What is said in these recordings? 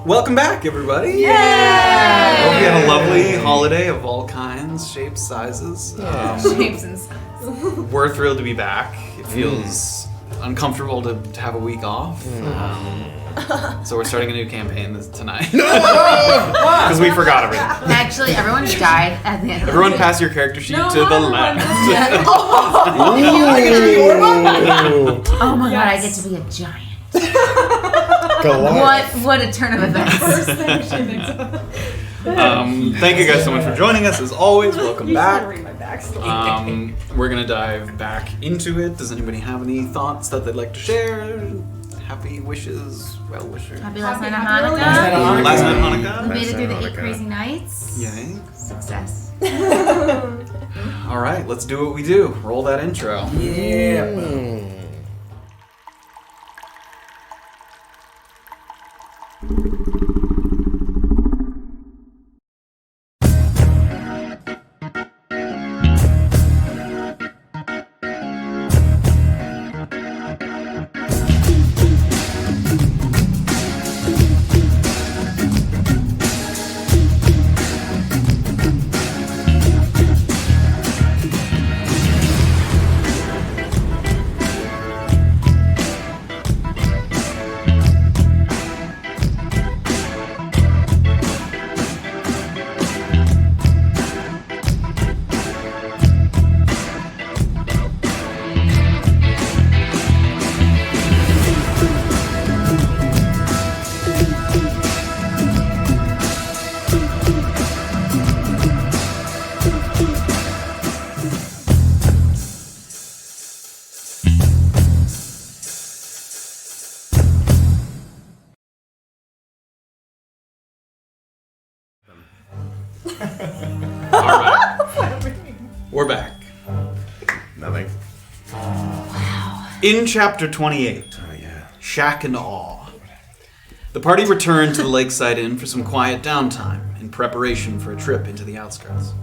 Welcome back, everybody! Yay! Hope you had a lovely holiday of all kinds, shapes, sizes. Shapes and sizes. We're thrilled to be back. It feels uncomfortable to have a week off. So we're starting a new campaign tonight. Because we forgot everything. Actually, everyone died at the end of Everyone pass your character sheet to the left. Oh my god, I get to be a giant. Goliath. What a turn of events. Thank you guys so much for joining us. As always, welcome back. Read my backstory. We're gonna dive back into it. Does anybody have any thoughts that they'd like to share? Happy wishes, well wishes. Happy last night of Happy Hanukkah. Last night of Hanukkah. We made it through the 8 Hanukkah. crazy nights. Yay. Success. All right, let's do what we do. Roll that intro. Alright. We're back. Nothing. In chapter 28, Oh, yeah. Shack and Awe, the party returned to the Lakeside Inn for some quiet downtime in preparation for a trip into the outskirts.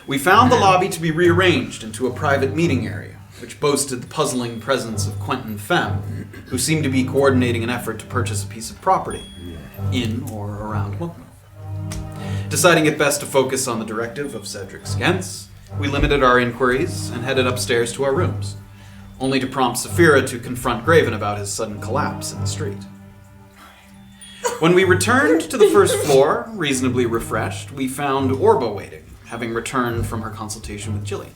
We found the lobby to be rearranged into a private meeting area, which boasted the puzzling presence of Quentin Femme, who seemed to be coordinating an effort to purchase a piece of property in or around Mukmu. Deciding it best to focus on the directive of Cedric Skentz, we limited our inquiries and headed upstairs to our rooms, only to prompt Safira to confront Graven about his sudden collapse in the street. When we returned to the first floor, reasonably refreshed, we found Orba waiting, having returned from her consultation with Jillian.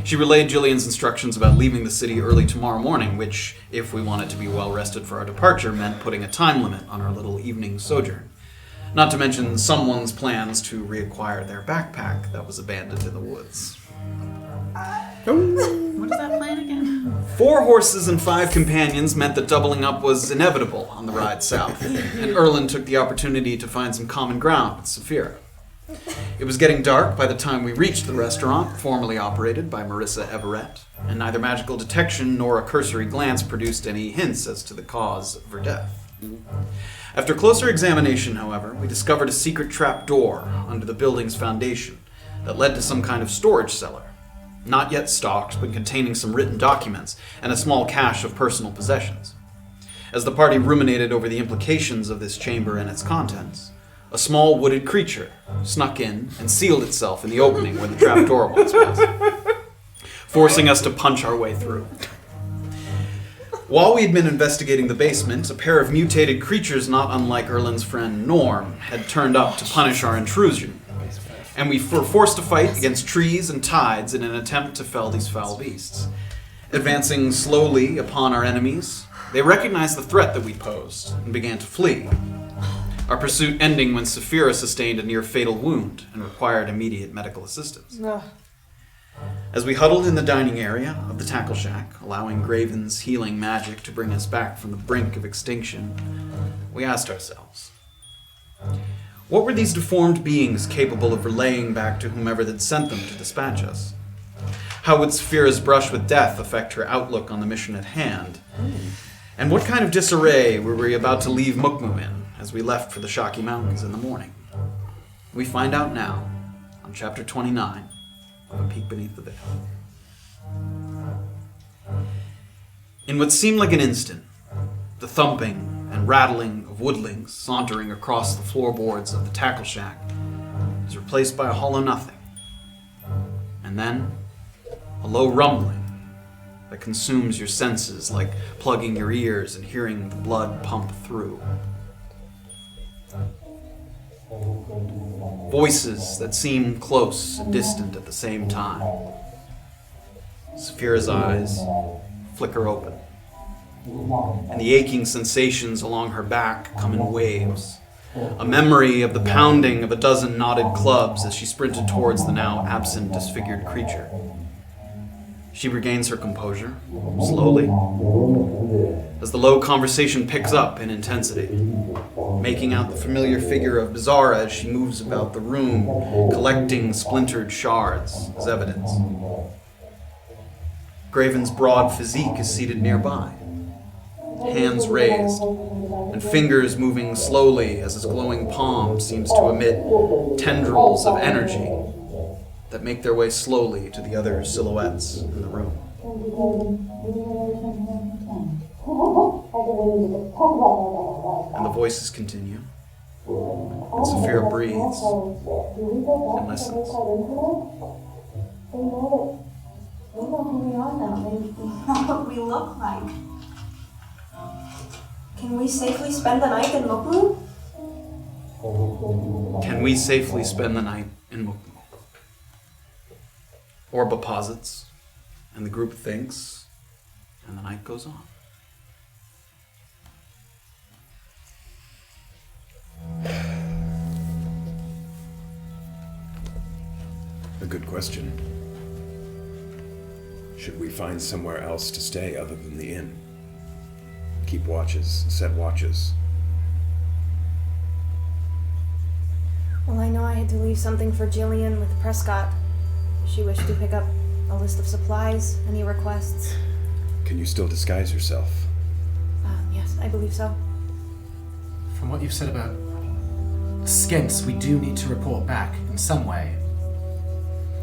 She relayed Jillian's instructions about leaving the city early tomorrow morning, which, if we wanted to be well rested for our departure, meant putting a time limit on our little evening sojourn. Not to mention someone's plans to reacquire their backpack that was abandoned in the woods. What is that plan again? 4 horses and 5 companions meant that doubling up was inevitable on the ride south, and Erland took the opportunity to find some common ground with Safira. It was getting dark by the time we reached the restaurant, formerly operated by Marissa Everett, and neither magical detection nor a cursory glance produced any hints as to the cause of her death. After closer examination, however, we discovered a secret trap door under the building's foundation that led to some kind of storage cellar, not yet stocked, but containing some written documents and a small cache of personal possessions. As the party ruminated over the implications of this chamber and its contents, a small wooded creature snuck in and sealed itself in the opening where the trapdoor once was, forcing us to punch our way through. While we had been investigating the basement, a pair of mutated creatures not unlike Erland's friend Norm had turned up to punish our intrusion, and we were forced to fight against trees and tides in an attempt to fell these foul beasts. Advancing slowly upon our enemies, they recognized the threat that we posed and began to flee. Our pursuit ending when Safira sustained a near-fatal wound and required immediate medical assistance. As we huddled in the dining area of the tackle shack, allowing Graven's healing magic to bring us back from the brink of extinction, we asked ourselves, what were these deformed beings capable of relaying back to whomever had sent them to dispatch us? How would Safira's brush with death affect her outlook on the mission at hand? And what kind of disarray were we about to leave Mukmu in as we left for the Shaki Mountains in the morning? We find out now on chapter 29 of A Peek Beneath the Veil. In what seemed like an instant, the thumping and rattling of woodlings sauntering across the floorboards of the tackle shack is replaced by a hollow nothing, and then a low rumbling that consumes your senses like plugging your ears and hearing the blood pump through. Voices that seem close and distant at the same time. Safira's eyes flicker open, and the aching sensations along her back come in waves. A memory of the pounding of a dozen knotted clubs as she sprinted towards the now absent, disfigured creature. She regains her composure, slowly, as the low conversation picks up in intensity, making out the familiar figure of Beezaura as she moves about the room, collecting splintered shards as evidence. Graven's broad physique is seated nearby, hands raised, and fingers moving slowly as his glowing palm seems to emit tendrils of energy that make their way slowly to the other silhouettes in the room. And the voices continue, and Safira breathes and listens. They know who we are now. They know what we look like. Can we safely spend the night in Mukmu? Can we safely spend the night in Mukmu? Orba posits, and the group thinks, and the night goes on. A good question. Should we find somewhere else to stay other than the inn? Keep watches, set watches. Well, I know I had to leave something for Jillian with Prescott. She wished to pick up a list of supplies. Any requests? Can you still disguise yourself? Yes, I believe so. From what you've said about Skents, we do need to report back in some way.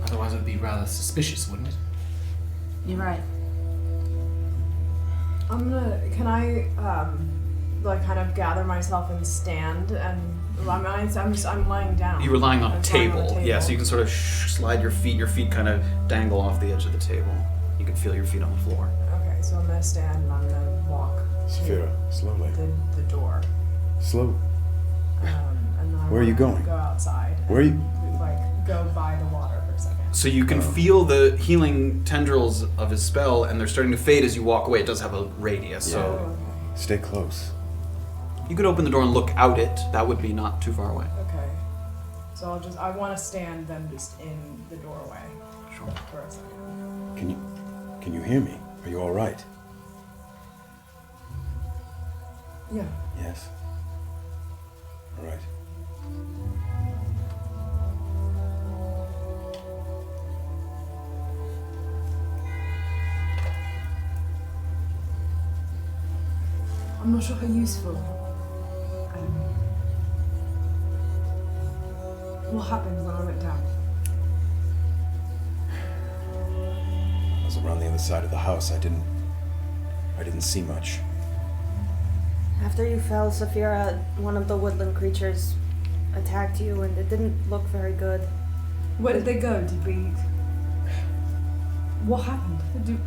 Otherwise it would be rather suspicious, wouldn't it? You're right. Can I, kind of gather myself and stand and, I'm lying down. You were lying on I a was lying table. on a table. Yeah, so you can sort of slide your feet kind of dangle off the edge of the table. You can feel your feet on the floor. Okay, so I'm gonna stand and I'm gonna walk Safira, slowly. the door. Slow. And then Where are you going? Go outside. Where are you? Go by the water for a second. So you can feel the healing tendrils of his spell, and they're starting to fade as you walk away. It does have a radius, so Stay close. you could open the door and look out it. That would be not too far away. Okay. So I want to stand then just in the doorway. Sure. For a second. Can you hear me? Are you all right? Yeah. Yes. All right. I'm not sure how useful. What happened when I went down? I was around the other side of the house. I didn't see much. After you fell, Safira, one of the woodland creatures, attacked you, and it didn't look very good. Where did they go? Did we... What happened?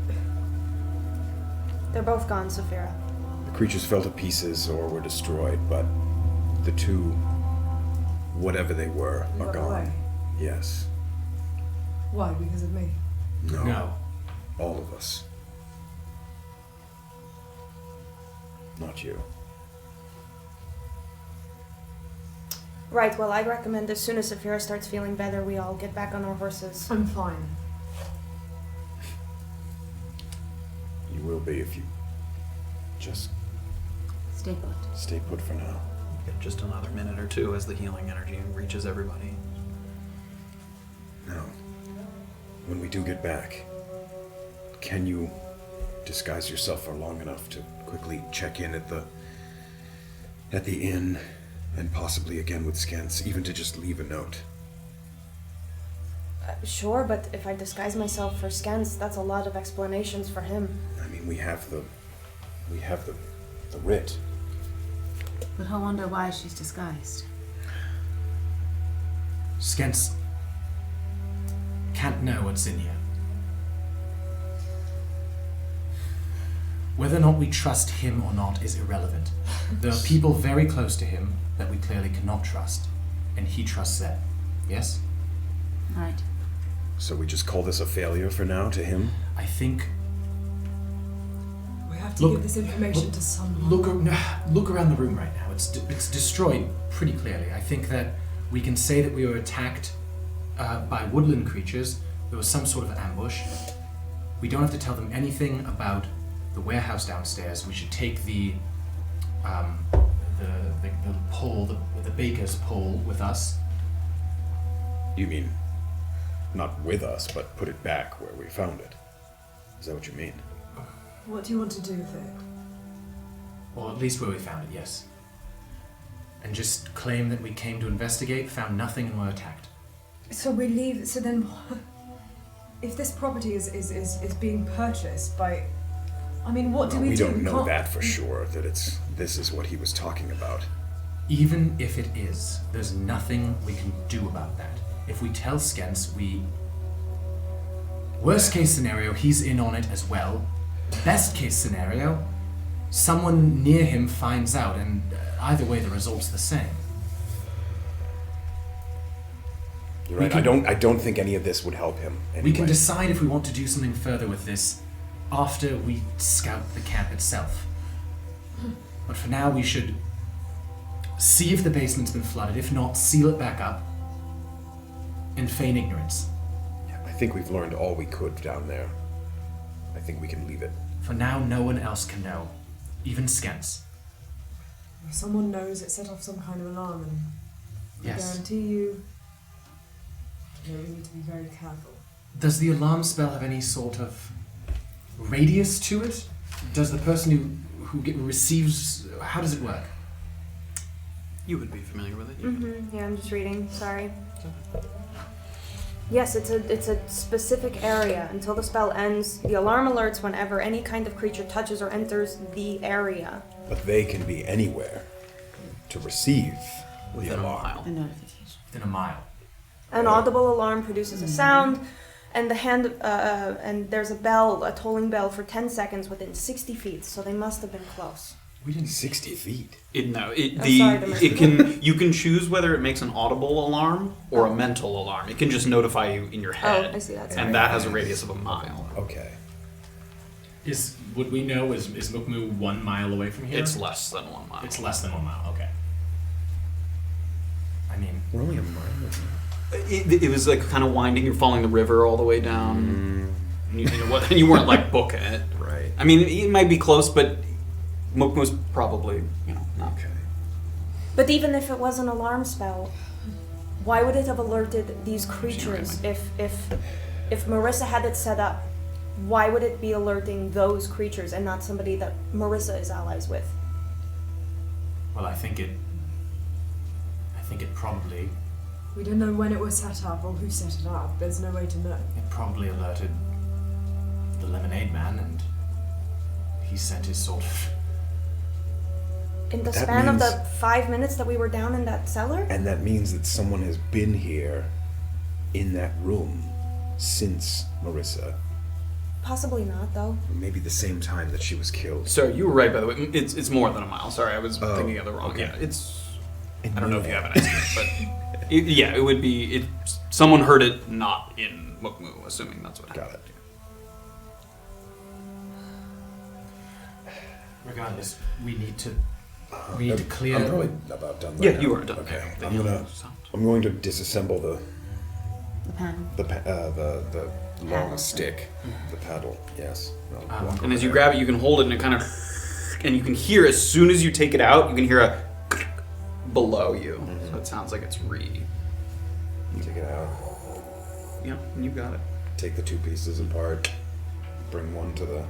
They're both gone, Safira. The creatures fell to pieces or were destroyed, but the two, whatever they were, You are got gone. away? Yes. Why? Because of me? No. All of us. Not you. Right, well, I'd recommend as soon as Safira starts feeling better, we all get back on our horses. I'm fine. You will be if you just Stay put. stay put for now. Get just another minute or two as the healing energy reaches everybody. Now, when we do get back, can you disguise yourself for long enough to quickly check in at the inn, and possibly again with Skents, even to just leave a note? Sure, but if I disguise myself for Skents, that's a lot of explanations for him. I mean, we have the writ. But I wonder why she's disguised. Skents can't know what's in here. Whether or not we trust him or not is irrelevant. There are people very close to him that we clearly cannot trust, and he trusts them. Yes? Right. So we just call this a failure for now to him? I think... We have to give this information to someone. Look around the room right now. It's destroyed pretty clearly. I think that we can say that we were attacked by woodland creatures. There was some sort of ambush. We don't have to tell them anything about the warehouse downstairs. We should take the pole, the baker's pole, with us. You mean not with us, but put it back where we found it? Is that what you mean? What do you want to do with it? Or at least where we found it, yes. And just claim that we came to investigate, found nothing, and were attacked. So we leave. So then, if this property is being purchased by, I mean, what do we do? We don't know can't- that for sure. That this is what he was talking about. Even if it is, there's nothing we can do about that. If we tell Skents, worst case scenario, he's in on it as well. Best case scenario, someone near him finds out, and either way the result's the same. You're right. I don't think any of this would help him anyway. We can decide if we want to do something further with this after we scout the camp itself. But for now, we should see if the basement's been flooded. If not, seal it back up and feign ignorance. I think we've learned all we could down there. I think we can leave it. For now, no one else can know, even Skents. If someone knows it set off some kind of alarm, and Yes. I guarantee you we need to be very careful. Does the alarm spell have any sort of radius to it? Does the person who receives... How does it work? You would be familiar with it. Yeah, I'm just reading. Sorry. Yes, it's a specific area. Until the spell ends, the alarm alerts whenever any kind of creature touches or enters the area. But they can be anywhere to receive Within the a alarm. mile. A notification. Within a mile. An audible alarm produces a sound, and and there's a bell, a tolling bell for 10 seconds within 60 feet. So they must have been close. We didn't... 60 feet. You can choose whether it makes an audible alarm or a mental alarm. It can just notify you in your head. Oh, I see, that's and right. that has a radius of a mile. Okay. Would we know, is Mukmu 1 mile away from here? It's less than 1 mile. It's less than 1 mile, okay. I mean... We're only a mile. It was like kind of winding. You're following the river all the way down. And you weren't like booking it. Right. I mean, it might be close, but Mukmu's probably, not. Okay. But even if it was an alarm spell, why would it have alerted these creatures? If Marissa had it set up, why would it be alerting those creatures and not somebody that Marissa is allies with? Well, I think it probably... We don't know when it was set up or who set it up. There's no way to know. It probably alerted the Lemonade Man, and he sent his sort of... In the That span of means- the 5 minutes that we were down in that cellar? And that means that someone has been here in that room since Marissa. Possibly not, though. Maybe the same time that she was killed. Sorry, you were right, by the way. It's more than a mile. Sorry, I was Oh, thinking of the wrong. okay. Yeah, it's... And I don't know if you you have an estimate, but... it would be... someone heard it not in Mukmu, assuming that's what happened. Got it. Regardless, we need to clear... I'm probably about done. Yeah, right you now. are done. Okay. Then I'm going to disassemble the The pen. the long Paddle. stick, the paddle. Yes. I'll walk And over as you there. grab it, you can hold it and it kind of... And you can hear, as soon as you take it out, you can hear a... below you. So it sounds like it's Take it out. Yeah, you got it. Take the two pieces apart. Bring one to the.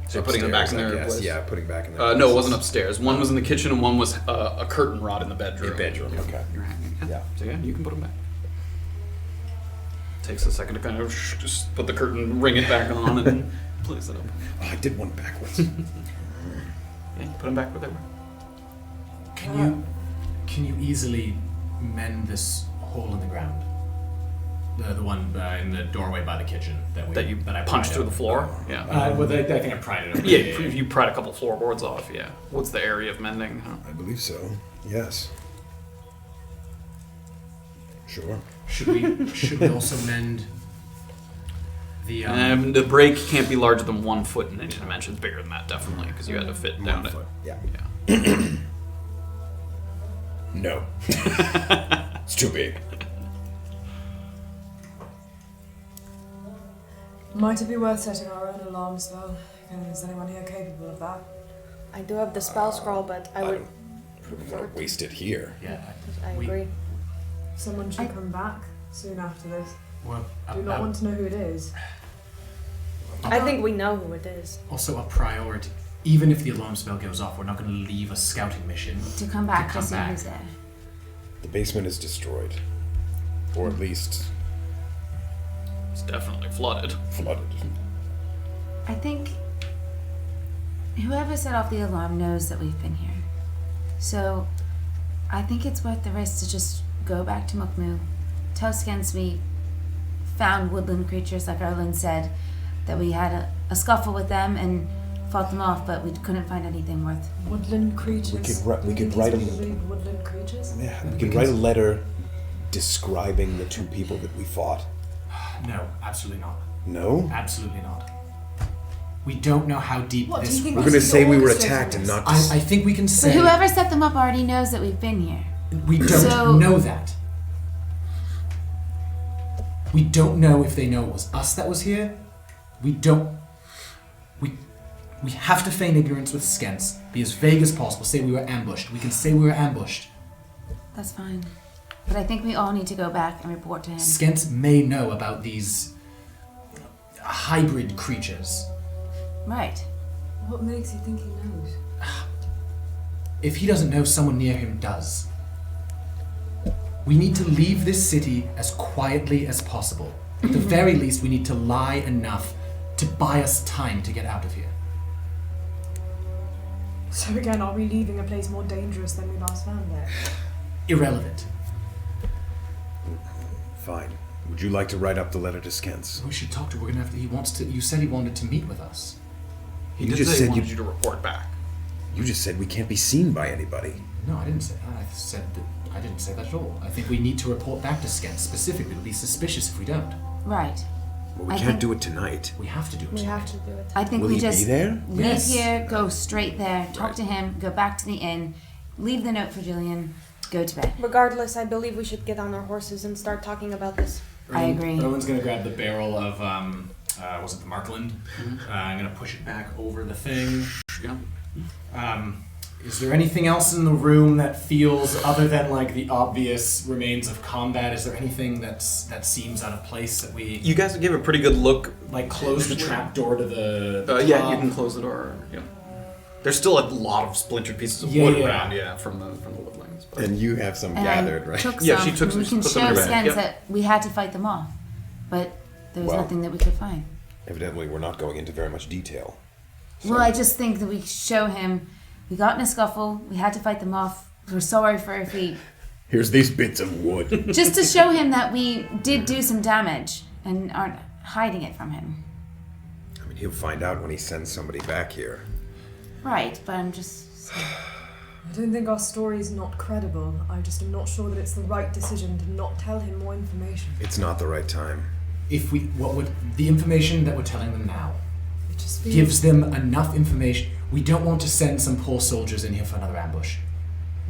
So you're putting them back in upstairs, their I guess. place? Yeah, putting back in their No, it places. wasn't upstairs. One was in the kitchen and one was a curtain rod in the bedroom. Okay. You're hanging. Yeah. So yeah, you can put them back. Takes a second to kind of just put the curtain, ring it back on, and place it up. Oh, I did one backwards. Yeah, you put them back where they were. Can you easily mend this hole in the ground? The one in the doorway by the kitchen that I punched pried through out. the floor. Yeah. Well, I think I pried it open. Yeah, you pried a couple floorboards off. Yeah. What's the area of mending? Huh? I believe so. Yes. Sure. Should we also mend the The break can't be larger than 1 foot in any dimensions. Bigger than that, definitely, because you had to fit down it. foot. Yeah. Yeah. No. It's too big. Might it be worth setting our own alarm spell? Is anyone here capable of that? I do have the spell scroll, but I would We're prefer gonna waste it here. yeah? I We- agree. Someone should come back soon after this. Well, Do not want to know who it is. I think we know who it is. also a priority. Even if the alarm spell goes off, we're not going to leave a scouting mission To come back To to come see back. who's there. The basement is destroyed. Or at least It's definitely flooded. flooded. I think whoever set off the alarm knows that we've been here. So I think it's worth the risk to just go back to Mukmu, tell Skens we found woodland creatures, like Erland said, that we had a scuffle with them and fought them off, but we couldn't find anything worth. Woodland creatures. We could Do you write think a- these people be woodland creatures. Yeah, we can write a letter describing the two people that we fought. No, absolutely not. No? Absolutely not. We don't know how deep What, do this. you think We're this gonna is say we were orchestrated attacked and this? not. I think we can But say whoever set them up already knows that we've been here. we don't So- know that. We don't know if they know it was us that was here. We don't. We have to feign ignorance with Skents. Be as vague as possible. Say we were ambushed. We can say we were ambushed. That's fine. But I think we all need to go back and report to him. Skents may know about these hybrid creatures. Right. What makes you think he knows? If he doesn't know, someone near him does. We need to leave this city as quietly as possible. At the very least, we need to lie enough to buy us time to get out of here. So again, are we leaving a place more dangerous than we last found it? Irrelevant. Fine. Would you like to write up the letter to Skents? We should talk to. We're gonna have to. He wants to. You said he wanted to meet with us. He You did just say said he wanted you- you to report back. You just said we can't be seen by anybody. No, I didn't say that. I said that. I didn't say that at all. I think we need to report back to Skents specifically. It'll be suspicious if we don't. Right. Well, we I can't think- do it tonight. We have to do it. We tonight. have to do it. I think Will we he just be there? leave Yes. here, go straight there, talk Right. to him, go back to the inn, leave the note for Jillian, go to bed. Regardless, I believe we should get on our horses and start talking about this. I agree. Erland's gonna grab the barrel of was it the Markland? I'm gonna push it back over the thing. Yeah. Is there anything else in the room that feels, other than like the obvious remains of combat? Is there anything that seems out of place that we You guys gave a pretty good look. like close the trap door to the Yeah, top? you can close the door. Yeah. There's still a lot of splintered pieces of Yeah, wood yeah. around, from the woodlands. But And you have some And gathered, I right? took Yeah, some, she took and we some- can put show them in her bag, Skents yep. that we had to fight them off, but there was Well- nothing that we could find. Evidently, we're not going into very much detail. Well, I just think that we show him we got in a scuffle, we had to fight them off, we're sorry for our feet. Here's these bits of wood. Just to show him that we did do some damage and aren't hiding it from him. I mean, he'll find out when he sends somebody back here. Right, but I'm just... I don't think our story's not credible. I just am not sure that it's the right decision to not tell him more information. It's not the right time. If we, what would the information that we're telling them now It just feels... gives them enough information? We don't want to send some poor soldiers in here for another ambush.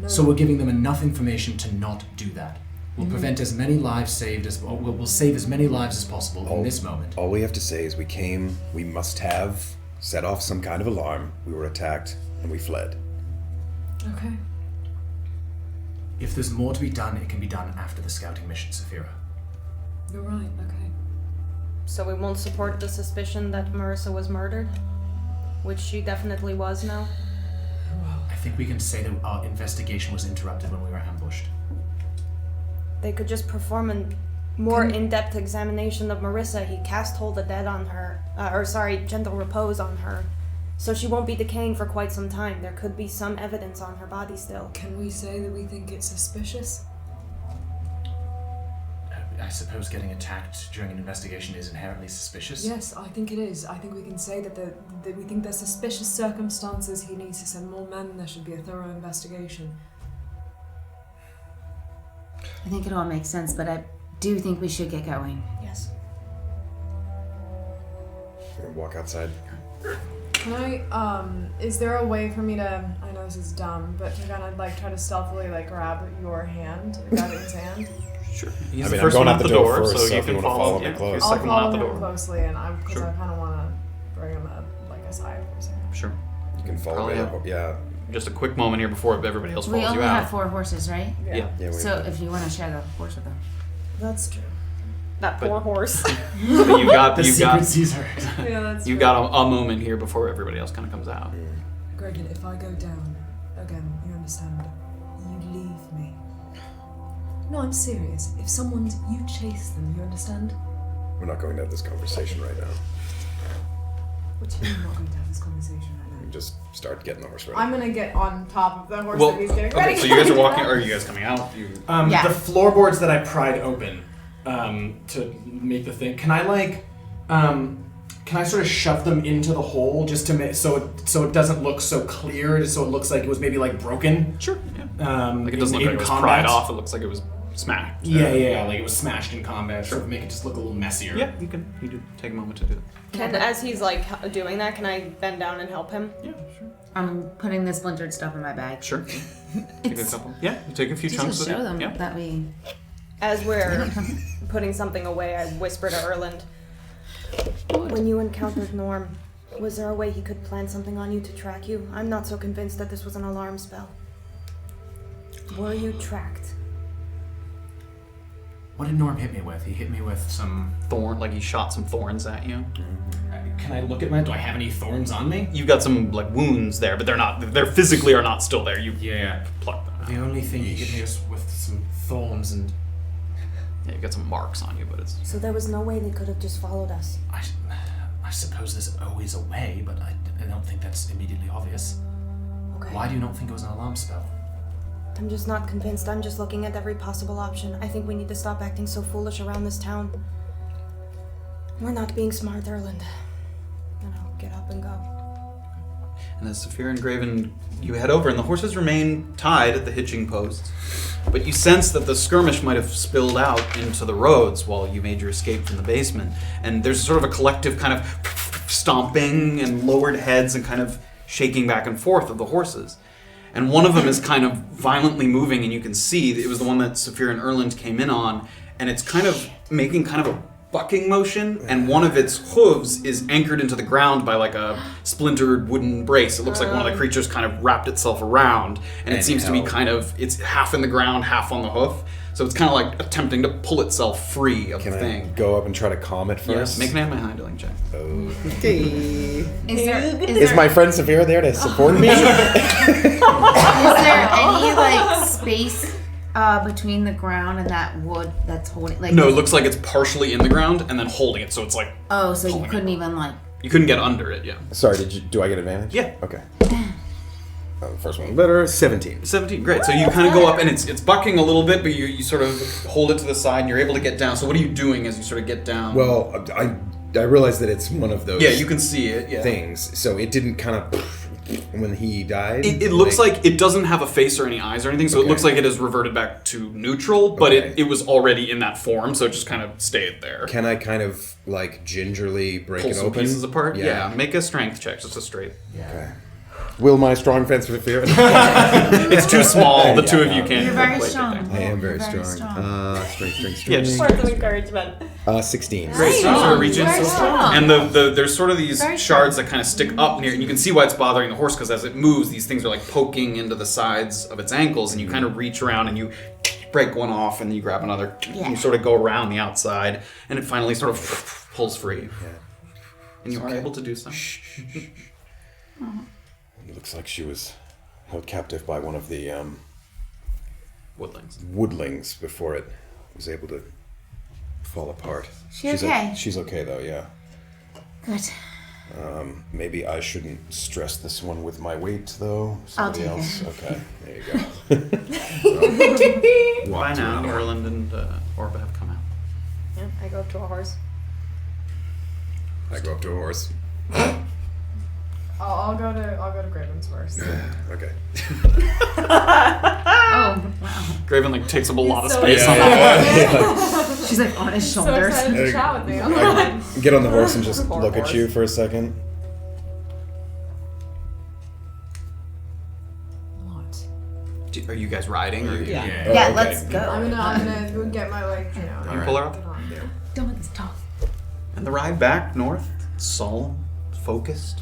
No. So we're giving them enough information to not do that. We'll prevent as many lives saved as, or we'll save as many lives as possible in this moment. All we have to say is we came, we must have set off some kind of alarm, we were attacked, and we fled. Okay. If there's more to be done, it can be done after the scouting mission, Safira. You're right, okay. So we won't support the suspicion that Marissa was murdered? Which she definitely was now. I think we can say that our investigation was interrupted when we were ambushed. They could just perform a more in-depth examination of Marissa. He cast Hold the Dead on her, Gentle Repose on her. So she won't be decaying for quite some time. There could be some evidence on her body still. Can we say that we think it's suspicious? I suppose getting attacked during an investigation is inherently suspicious. Yes, I think it is. I think we can say that we think there's suspicious circumstances. He needs to send more men. There should be a thorough investigation. I think it all makes sense, but I do think we should get going. Yes. We're gonna walk outside. Can I, is there a way for me to, I know this is dumb, but to kind of try to stealthily grab your hand, grab his hand? Sure. He's I the mean, first I'm going one out out the the door door, first, so so you if you can wanna follow me yeah, close. you're I'll second one out follow the him door. closely, and because Sure. I kind of want to bring him aside for a second. Sure. You can follow Probably me. have- Yeah. Just a quick moment here before everybody else We follows only you have out. 4 horses, right? Yeah. Yeah, we So if you want to share the horse with them. That's true. That But- poor horse. But you got The you secret got Caesar. Yeah, that's you true. got a moment here before everybody else kind of comes out. Gregan, if I go down, again, you understand, you leave me. No, I'm serious. If you chase them, you understand? We're not going to have this conversation right now. What do you mean we're not going to have this conversation right now? We just start getting the horse ready. I'm gonna get on top of the horse Well, that he's getting okay, ready. so you guys are walking. Or are you guys coming out? You Yeah. The floorboards that I pried open to make the thing. Can I can I sort of shove them into the hole just to make so it doesn't look so clear, so it looks like it was maybe broken. sure. Yeah. Like it doesn't in look like it was combat. pried off. It looks like it was smacked. Yeah, like it was smashed in combat. Sort of make it just look a little messier. Yeah, you can. You do take a moment to do that. As he's doing that, can I bend down and help him? Yeah, sure. I'm putting the splintered stuff in my bag. Sure. Take a couple. Yeah, you take a few Just chunks. to of show it. them Yeah. that we... As we're putting something away, I whisper to Erland, when you encountered Norm, was there a way he could plan something on you to track you? I'm not so convinced that this was an alarm spell. Were you tracked? What did Norm hit me with? He hit me with some... Thorn, like he shot some thorns at you. Can I look at my... Do I have any thorns on me? You've got some like wounds there, but they're physically are not still there. You Yeah. plucked them out. The only thing he hit me was with some thorns and... Yeah, you've got some marks on you, but it's... So there was no way they could have just followed us. I suppose there's always a way, but I don't think that's immediately obvious. Okay. Why do you not think it was an alarm spell? I'm just not convinced. I'm just looking at every possible option. I think we need to stop acting so foolish around this town. We're not being smart, Erland. Get up and go. And as Safira and Graven, you head over, and the horses remain tied at the hitching posts. But you sense that the skirmish might have spilled out into the roads while you made your escape from the basement. And there's sort of a collective kind of stomping and lowered heads and kind of shaking back and forth of the horses. And one of them is kind of violently moving, and you can see that it was the one that Safira and Erland came in on, and it's kind of making kind of a bucking motion, and one of its hooves is anchored into the ground by like a splintered wooden brace. It looks like one of the creatures kind of wrapped itself around, and it seems to be kind of, it's half in the ground, half on the hoof. So it's kind of like attempting to pull itself free of the thing. Can I go up and try to calm it first? Yeah, make an handling check. Okay. Is my friend Safira there to support me? Is there any like space between the ground and that wood that's holding? Like, No, it looks like it's partially in the ground and then holding it, so it's like... Oh, so you pulling couldn't it. even like... You couldn't get under it, yeah. Sorry, do I get advantage? Yeah. Okay. The first one better. 17. 17, great. So you kind of go up, and it's bucking a little bit, but you sort of hold it to the side, and you're able to get down. So what are you doing as you sort of get down? Well, I realize that it's one of those. Yeah, you can see it. Yeah. Things. So it didn't kind of when he died. It looks like it doesn't have a face or any eyes or anything, so it Okay. looks like it has reverted back to neutral, but Okay. it was already in that form, so it just kind of stayed there. Can I kind of like gingerly break Pull it some open? pieces apart? Yeah. Make a strength check, just a straight. Okay. Will my strong fence for fear? It's too small, the two of you can't You're very quite get strong. there. I am very You're strong. Strength. Yeah, just Words of encouragement. 16. Great, so you Nice. sort of reach in, Very strong. and there's sort of these Very shards that kind of stick up near, and you can see why it's bothering the horse, because as it moves, these things are like poking into the sides of its ankles, and you kind of reach around and you break one off, and then you grab another, and you sort of go around the outside, and it finally sort of pulls free. And you are able to do so. It looks like she was held captive by one of the Woodlings. woodlings before it was able to fall apart. She's okay? She's okay though, yeah. Good. Maybe I shouldn't stress this one with my weight though. I'll Somebody take else. it. Okay, there you go. By now, Erland and Orba have come out. Yeah, I go up to a horse. I go up to a horse. I'll go to Graven's first. Okay. Oh, wow. Graven like takes up a lot of so space excited. on the She's like on his So shoulders. excited to chat with me. I get on the horse and just Poor look at horse. you for a second. What? Are you guys riding? Or Yeah. Oh, Yeah, okay. let's go. I'm gonna go get my like, you know. You pull her up? get on. Don't let this talk. And the ride back north, solemn, focused,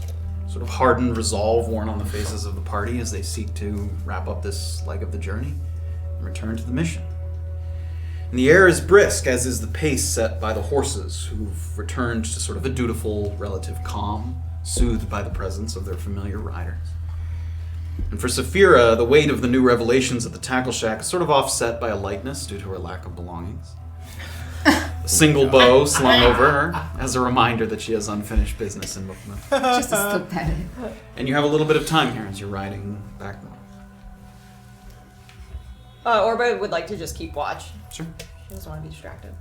sort of hardened resolve worn on the faces of the party as they seek to wrap up this leg of the journey and return to the mission. And the air is brisk, as is the pace set by the horses, who've returned to sort of a dutiful, relative calm, soothed by the presence of their familiar riders. And for Safira, the weight of the new revelations at the tackle shack is sort of offset by a lightness due to her lack of belongings. A single bow slung over her as a reminder that she has unfinished business in Mukmu. Just to slip that in. And you have a little bit of time here as you're riding back north. Orba would like to just keep watch. Sure. She doesn't want to be distracted.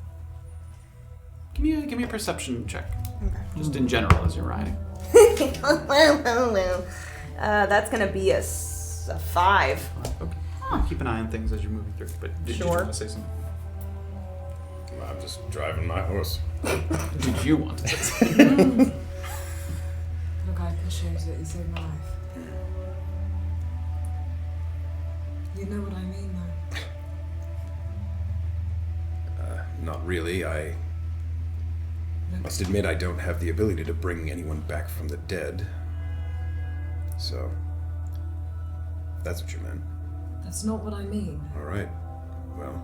Give me a perception check. Okay. Just in general as you're riding. That's gonna be a 5. Okay. Keep an eye on things as you're moving through. But did you Sure. want to say something? I'm just driving my horse. Did you want to say something? Look, I appreciate it. You saved my life. You know what I mean, though. Not really. I must admit I don't have the ability to bring anyone back from the dead. So, that's what you meant. That's not what I mean. All right. Well,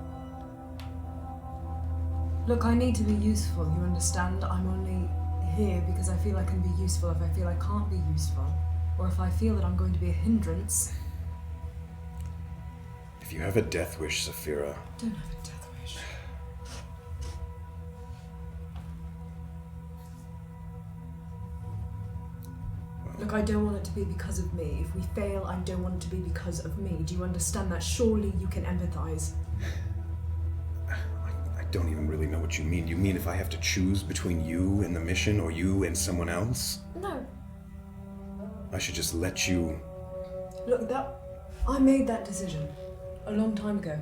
Look, I need to be useful, you understand? I'm only here because I feel I can be useful if I feel I can't be useful. Or if I feel that I'm going to be a hindrance. If you have a death wish, Safira, Don't have a death wish. Look, I don't want it to be because of me. If we fail, I don't want it to be because of me. Do you understand that? Surely you can empathize. I don't even really know what you mean. You mean if I have to choose between you and the mission or you and someone else? No. I should just let you... Look, I made that decision a long time ago.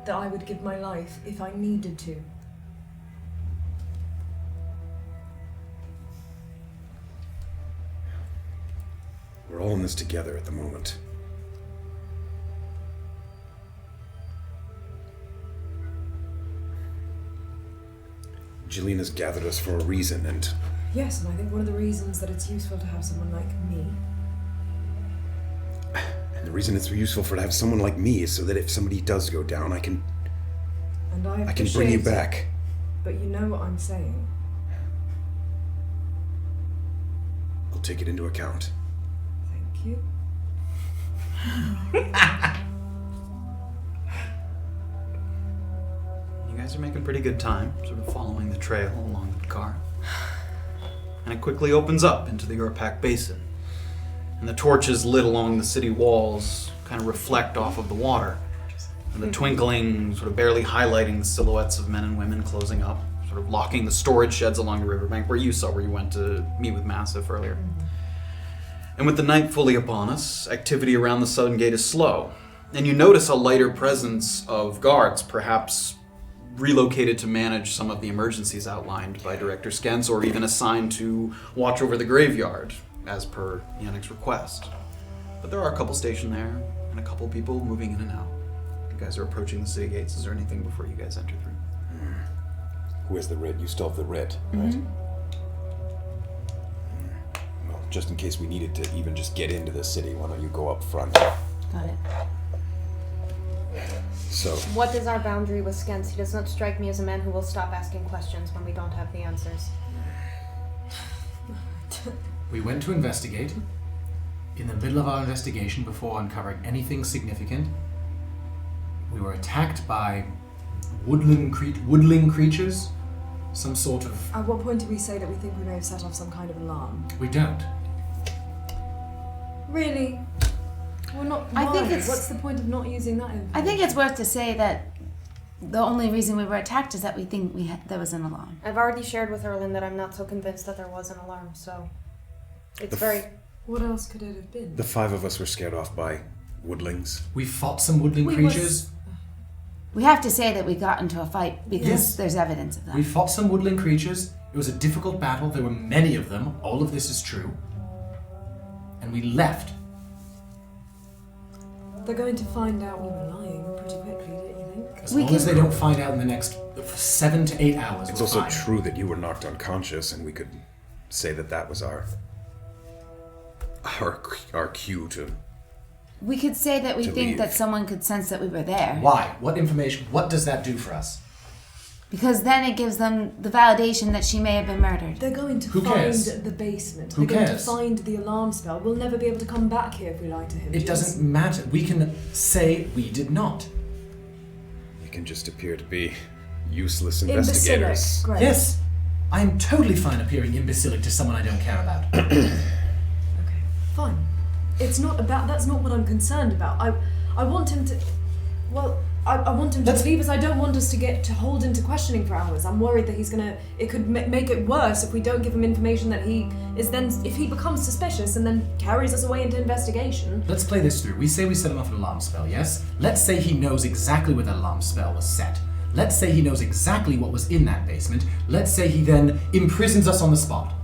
That I would give my life if I needed to. We're all in this together at the moment. Jillian has gathered us for a reason, and Yes, and I think one of the reasons that it's useful to have someone like me. the reason it's useful to have someone like me is so that if somebody does go down, I can And I bring you appreciate it, back. But you know what I'm saying. I'll take it into account. Thank you. You guys are making pretty good time, sort of following the trail along the car. And it quickly opens up into the Urpak Basin. And the torches lit along the city walls kind of reflect off of the water. And the twinkling, sort of barely highlighting the silhouettes of men and women closing up, sort of locking the storage sheds along the riverbank where you went to meet with Massif earlier. And with the night fully upon us, activity around the southern gate is slow. And you notice a lighter presence of guards, perhaps relocated to manage some of the emergencies outlined by Director Skens, or even assigned to watch over the graveyard, as per Yannick's request. But there are a couple stationed there, and a couple people moving in and out. You guys are approaching the city gates. Is there anything before you guys enter through? Who has the writ? You still have the writ, right? Well, just in case we needed to even just get into the city, why don't you go up front? Got it. So, What is our boundary with Skens? He does not strike me as a man who will stop asking questions when we don't have the answers. We went to investigate. In the middle of our investigation, before uncovering anything significant, we were attacked by woodling creatures. Some sort of... At what point do we say that we think we may have set off some kind of alarm? We don't. Really? Well, not. I think why? it's- What's the point of not using that information? I think it's worth to say that the only reason we were attacked is that we think there was an alarm. I've already shared with Erland that I'm not so convinced that there was an alarm, so it's very... What else could it have been? the 5 of us were scared off by woodlings. We fought some woodling We creatures. We have to say that we got into a fight because Yes. there's evidence of that. We fought some woodling creatures. It was a difficult battle. There were many of them. All of this is true. And we left. They're going to find out we were lying pretty quickly, don't you think? As We long as can- they don't find out in the next 7 to 8 hours, It's we're also fine. true that you were knocked unconscious, and we could say that that was our cue to... We could say that we To think leave. that someone could sense that we were there. Why? What information? What does that do for us? Because then it gives them the validation that she may have been murdered. They're going to Who find cares? the basement. Who They're going cares? to find the alarm spell. We'll never be able to come back here if we lie to him. It doesn't matter. We can say we did not. You can just appear to be useless Imbecilic. investigators. Great. Yes, I am totally fine appearing imbecilic to someone I don't care about. Okay. Fine. It's not about. That's not what I'm concerned about. I want him to. Well, I want him to Let's- leave us. I don't want us to get to hold into questioning for hours. I'm worried that he's gonna. It could make it worse if we don't give him information that he is then. If he becomes suspicious and then carries us away into investigation. Let's play this through. We say we set him off an alarm spell, yes? Let's say he knows exactly where that alarm spell was set. Let's say he knows exactly what was in that basement. Let's say he then imprisons us on the spot.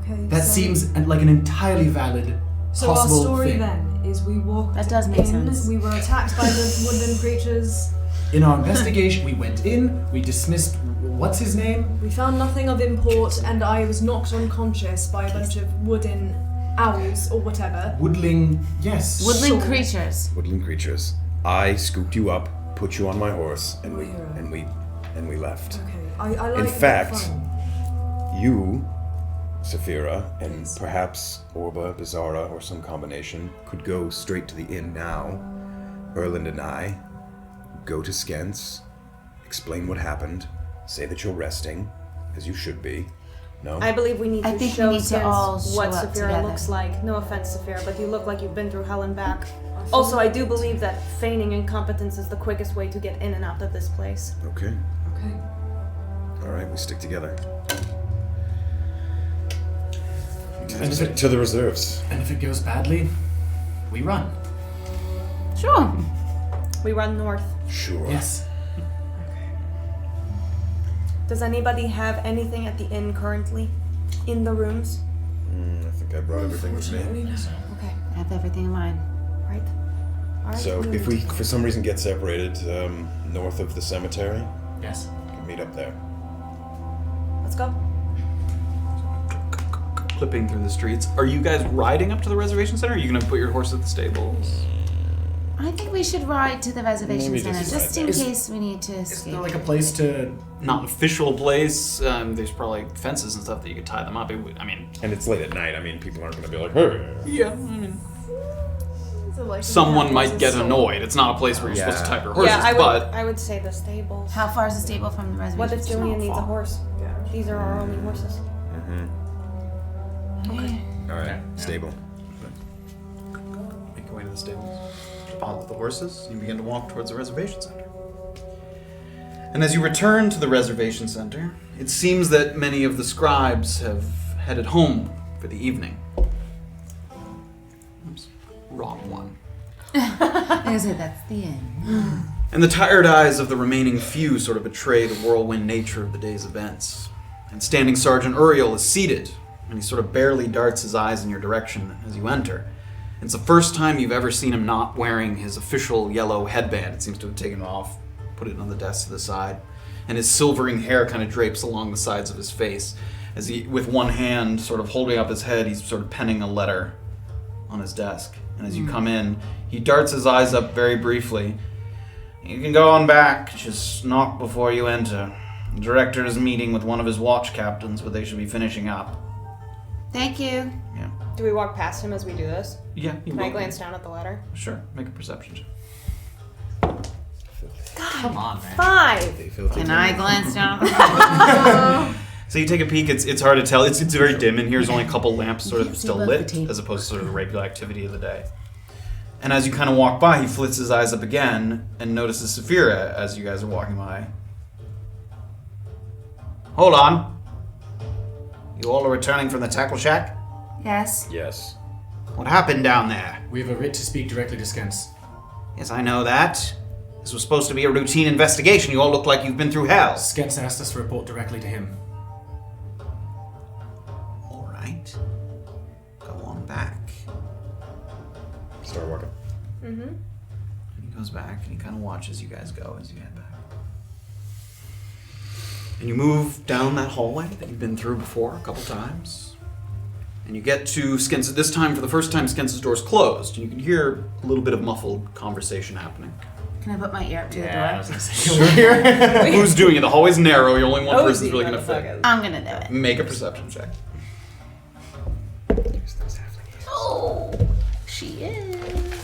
Okay. That so, seems like an entirely valid, So our possible story thing. then is we walked That does make in. sense. We were attacked by the woodland creatures. In our investigation, we went in, we dismissed, what's his name? We found nothing of import, and I was knocked unconscious by a bunch of wooden owls or whatever. Woodling, yes. Woodland Sure. creatures. Woodland creatures. I scooped you up, put you on my horse, and You're a hero. we and we left. Okay. I like In fact, fun. you, Safira, and perhaps Orba, Beezaura, or some combination, could go straight to the inn now. Erland and I go to Skent's, explain what happened, say that you're resting, as you should be. No? I believe we need I to think we show need to Skins all show what up Safira together. looks like. No offense, Safira, but you look like you've been through hell and back. Also, I do believe that feigning incompetence is the quickest way to get in and out of this place. Okay. Okay. Alright, we stick together. And if it, To the reserves. and if it goes badly, we run. Sure. We run north. Sure. Yes. Does anybody have anything at the inn currently? In the rooms? I think I brought everything with me. Okay. I have everything in mind. Right. Alright. So if we, for some reason, get separated north of the cemetery, Yes. we can meet up there. Let's go. Clipping through the streets. Are you guys riding up to the reservation center? Or are you going to put your horse at the stables? I think we should ride to the reservation Maybe center just just in ride there. case we need to Is escape. there like a place to? Not an official place. There's probably fences and stuff that you could tie them up. And it's late at night. I mean, people aren't going to be like, hey. Yeah, I mean, So, like, someone yeah, might it's get so- annoyed. It's not a place where you're supposed to Yeah. tie your horses, yeah, but I would say the stables. How far is the stable from the reservation? What if It's Jillian not needs a far. horse? Yeah. These are our only horses. Okay. Alright, stable. make your way to the stables. Deposit the horses. You begin to walk towards the reservation center. And as you return to the reservation center, it seems that many of the scribes have headed home for the evening. Oops, wrong one. I said that's the end. And the tired eyes of the remaining few sort of betray the whirlwind nature of the day's events. And standing Sergeant Uriel is seated, and he sort of barely darts his eyes in your direction as you enter. It's the first time you've ever seen him not wearing his official yellow headband. It seems to have taken it off, put it on the desk to the side. And his silvering hair kind of drapes along the sides of his face. As he, with one hand sort of holding up his head, he's sort of penning a letter on his desk. And as you come in, he darts his eyes up very briefly. You can go on back, just knock before you enter. The director is meeting with one of his watch captains, but they should be finishing up. Thank you. Yeah. Do we walk past him as we do this? Yeah, you Can I will. glance down at the letter? Sure, make a perception check. Come on, man. 5! Can I glance down? So you take a peek, it's hard to tell. It's very dim in here. There's only a couple lamps sort can't of see still above the lit, tape. as opposed to sort of the regular activity of the day. And as you kind of walk by, he flits his eyes up again and notices Safira as you guys are walking by. Hold on. You all are returning from the tackle shack? Yes. Yes. What happened down there? We have a writ to speak directly to Skins. Yes, I know that. This was supposed to be a routine investigation. You all look like you've been through hell. Skins asked us to report directly to him. All right. Go on back. Start walking. And he goes back and he kind of watches you guys go as you head back. And you move down that hallway that you've been through before a couple times. And you get to Skins. This time, for the first time, Skins' door's closed. And you can hear a little bit of muffled conversation happening. Can I put my ear up to Yeah, I the was door? gonna say over here. Who's doing it? The hallway's narrow. You're only one Cozy person's really going to fit. motherfuckers. I'm gonna do it. Make a perception check. Oh, she is.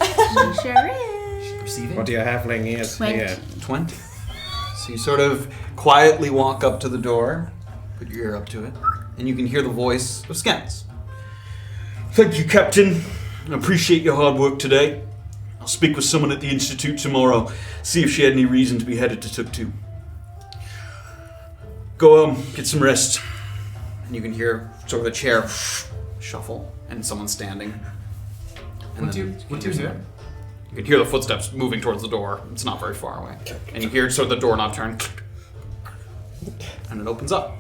She sure is. Receiving? What do your halfling ears 20. hear? 20. So you sort of quietly walk up to the door, put your ear up to it, and you can hear the voice of Skins. Thank you, Captain. I appreciate your hard work today. I'll speak with someone at the Institute tomorrow, see if she had any reason to be headed to Tuktu. Go get some rest. And you can hear sort of a chair shuffle, and someone standing. And What do you do? You can hear the footsteps moving towards the door. It's not very far away. And you hear sort of the doorknob turn. And it opens up.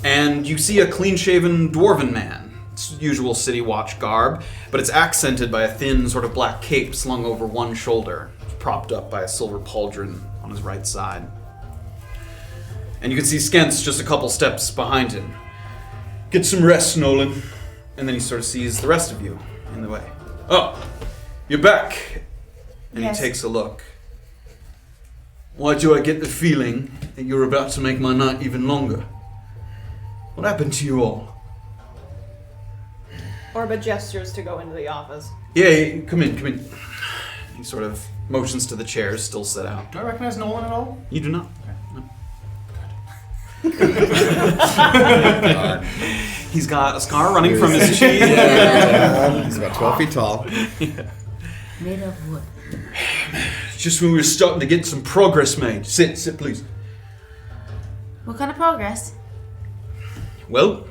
And you see a clean-shaven dwarven man. It's usual city watch garb, but it's accented by a thin sort of black cape slung over one shoulder, propped up by a silver pauldron on his right side. And you can see Skents just a couple steps behind him. Get some rest, Nolan. And then he sort of sees the rest of you in the way. Oh, you're back. And Yes. he takes a look. Why do I get the feeling that you're about to make my night even longer? What happened to you all? Orba gestures to go into the office. Yeah, come in. He sort of motions to the chairs still set out. Do I recognize Nolan at all? You do not. No. He's got a scar running from his cheek. He's about 12 feet tall. Made of wood. Just when we were starting to get some progress made. Sit, please. What kind of progress? Well,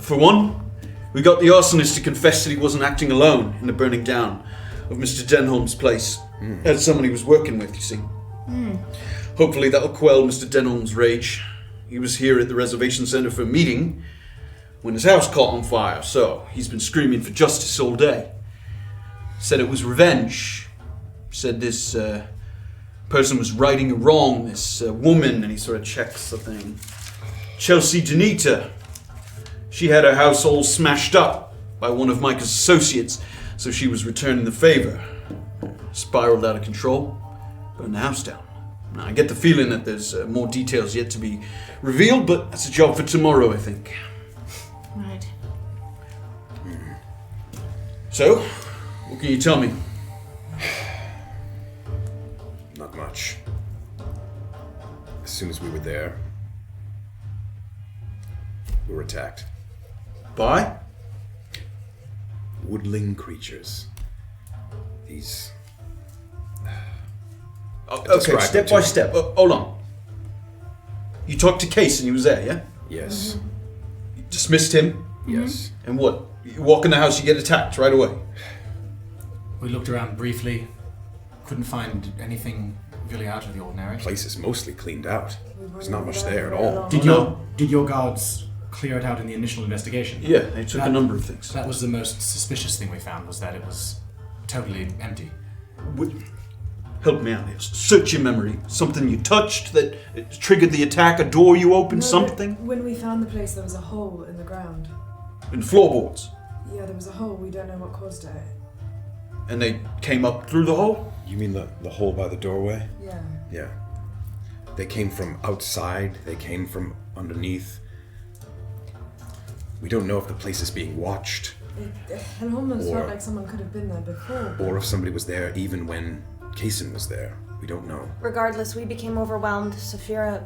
for one, we got the arsonist to confess that he wasn't acting alone in the burning down of Mr. Denholm's place. Had someone he was working with, you see. Hopefully that'll quell Mr. Denholm's rage. He was here at the reservation center for a meeting when his house caught on fire, so he's been screaming for justice all day. Said it was revenge. Said this person was righting a wrong, this woman, and he sort of checks the thing. Chelsea Danita. She had her house all smashed up by one of Micah's associates, so she was returning the favor. Spiraled out of control, burned the house down. Now, I get the feeling that there's more details yet to be revealed, but that's a job for tomorrow, I think. Right. So, what can you tell me? Not much. As soon as we were there, we were attacked. By? Woodling creatures. These... Okay, step by step. Hold on. You talked to Case and he was there, yeah? Yes. You dismissed him? Yes. And what? You walk in the house, you get attacked right away? We looked around briefly, couldn't find anything really out of the ordinary. The place is mostly cleaned out. There's not much there at all. Did your guards clear it out in the initial investigation? Yeah, they took a number of things. That was the most suspicious thing we found, was that it was totally empty. Help me out here. Search your memory. Something you touched that triggered the attack, a door you opened, something? When we found the place, there was a hole in the ground. In floorboards. Yeah, there was a hole. We don't know what caused it. And they came up through the hole? You mean the hole by the doorway? Yeah. Yeah. They came from outside. They came from underneath. We don't know if the place is being watched. It almost felt like someone could have been there before. Or if somebody was there even when Kaysen was there. We don't know. Regardless, we became overwhelmed. Safira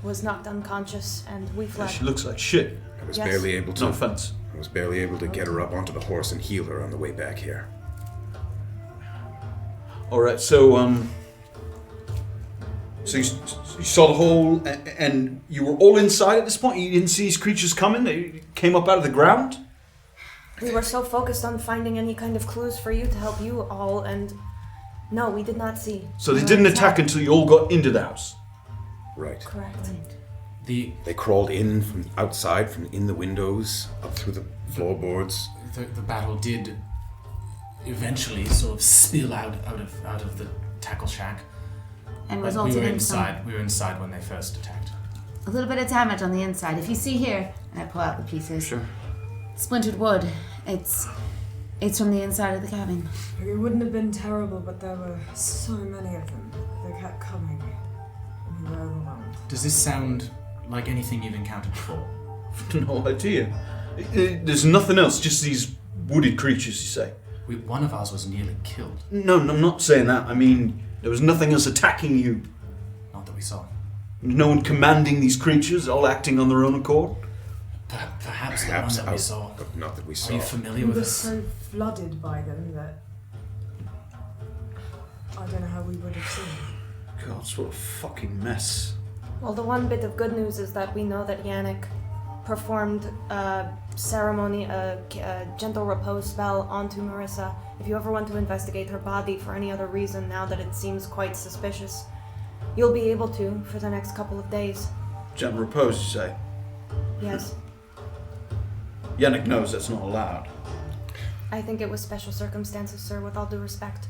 was knocked unconscious, and we fled. She looks like shit. I was Yes. barely able to. No offense. I was barely able to get her up onto the horse and heal her on the way back here. Alright, so you saw the hole and you were all inside at this point? You didn't see these creatures coming? They came up out of the ground? We were so focused on finding any kind of clues for you to help you all, and no, we did not see. So they didn't attack until you all got into the house? Right. Correct. They crawled in from outside, from in the windows, up through the floorboards. The battle did eventually sort of spill out of the tackle shack. And But resulted we were in inside. We were inside when they first attacked. a little bit of damage on the inside. If you see here, and I pull out the pieces. Sure. Splintered wood. It's from the inside of the cabin. It wouldn't have been terrible, but there were so many of them. They kept coming. And we were overwhelmed. Does this sound like anything you've encountered before? No idea. There's nothing else, just these wooded creatures, you say? One of ours was nearly killed. No, I'm not saying that. I mean, there was nothing else attacking you. Not that we saw. No one commanding these creatures, all acting on their own accord? Perhaps the one that we saw. But not that we Are saw. you familiar We with were this? so flooded by them that I don't know how we would have seen. God, what a fucking mess. Well, the one bit of good news is that we know that Yannick performed a ceremony, a gentle repose spell onto Marissa. If you ever want to investigate her body for any other reason, now that it seems quite suspicious, you'll be able to for the next couple of days. Gentle repose, you say? Yes. Yannick knows that's not allowed. I think it was special circumstances, sir, with all due respect.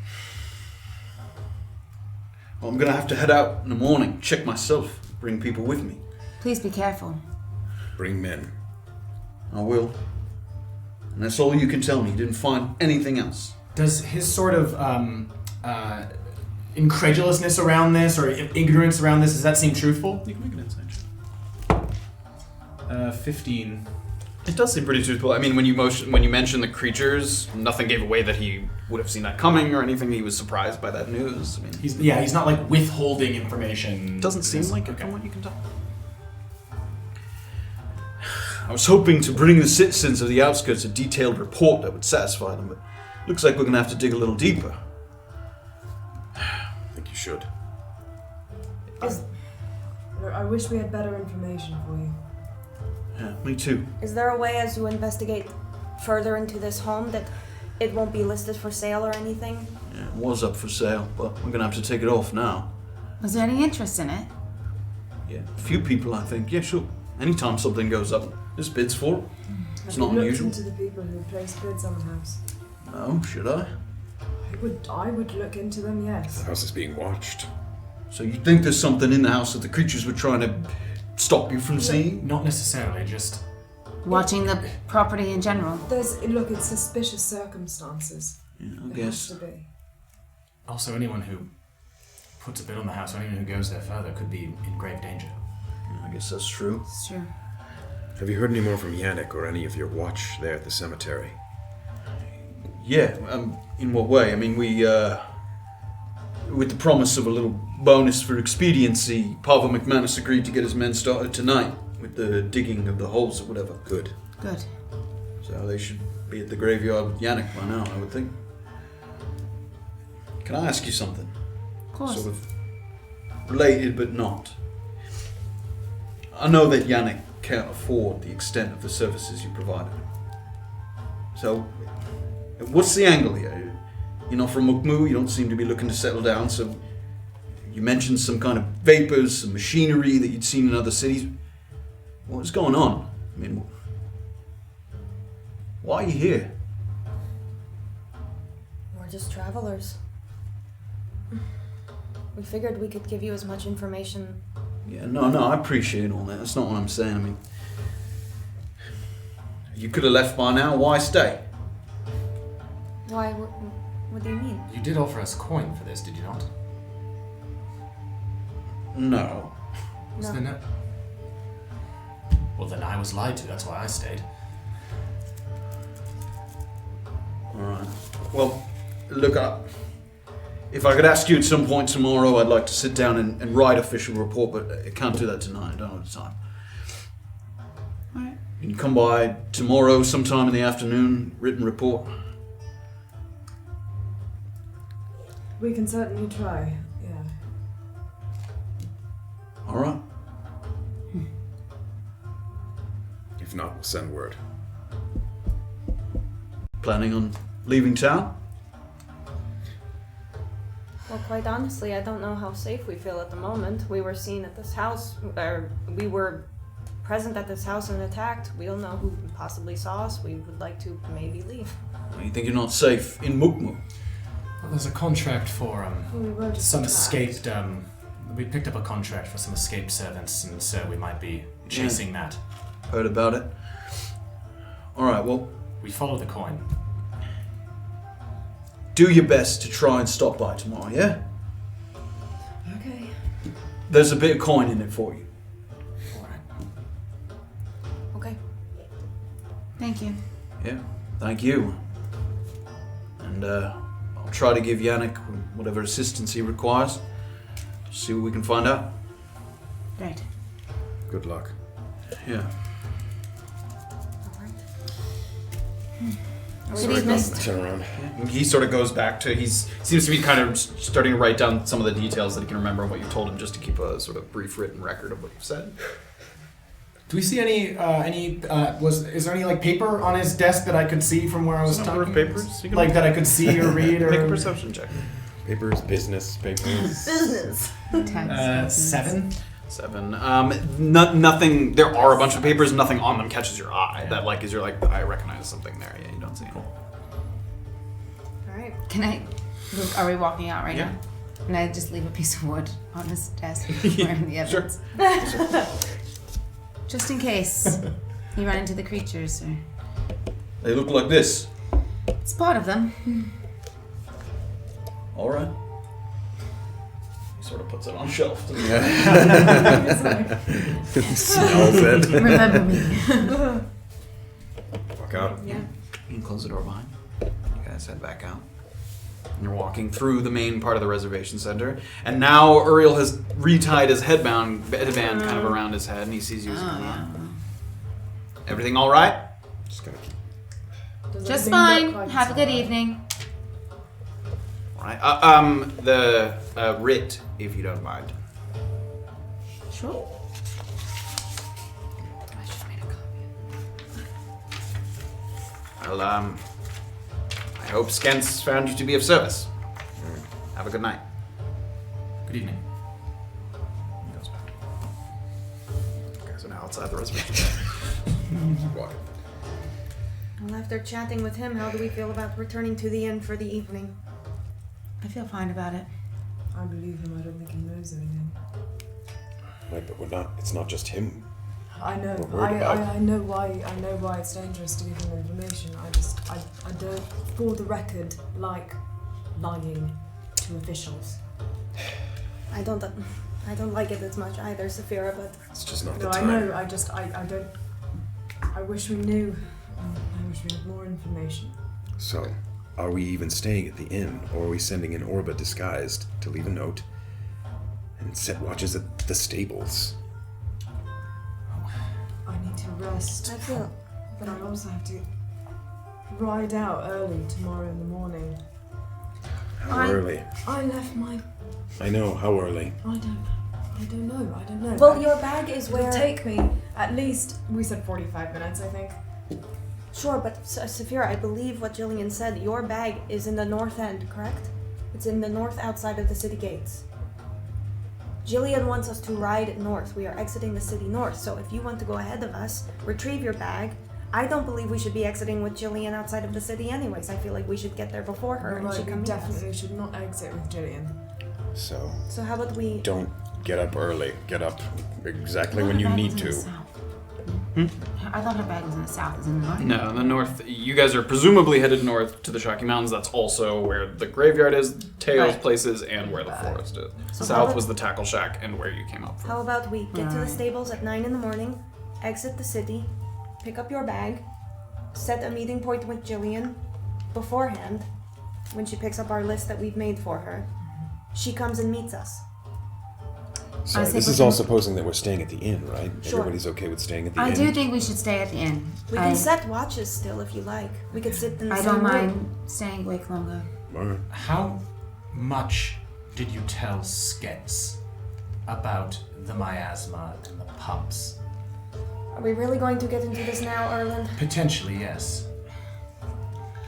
Well, I'm gonna have to head out in the morning, check myself, bring people with me. Please be careful. Bring men. I will. And that's all you can tell me. You didn't find anything else. Does his sort of incredulousness around this or ignorance around this? Does that seem truthful? You can make an insight check. 15. It does seem pretty truthful. I mean, when you mentioned the creatures, nothing gave away that he would have seen that coming or anything. He was surprised by that news. I mean, He's not like withholding information. Doesn't seem like it from what you can tell. I was hoping to bring the citizens of the outskirts a detailed report that would satisfy them, but looks like we're going to have to dig a little deeper. I think you should. I wish we had better information for you. Yeah, me too. Is there a way as you investigate further into this home that it won't be listed for sale or anything? Yeah, it was up for sale, but we're going to have to take it off now. Was there any interest in it? Yeah, a few people, I think. Yeah, sure. Anytime something goes up, there's bids for it. It's not unusual. Have you looked into the people who placed bids on the house? No, should I? I would look into them, yes. The house is being watched. So you think there's something in the house that the creatures were trying to stop you from seeing? Not necessarily, just... Watching the property in general? It's suspicious circumstances. Yeah, I It guess. has to be. Also, anyone who puts a bid on the house or anyone who goes there further could be in grave danger. Yeah, I guess that's true. It's true. Have you heard any more from Yannick or any of your watch there at the cemetery? Yeah, in what way? I mean, we, with the promise of a little bonus for expediency, Pavel McManus agreed to get his men started tonight with the digging of the holes or whatever. Good. Good. So they should be at the graveyard with Yannick by now, I would think. Can I ask you something? Of course. Sort of related but not. I know that Yannick can't afford the extent of the services you provided. So, what's the angle here? You're not from Mukmu, you don't seem to be looking to settle down, so you mentioned some kind of vapors, some machinery that you'd seen in other cities. What's going on? I mean, why are you here? We're just travelers. We figured we could give you as much information. Yeah, no, I appreciate all that. That's not what I'm saying. I mean, you could have left by now. Why stay? Why? What do you mean? You did offer us coin for this, did you not? No. Was there no... Well, then I was lied to. That's why I stayed. All right. Well, look up. If I could ask you at some point tomorrow, I'd like to sit down and write official report, but I can't do that tonight. I don't have the time. All right. You can come by tomorrow sometime in the afternoon, written report. We can certainly try, yeah. All right. If not, we'll send word. Planning on leaving town? Well, quite honestly, I don't know how safe we feel at the moment. We were seen at this house, or we were present at this house and attacked. We don't know who possibly saw us. We would like to maybe leave. You think you're not safe in Mukmu? Well, there's a contract for We were just some attacked. escaped. We picked up a contract for some escaped servants, and so we might be chasing that. Heard about it. All right, well, We follow the coin. do your best to try and stop by tomorrow, yeah? Okay. There's a bit of coin in it for you. Okay. Thank you. Yeah, thank you. And I'll try to give Yannick whatever assistance he requires. See what we can find out. Great. Good luck. Yeah. Are we Sorry, dismissed? Turn around. He sort of goes back to, seems to be kind of starting to write down some of the details that he can remember of what you told him, just to keep a sort of brief written record of what you've said. Do we see is there any like paper on his desk that I could see from where I was Number talking? of papers? You can Like that I could see or read or... Make a perception check. Papers, business, papers. Business. Tax. 7? 7. Nothing. There are a bunch of papers. Nothing on them catches your eye. That like is your like. I recognize something there. Yeah, you don't see it. Alright. Can I? Luke, are we walking out right Yeah. now? Can I just leave a piece of wood on his desk wearing the Sure. evidence? Just in case you run into the creatures or They look like this. spot of them. All right. sort of puts it on a shelf. Smells it. Remember me. Walk out. Yeah. You can close the door behind. You guys head back out. And you're walking through the main part of the reservation center, and now Uriel has retied his headband kind of around his head, and he sees you as you come out. Everything all right? Just gonna keep. Does Just everything fine. look like Have a it's good alright? evening. All right. The writ, if you don't mind. Sure. I should have made a copy. Well, I hope Skent's found you to be of service. Have a good night. Good evening. He goes back. You guys are now outside the reservation. Walking. Well, after chatting with him, how do we feel about returning to the inn for the evening? I feel fine about it. I believe him. I don't think he knows anything. Right, but we're not. It's not just him. I know. We're worried about- I know why. I know why it's dangerous to give him information. I don't, for the record, like lying to officials. I don't like it as much either, Safira, but It's just not No, the I time. know. I don't. I wish we knew. I wish we had more information. So, are we even staying at the inn, or are we sending an Orba disguised to leave a note and set watches at the stables? I need to rest. I feel But I also have to ride out early tomorrow in the morning. How early? I left my. I know, how early? I don't know. Well, your bag is It'll where. take me at least. We said 45 minutes, I think. Sure, but Safira, I believe what Jillian said. Your bag is in the north end, correct? It's in the north outside of the city gates. Jillian wants us to ride north. We are exiting the city north. So if you want to go ahead of us, retrieve your bag. I don't believe we should be exiting with Jillian outside of the city anyways. I feel like we should get there before her and she we can meet us. definitely should not exit with Jillian. So, So how about we... don't get up early. Get up exactly when you Her bag need is in the to. south. I thought her bag was in the south. Is it in the north? No, in the north. You guys are presumably headed north to the Shocky Mountains. That's also where the graveyard is, Tails Right. places, and where the forest is. So South how was the tackle shack and where you came up from. How about we get to the Alright. stables at 9 in the morning, exit the city, pick up your bag, set a meeting point with Jillian beforehand when she picks up our list that we've made for her. She comes and meets us. Sorry, say this we is all can- supposing that we're staying at the inn, right? Sure. Everybody's okay with staying at the I inn? do think we should stay at the inn. We can set watches still if you like. We could sit in the I same don't room. mind staying awake longer. Alright. How much did you tell Skets about the miasma and the pumps? Are we really going to get into this now, Erland? Potentially, yes.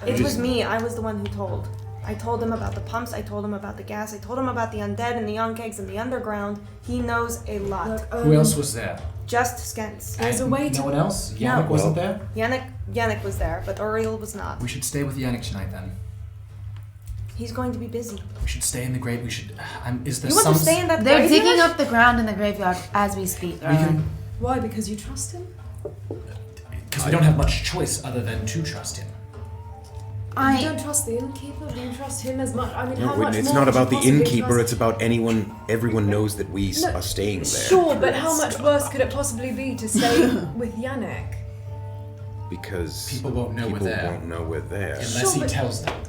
It was me. I was the one who told. I told him about the pumps. I told him about the gas. I told him about the undead and the unkegs and the underground. He knows a lot. Look, Who else was there? Just Skents. There's a And way to- No one else? Yannick No. wasn't there? Yannick was there, but Uriel was not. We should stay with Yannick tonight then. He's going to be busy. We should stay in the grave. We should. Is there You want some? to stay in that They're graveyard? digging up the ground in the graveyard as we speak. We can. Why? Because you trust him? Because we don't have much choice other than to trust him. You don't trust the innkeeper? Do you trust him as much? I mean, how No, much it's more not could you about the possibly innkeeper, trust- it's about everyone knows that we No, are staying there. Sure, but how much worse could it possibly be to stay with Yannick? Because People won't know we're people there. won't know we're there. Unless Sure, he but- tells them.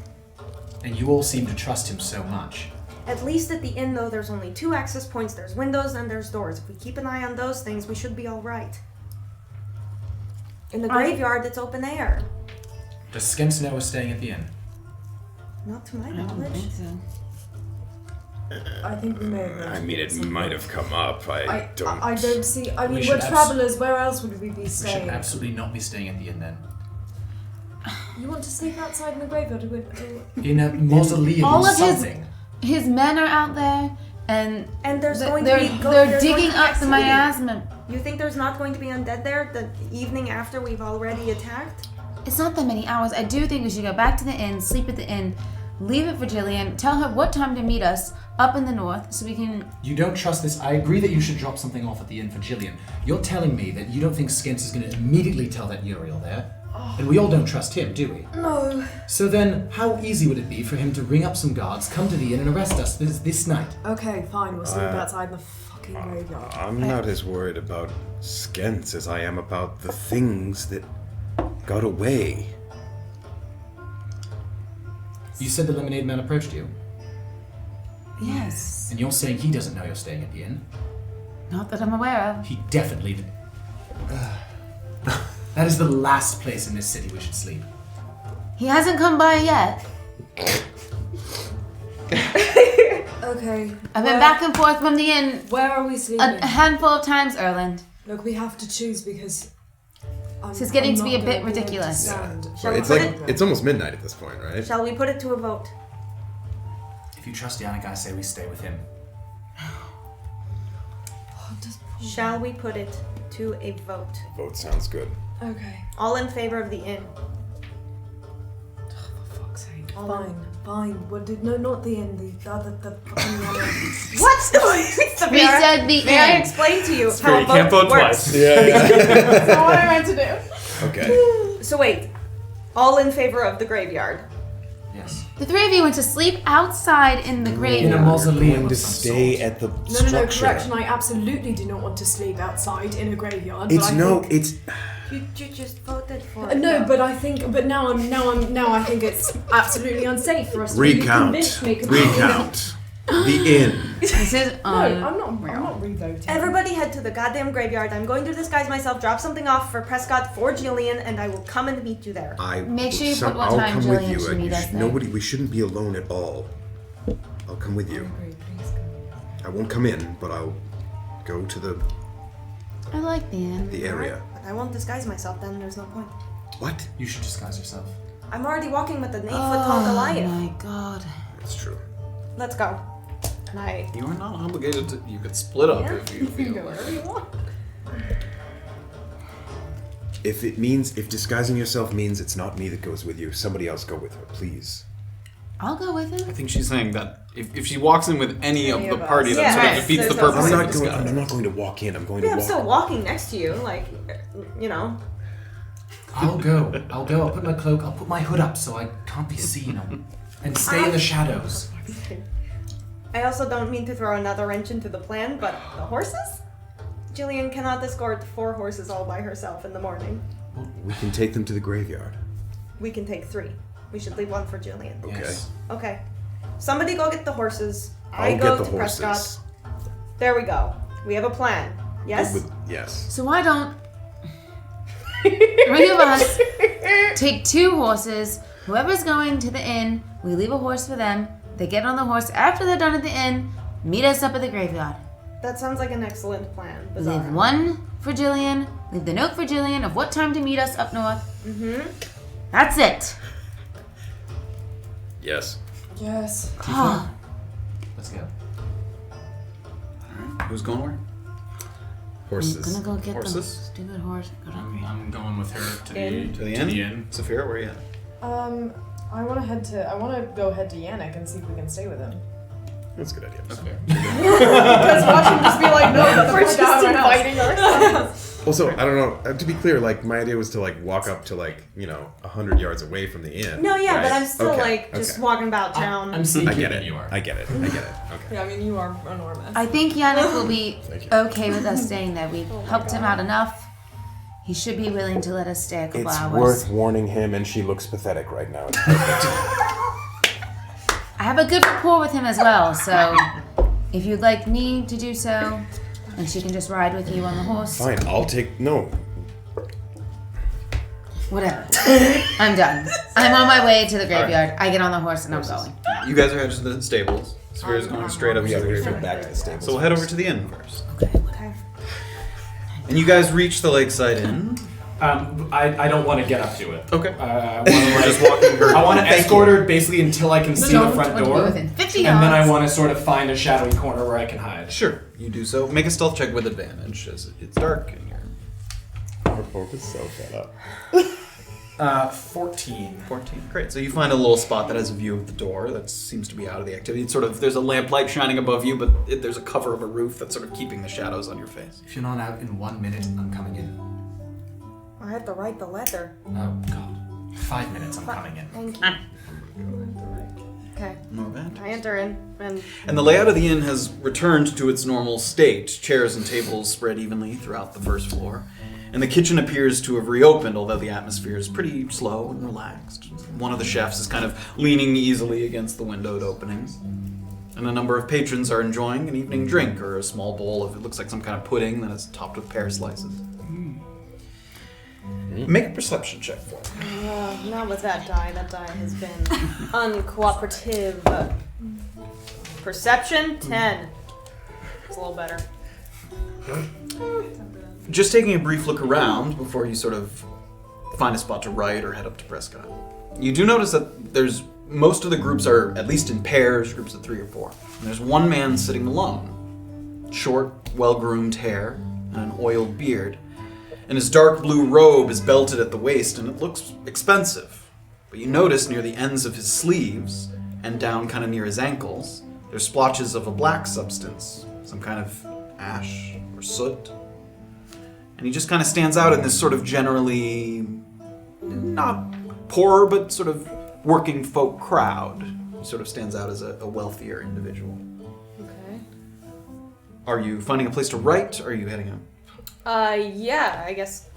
And you all seem to trust him so much. At least at the inn, though, there's only 2 access points. There's windows and there's doors. If we keep an eye on those things, we should be all right. In the graveyard, it's open air. Does Skents know we're staying at the inn? Not to my I don't knowledge. think so. I think we may have. I mean, it might have come up. I don't. I don't see. I mean, We we're should travelers. Where else would we be We should staying? absolutely not be staying at the inn then. You want to sleep outside in the graveyard? In a mausoleum All or of his- something. His men are out there, and And there's th- going they're, to be. they're there's going digging to be up the activity. miasma. You think there's not going to be undead there the evening after we've already attacked? It's not that many hours. I do think we should go back to the inn, sleep at the inn, leave it for Jillian, tell her what time to meet us up in the north so we can... You don't trust this. I agree that you should drop something off at the inn for Jillian. You're telling me that you don't think Skents is going to immediately tell that Uriel there. And we all don't trust him, do we? No. So then, how easy would it be for him to ring up some guards, come to the inn, and arrest us this night? Okay, fine. We'll sleep outside the fucking graveyard. I'm not as worried about Skents as I am about the things that got away. You said the lemonade man approached you, Yes. and you're saying he doesn't know you're staying at the inn? Not that I'm aware of. He definitely did. That is the last place in this city we should sleep. He hasn't come by yet. Okay. I've been back and forth from the inn Where are we sleeping? a handful of times, Erland. Look, we have to choose because. This is getting to be a not bit gonna be able to ridiculous. stand. Shall we It's put like it? it's almost midnight at this point, right? Shall we put it to a vote? If you trust Yannick, I say we stay with him. Shall we put it to a vote? Vote sounds good. Okay. All in favor of the inn? For fuck's sake. Fine. What did no? Not the inn. The other. The fucking other. What? We said the May I inn. explain to you Fair, how you a can't vote works? twice. That's not what I meant to do. Okay. So wait, all in favor of the graveyard? Yes. The three of you went to sleep outside in the In a graveyard. mausoleum Going of to some stay sort. at the No, structure. correction. I absolutely do not want to sleep outside in a graveyard. It's but I no, think, it's You just voted for it. No, but I think, but now I think it's absolutely unsafe for us to recount. convince me completely. Recount. The inn. This is No, I'm not revoting. Everybody head to the goddamn graveyard. I'm going to disguise myself, drop something off for Prescott for Jillian, and I will come and meet you there. Make sure you put what I'll time come Jillian with you. should meet us there. Nobody. We shouldn't be alone at all. I'll come with you. I won't come in, but I'll go to the I like the inn. area. But I won't disguise myself then, there's no point. What? You should disguise yourself. I'm already walking with an 8-foot-tall Goliath. Oh my god. That's true. Let's go. And I... You are not obligated to. You could split up Yeah. if you feel like. Wherever you want. If disguising yourself means it's not me that goes with you, somebody else go with her, please. I'll go with I him. think she's saying that if she walks in with any of the of us. party, that Yeah, sort of right. defeats the There's no purpose I'm of not the going. disguise. I'm not going to walk in. I'm going Yeah, to I'm walk. still walking next to you, like, you know. I'll go. I'll put my cloak, I'll put my hood up so I can't be seen. And stay in the shadows. I also don't mean to throw another wrench into the plan, but the horses? Jillian cannot escort 4 horses all by herself in the morning. We can take them to the graveyard. We can take 3. We should leave one for Jillian. Okay. Yes. Okay. Somebody go get the horses. I I'll go get the to horses. Prescott. There we go. We have a plan. Yes? Yes. So why don't three of us take 2 horses? Whoever's going to the inn, we leave a horse for them. They get on the horse after they're done at the inn, meet us up at the graveyard. That sounds like an excellent plan. We leave Beezaura. one for Jillian, leave the note for Jillian of what time to meet us up north. Mm-hmm. That's it. Yes. Yes. Oh, Let's go. Who's going where? I'm Horses. gonna go get the Horses? stupid horse. Go down. I'm going with her to the Inn? To the inn? Safira, where are you at? I want to go head to Yannick and see if we can stay with him. That's a good idea. Okay. Because watch him just be like, no, We're just inviting ourselves. Also, I don't know. To be clear, like my idea was to like walk up to like 100 yards away from the inn. No, yeah, right? but I'm still Okay, like just okay. walking about town. I'm sneakier I get than it. you are. I get it. Okay. Yeah, I mean, you are enormous. I think Yannick will be Thank you. okay with us staying there. We've helped him out enough. He should be willing to let us stay a couple It's hours. worth warning him, and she looks pathetic right now. It's perfect. I have a good rapport with him as well, so if you'd like me to do so, and she can just ride with you on the horse. Fine, I'll take no. Whatever. I'm done. I'm on my way to the graveyard. I get on the horse and I'm going. You guys are headed to the stables. Safira's going straight up to the graveyard. back to the stables. So we'll head over to the inn first. Okay. And you guys reach the Lakeside Inn. I don't want to get up to it. Okay. I want to Just walking her. I want to escort her basically until I can see the front Want to be door, within 50 and then I yards. want to sort of find a shadowy corner where I can hide. Sure, you do so. Make a stealth check with advantage as it's dark in here. Our folk is so fed up. 14. 14. Great. So you find a little spot that has a view of the door that seems to be out of the activity. It's sort of, there's a lamplight shining above you, but there's a cover of a roof that's sort of keeping the shadows on your face. If you're not out in 1 minute, I'm coming in. I have to write the letter. Oh, God. 5 minutes, I'm coming in. Thank you. Okay. No bad. I enter in, and And the layout of the inn has returned to its normal state. Chairs and tables spread evenly throughout the first floor. And the kitchen appears to have reopened, although the atmosphere is pretty slow and relaxed. One of the chefs is kind of leaning easily against the windowed opening. And a number of patrons are enjoying an evening drink or a small bowl of, it looks like some kind of pudding that is topped with pear slices. Make a perception check for me. not with that die. That die has been uncooperative. Perception 10. It's a little better. Just taking a brief look around before you sort of find a spot to write or head up to Prescott. You do notice that there's most of the groups are at least in pairs, groups of 3 or 4. And there's one man sitting alone. Short, well-groomed hair and an oiled beard. And his dark blue robe is belted at the waist and it looks expensive. But you notice near the ends of his sleeves and down kind of near his ankles, there's splotches of a black substance, some kind of ash or soot. And he just kind of stands out in this sort of generally not poor, but sort of working folk crowd. He sort of stands out as a wealthier individual. Okay. Are you finding a place to write, or are you heading out? Yeah, I guess.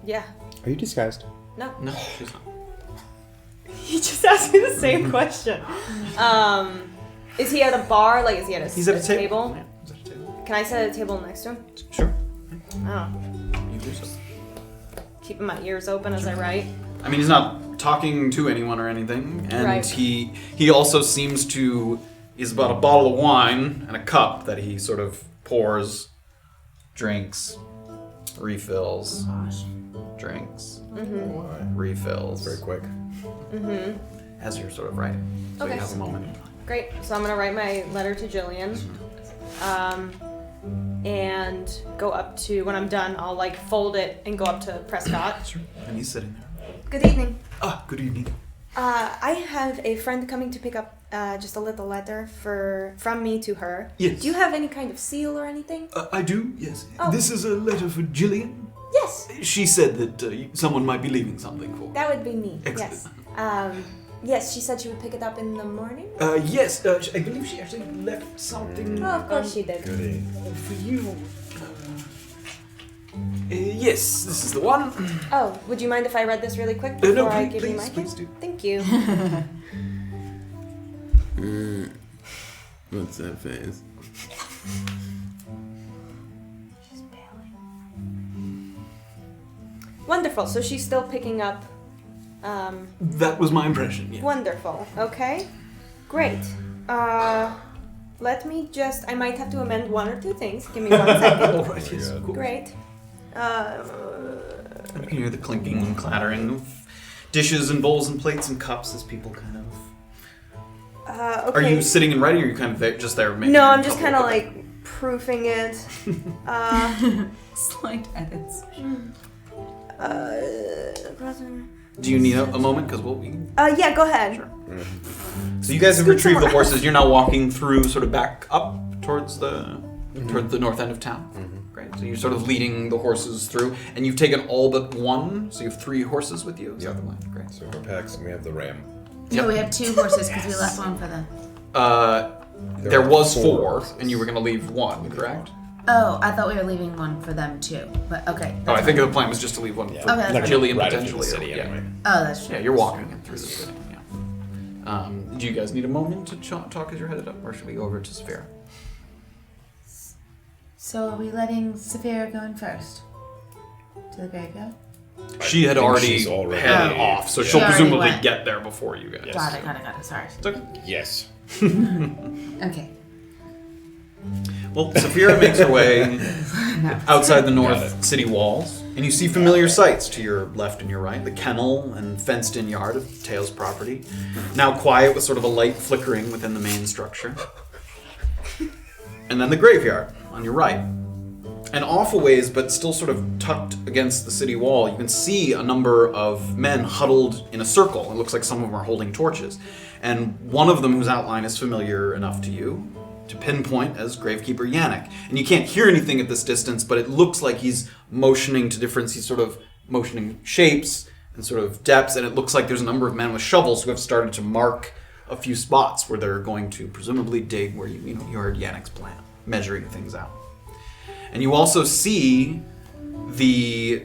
Yeah. Are you disguised? No. No, she's not. He just asked me the same question. Is he at a bar? Like, is he at a He's at a table? Yeah, he's at a table. Can I sit at a table next to him? Sure. Oh. You do so. Keeping my ears open as I write. I mean, he's not talking to anyone or anything, and Right. he also seems to. He's about a bottle of wine and a cup that he sort of pours, drinks, refills, drinks, refills. Very quick. As you're sort of writing. So Okay. you have a moment. Great. So I'm gonna write my letter to Jillian. And go up to, when I'm done, I'll like fold it and go up to Prescott. Sure. And he's sitting there. Good evening. Ah, good evening. I have a friend coming to pick up just a little letter from me to her. Yes. Do you have any kind of seal or anything? I do, yes. Oh. This is a letter for Jillian. Yes. She said that someone might be leaving something for her. That would be me. Excellent. Yes. Yes, she said she would pick it up in the morning. Yes, I believe she actually left something Oh, of course she did. Goody. for you. Yes, this is the one. Oh, would you mind if I read this really quick before No, I please, give you my please cue? do. Thank you. What's that face? She's bailing. Wonderful. So she's still picking up. That was my impression, yeah. Wonderful. Okay. Great. Let me just. I might have to amend 1 or 2 things. Give me 1 second. All right, yes, of course. Great. And you can hear the clinking and clattering of dishes and bowls and plates and cups as people kind of... Okay. Are you sitting and writing, or are you kind of there, just there making... No, I'm just a kind of couple- like proofing it. Slight edits. Do you need a moment? Because we'll... Yeah, go ahead. So you guys have Scoot retrieved the somewhere horses. You're now walking through, sort of back up towards the north end of town. Great. So you're sort of leading the horses through, and you've taken all but one. So you have 3 horses with you. Is that the plan? Great. So we're packs and we have the ram. No, we have 2 horses because we left one for them. There was 4, 4, and you were going to leave 1, correct? Oh, I thought we were leaving one for them too. But okay. Oh, I that's think fine. the plan was just to leave 1 for Okay, that's fine. Jillian Right into the potentially. city yeah. anyway. Oh, that's true. Yeah, you're walking in through the city. Yeah. Do you guys need a moment to talk as you're headed up, or should we go over to Safira? So are we letting Safira go in first? To the graveyard? She had think already she's already- headed off, so yeah. she'll She already presumably went. get there before you guys. Yes. Got it. Sorry. It's okay. Yes. Okay. Well, Safira makes her way outside the Got north city walls, and you see familiar sights to your left and your right. The kennel and fenced-in yard of Tails' property, now quiet with sort of a light flickering within the main structure. And then the graveyard on your right. And off a ways, but still sort of tucked against the city wall, you can see a number of men huddled in a circle. It looks like some of them are holding torches. And one of them, whose outline is familiar enough to you, to pinpoint as Gravekeeper Yannick. And you can't hear anything at this distance, but it looks like he's motioning to different, he's sort of motioning shapes and sort of depths, and it looks like there's a number of men with shovels who have started to mark a few spots where they're going to presumably dig where you heard Yannick's plan, measuring things out. And you also see the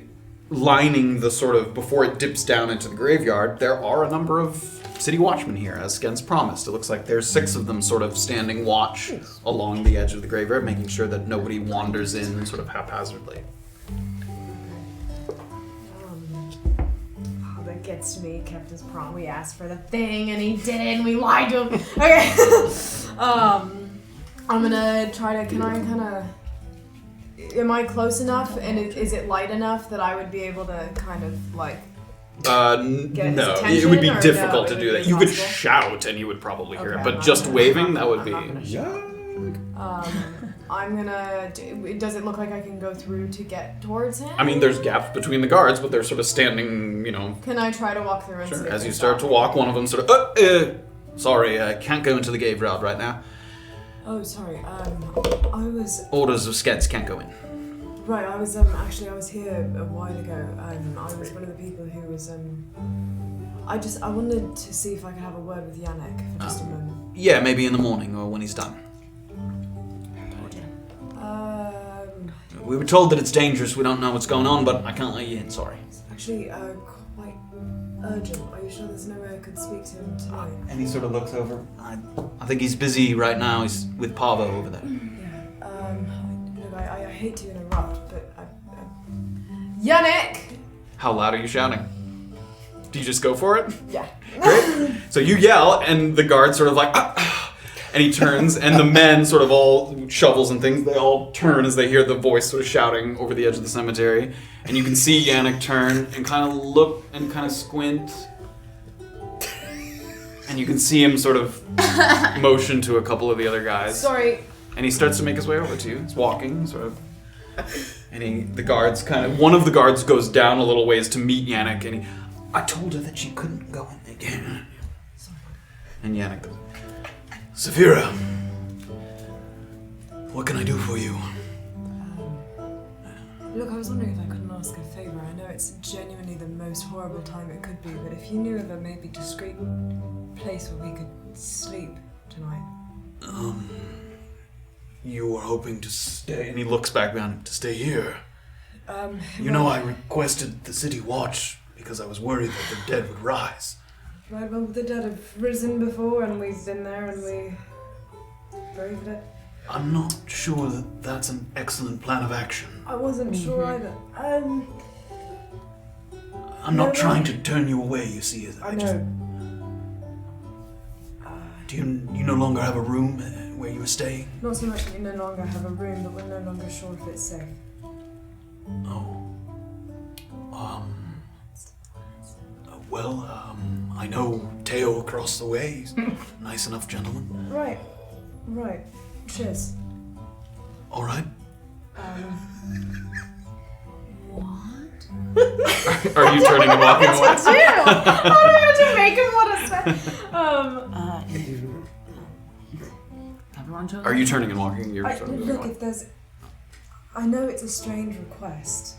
lining the sort of, before it dips down into the graveyard, there are a number of city watchmen here, as Skens promised. It looks like there's 6 of them sort of standing watch along the edge of the graveyard, making sure that nobody wanders in sort of haphazardly. That gets to me. He kept his prom. We asked for the thing and he didn't. We lied to him. Okay. I'm gonna try to. Can I kind of? Am I close enough? And is it light enough that I would be able to kind of like? Get his No, attention, it would be or difficult no, to it do would that. be You could impossible? shout and you would probably hear it, Okay, but I'm just not waving, gonna- that would I'm be. not gonna I'm gonna. Does it look like I can go through to get towards him? I mean, there's gaps between the guards, but they're sort of standing, Can I try to walk through and see? Sure. if As they you start to stop? walk, one of them sort of, sorry, I can't go into the graveyard right now. Oh, sorry. I was Orders of Skeds can't go in. right. I was actually I was here a while ago. I was one of the people who was I wanted to see if I could have a word with Yannick for just a moment. Yeah, maybe in the morning or when he's done. We were told that it's dangerous, we don't know what's going on, but I can't let you in, sorry. Actually, quite urgent. Are you sure there's no way I could speak to him tonight? And he sort of looks over. I think he's busy right now, he's with Pavo over there. Yeah. Look, I hate to interrupt, but Yannick! How loud are you shouting? Do you just go for it? Yeah. Great. So you yell, and the guard sort of like, and he turns, and the men sort of all, shovels and things, they all turn as they hear the voice sort of shouting over the edge of the cemetery. And you can see Yannick turn and kind of look and kind of squint. And you can see him sort of motion to a couple of the other guys. Sorry. And he starts to make his way over to you. He's walking, sort of. And the guards kind of, one of the guards goes down a little ways to meet Yannick, and I told her that she couldn't go in again. And Yannick goes, Safira, what can I do for you? Look, I was wondering if I couldn't ask a favor. I know it's genuinely the most horrible time it could be, but if you knew of a maybe discreet place where we could sleep tonight. You were hoping to stay, and he looks back behind him, to stay here. You well- know, I requested the city watch because I was worried that the dead would rise. Right, well, the dead have risen before, and we've been there, and we braved it. I'm not sure that that's an excellent plan of action. I wasn't sure either. I'm not trying to turn you away, you see. I know. Do you no longer have a room where you were staying? Not so much that we no longer have a room, but we're no longer sure if it's safe. Oh. Well, I know Teo across the way. He's a nice enough gentleman. Right. Cheers. All right. What? Are you turning and walking away? I don't know to make him want to say. Everyone told Are you turning and walking? You're sort of Look, going. if there's... I know it's a strange request.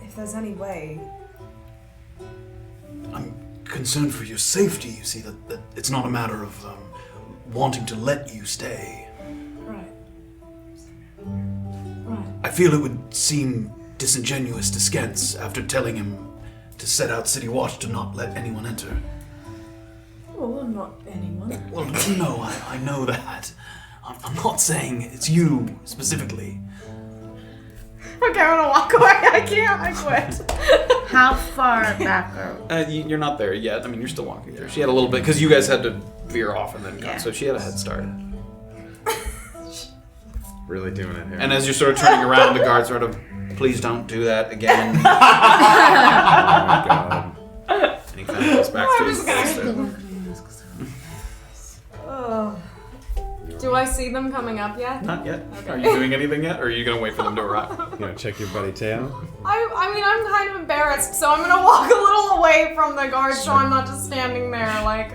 If there's any way... I'm concerned for your safety. You see, that it's not a matter of wanting to let you stay. Right. I feel it would seem disingenuous to Skents after telling him to set out City Watch to not let anyone enter. Well, not anyone. Well, no, I know that. I'm not saying it's you specifically. Okay, I'm gonna walk away. I can't. I quit. How far back are You're not there yet. I mean, you're still walking through. She had a little bit, because you guys had to veer off and then go, so she had a head start. Really doing it here. And as you're sort of turning around, the guards sort of, please don't do that again. Oh my god. And he kind of goes back to his place there. Do I see them coming up yet? Not yet. Okay. Are you doing anything yet, or are you going to wait for them to arrive? You know, check your buddy Teo. I mean, I'm kind of embarrassed, so I'm gonna walk a little away from the guards so I'm not just standing there, like,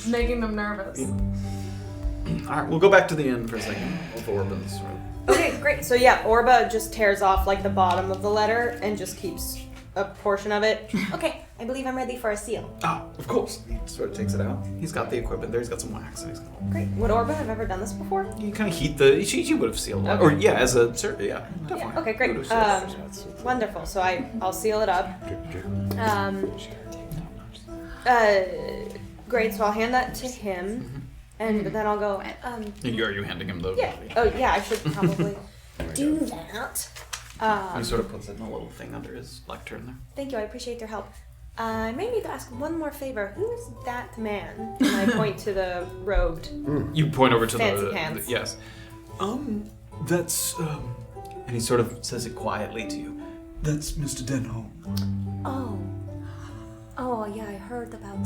making them nervous. Alright, we'll go back to the inn for a second. With Orban's room. Okay, great. So yeah, Orba just tears off like the bottom of the letter and just keeps a portion of it. Okay, I believe I'm ready for a seal. Ah, of course. He sort of takes it out. He's got the equipment there. He's got some wax. And he's got... Great. Would Orba have ever done this before? You kind of heat the... She would have sealed it. Okay. Or, yeah, as a... Yeah, definitely. Yeah, okay, great. Would have sealed it. Wonderful. So I'll seal it up. Great. So I'll hand that to him, and then I'll go. Are you handing him the... Yeah. Oh, yeah. I should probably do that. He sort of puts it in a little thing under his lectern there. Thank you. I appreciate your help. I may need to ask one more favor. Who is that man? And I point to the robed. You point over to Fancy the... pants. Yes. That's... And he sort of says it quietly to you. That's Mr. Denholm. Oh, yeah, I heard about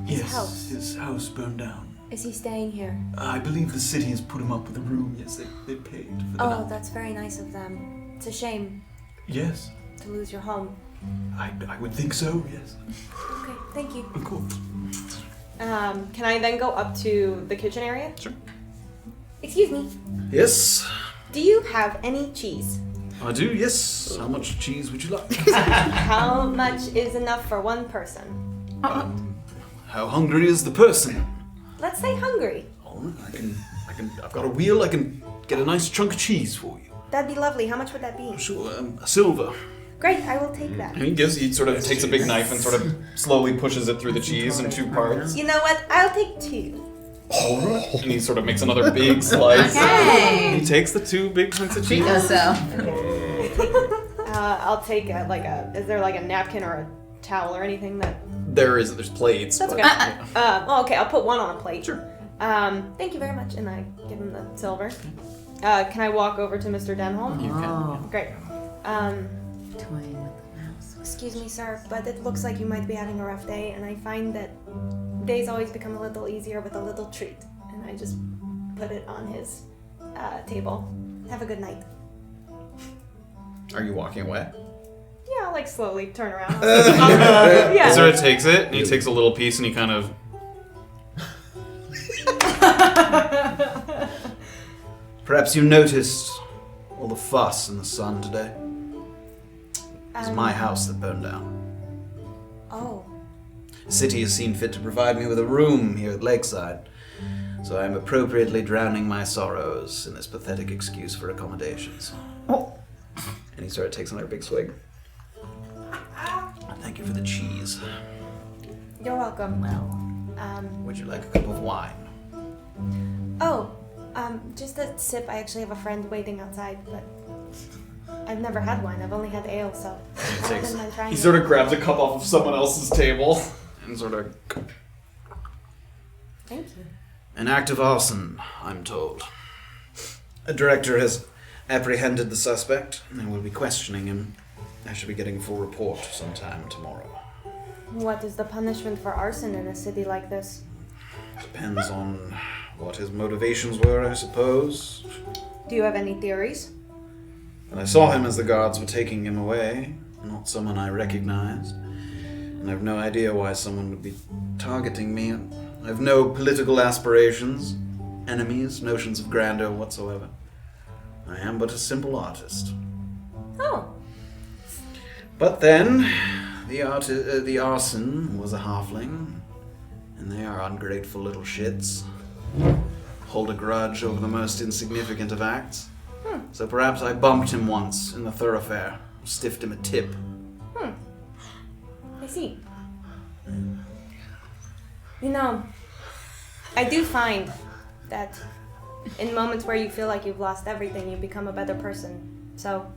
his house. His house burned down. Is he staying here? I believe the city has put him up with a room. Yes, they paid for the night. That's very nice of them. It's a shame Yes, to lose your home. I would think so, yes. Okay, thank you. Of course. Can I then go up to the kitchen area? Sure. Excuse me. Yes, Do you have any cheese? I do, yes. How much cheese would you like? How much is enough for one person? How hungry is the person? Let's say hungry. All right, I've got a wheel. I can get a nice chunk of cheese for you. That'd be lovely. How much would that be? Sure, a silver. Great, I will take that. And he sort of takes a big knife and sort of slowly pushes it through the cheese in 2 parts. You know what? I'll take 2. All right. And he sort of makes another big slice. Okay. He takes the 2 big chunks of Treat cheese. yourself. I'll take is there like a napkin or a towel or anything that... There's plates. That's but- okay. Okay, I'll put one on a plate. Sure. Thank you very much, and I give him the silver. Can I walk over to Mr. Denholm? You can. Great. Toying with the mouse. Excuse me, sir, but it looks like you might be having a rough day, and I find that days always become a little easier with a little treat. And I just put it on his table. Have a good night. Are you walking away? Yeah, I'll like slowly turn around. Yeah. He sort of takes it, and he takes a little piece, and he kind of... Perhaps you noticed all the fuss in the sun today. It was my house that burned down. Oh. The city has seen fit to provide me with a room here at Lakeside, so I am appropriately drowning my sorrows in this pathetic excuse for accommodations. And he sort of takes another big swig. Thank you for the cheese. You're welcome. Would you like a cup of wine? Just a sip. I actually have a friend waiting outside, but I've never had wine. I've only had ale, so I wouldn't mind trying He it. sort of grabs a cup off of someone else's table and sort of... Thank you. An act of arson, I'm told. A director has apprehended the suspect and will be questioning him. I should be getting a full report sometime tomorrow. What is the punishment for arson in a city like this? Depends on what his motivations were, I suppose. Do you have any theories? But I saw him as the guards were taking him away, not someone I recognized. And I've no idea why someone would be targeting me. I have no political aspirations, enemies, notions of grandeur whatsoever. I am but a simple artist. Oh. But then, the arson was a halfling, and they are ungrateful little shits. Hold a grudge over the most insignificant of acts. So perhaps I bumped him once in the thoroughfare, stiffed him a tip. I see. You know, I do find that in moments where you feel like you've lost everything, you become a better person. So,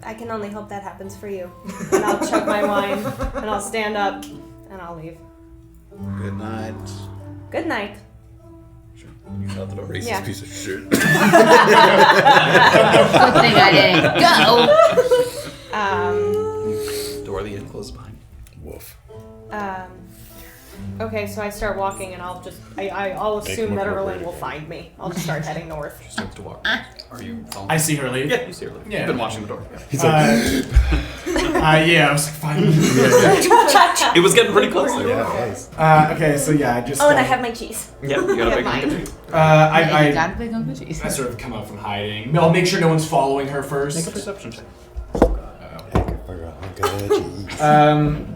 I can only hope that happens for you. And I'll chug my wine, and I'll stand up, and I'll leave. Good night. Good night. Sure. You got the racist Yeah. piece of shit. Good thing I didn't go. Door of the inn closed behind you. Woof. Okay, so I start walking, and I'll assume him that appropriate. Erland will find me. I'll just start heading north. She starts to walk. Are you following? I see her leave. Yeah, you see her. Yeah. You've been watching the door. Yeah. He's like, Yeah, I was like, fine. It was getting pretty close. Okay, so yeah, I just. Oh, and I have my cheese. Yeah, you got a big Mine. one. I got a big hunk of cheese. I sort of come out from hiding. I'll make sure no one's following her first. Make a perception check. figure out how good Cheese.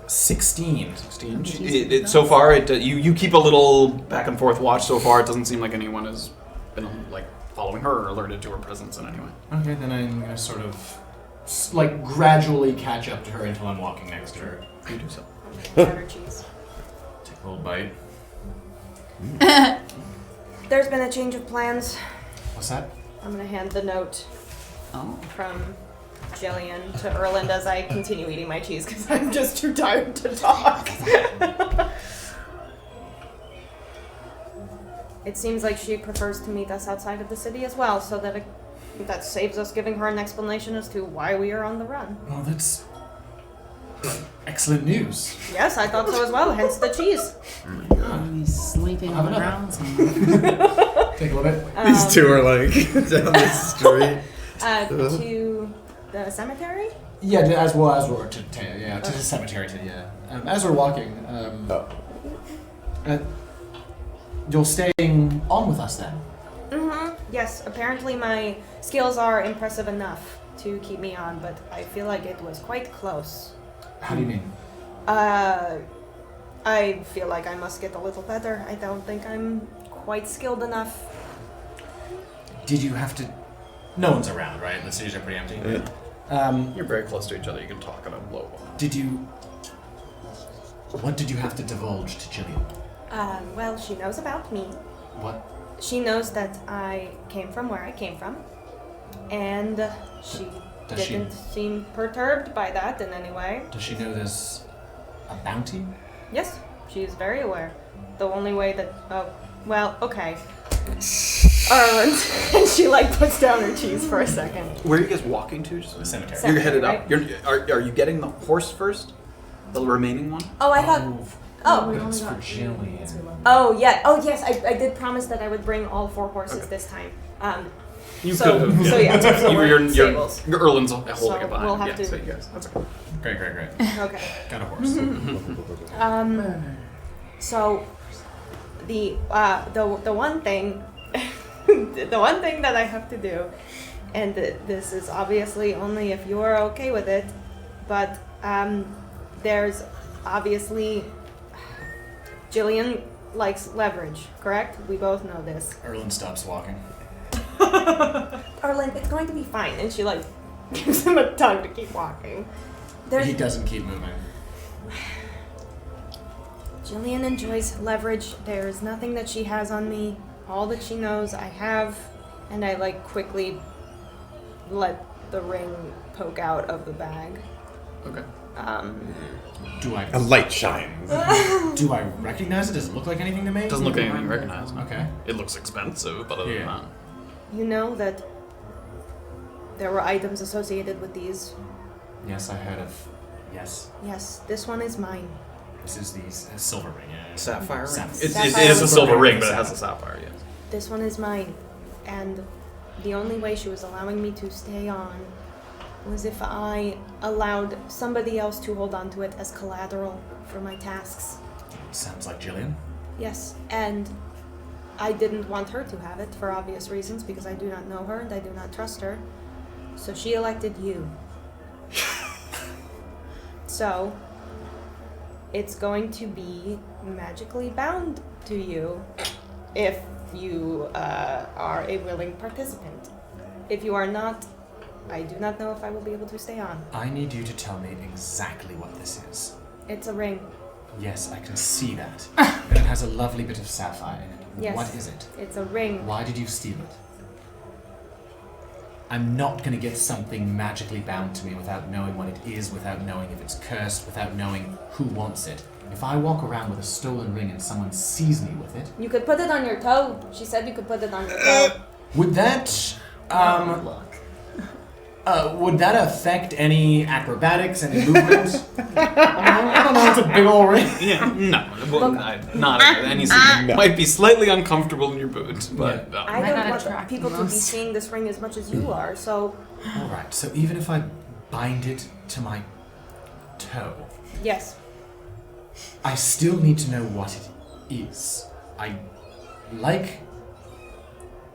16. 16. So far, you keep a little back and forth watch. So far, it doesn't seem like anyone has been like following her or alerted to her presence in any way. Okay, then I'm gonna sort of like gradually catch up to her until I'm walking next to her. You do so. Cheddar cheese. Take a little bite. There's been a change of plans. What's that? I'm gonna hand the note Oh. from Jillian to Erland as I continue eating my cheese because I'm just too tired to talk. It seems like she prefers to meet us outside of the city as well, so that saves us giving her an explanation as to why we are on the run. Well, that's excellent news. Yes, I thought so as well, hence the cheese. He's sleeping on the ground somewhere. Take a little bit. These two are like down the street. To the cemetery? Yeah, as well as we're to the cemetery. As we're walking, you're staying on with us then. Mm-hmm. Yes, apparently my skills are impressive enough to keep me on, but I feel like it was quite close. How do you mean? I feel like I must get a little better. I don't think I'm quite skilled enough. Did you have to? No one's around, right? The cities are pretty empty. You're very close to each other. You can talk at a low volume. Did you? What did you have to divulge to Jillian? Well, she knows about me. What? She knows that I came from where I came from, and she didn't seem perturbed by that in any way. Does she know there's a bounty? Yes, she is very aware. The only way that okay. Erland, and she like puts down her cheese for a second. Where are you guys walking to? Just The cemetery. You're headed Right. up. Are you getting the horse first? The remaining one? Oh, I thought. Oh. But it's for Jillian. Oh yeah. Oh yes. I did promise that I would bring all 4 horses this time. You So- could have. so yeah, so we're You're stables. Erland's holding So it behind. we'll have yeah, to- so you guys. That's okay. Great. Okay. Got a horse. So the one thing the one thing that I have to do, and this is obviously only if you are okay with it, but there's obviously Jillian likes leverage, correct? We both know this. Erland stops walking. Erland, it's going to be fine, and she like gives him a tug to keep walking. He doesn't keep moving. Jillian enjoys leverage. There's nothing that she has on me. All that she knows I have, and I like quickly let the ring poke out of the bag. Okay. Do I? A light shines. Do I recognize it? Does it look like anything to me? It doesn't look anything recognizable. Okay. It looks expensive, but other than Yeah. that. You know that there were items associated with these. Yes, I heard of. Yes. Yes, this one is mine. This is the silver ring. Yeah. Sapphire ring? Sapphire. It Sapphire is a ring. silver ring, but it has a sapphire, yes. This one is mine, and the only way she was allowing me to stay on was if I allowed somebody else to hold on to it as collateral for my tasks. Sounds like Jillian. Yes, and I didn't want her to have it for obvious reasons because I do not know her and I do not trust her. So she elected you. So it's going to be magically bound to you if you are a willing participant. If you are not, I do not know if I will be able to stay on. I need you to tell me exactly what this is. It's a ring. Yes, I can see that. And it has a lovely bit of sapphire in it. Yes. What is it? It's a ring. Why did you steal it? I'm not going to get something magically bound to me without knowing what it is, without knowing if it's cursed, without knowing who wants it. If I walk around with a stolen ring and someone sees me with it, You could put it on your toe. She said you could put it on your toe. would that would that affect any acrobatics, any movement? I don't know. It's a big old ring. Yeah, no. Well, not any. It might be slightly uncomfortable in your boot, but I Might don't not want attract people to be most. seeing this ring as much as you are, so All right. So even if I bind it to my toe, yes. I still need to know what it is. I like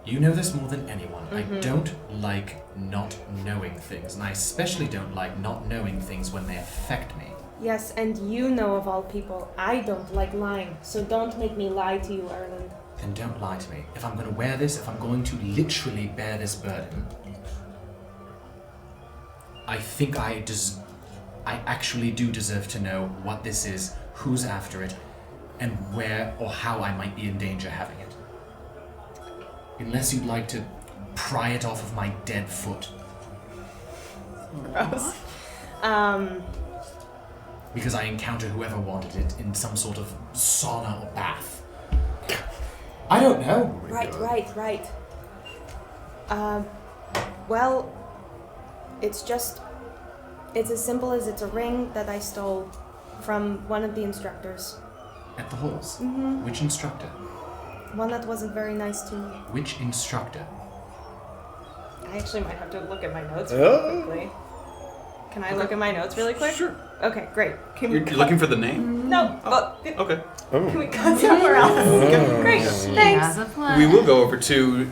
You know this more than anyone. I don't like not knowing things, and I especially don't like not knowing things when they affect me. Yes, and you know of all people, I don't like lying, so don't make me lie to you, Erland. Then don't lie to me. If I'm going to wear this, if I'm going to literally bear this burden, I think I actually do deserve to know what this is, who's after it, and where or how I might be in danger having it. Unless you'd like to pry it off of my dead foot. Gross. Because I encountered whoever wanted it in some sort of sauna or bath. I don't know. Right. Well, it's as simple as it's a ring that I stole from one of the instructors. At the halls? Mm-hmm. Which instructor? One that wasn't very nice to me. Which instructor? I actually might have to look at my notes really quickly. Can I look at my notes really quick? Sure. Okay, great. You're looking for the name? No, but Okay. can we cut somewhere else? Great, thanks. Has a plan. We will go over to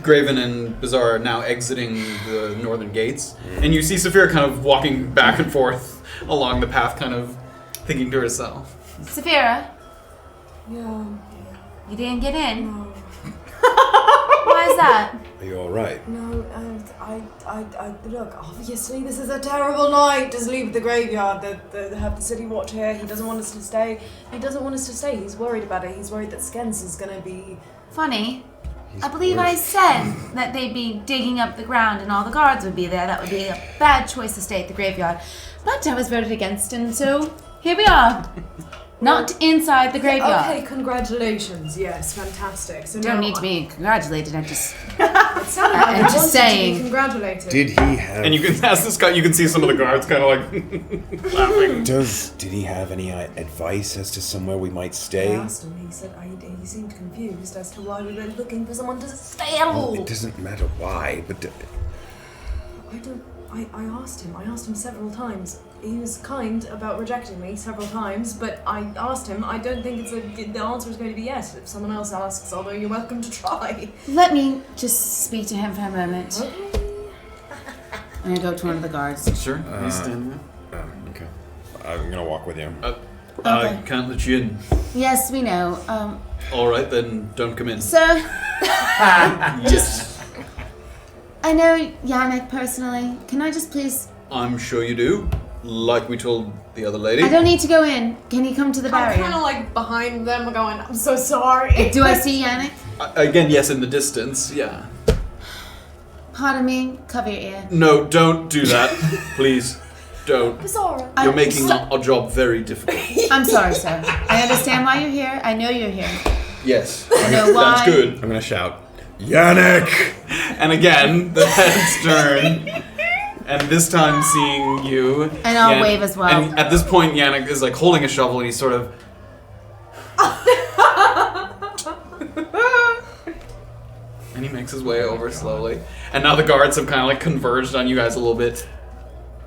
Graven and Beezaura now exiting the northern gates, and you see Safira kind of walking back and forth along the path, kind of thinking to herself. Safira, Yeah. you didn't get in. No. Why is that? Are you all right? No, I look, obviously this is a terrible night. Just leave the graveyard. Have the city watch here. He doesn't want us to stay. He's worried about it. He's worried that Skens is gonna be... Funny. I believe I said that they'd be digging up the ground and all the guards would be there. That would be a bad choice to stay at the graveyard. But I was voted against, and so here we are. Not inside the graveyard. Okay, congratulations. Yes, fantastic. So Don't now need to be congratulated. I just... It sounded like I'm you just wanted saying. to be congratulated. Did he have? And you can ask this guy. You can see some of the guards kind of like laughing. Did he have any advice as to somewhere we might I stay? asked him. He said he seemed confused as to why we were looking for someone to stay at all. Well, it doesn't matter why, but I asked him several times. He was kind about rejecting me several times, but I asked him. I don't think the answer is going to be yes if someone else asks, although you're welcome to try. Let me just speak to him for a moment. Okay. I'm gonna go to one of the guards. Sure. He's standing okay. I'm gonna walk with you. there. I can't let you in. Yes, we know. All right, then don't come in. Sir, Yes. I know Yannick personally. Can I just please... I'm sure you do. Like we told the other lady. I don't need to go in. Can you come to the I'm barrier? kind of like behind them, going, "I'm so sorry." Do I see Yannick? Again, yes, in the distance. Yeah. Pardon me. Cover your ear. No, don't do that. Please, don't. Beezaura. You're making our job very difficult. I'm sorry, sir. I understand why you're here. I know you're here. Yes. I know why. That's good. I'm gonna shout, Yannick! And again, the heads turn. And this time seeing you. And I'll wave as well. And at this point, Yannick is like holding a shovel and he's sort of. And he makes his way over slowly. And now the guards have kind of like converged on you guys a little bit.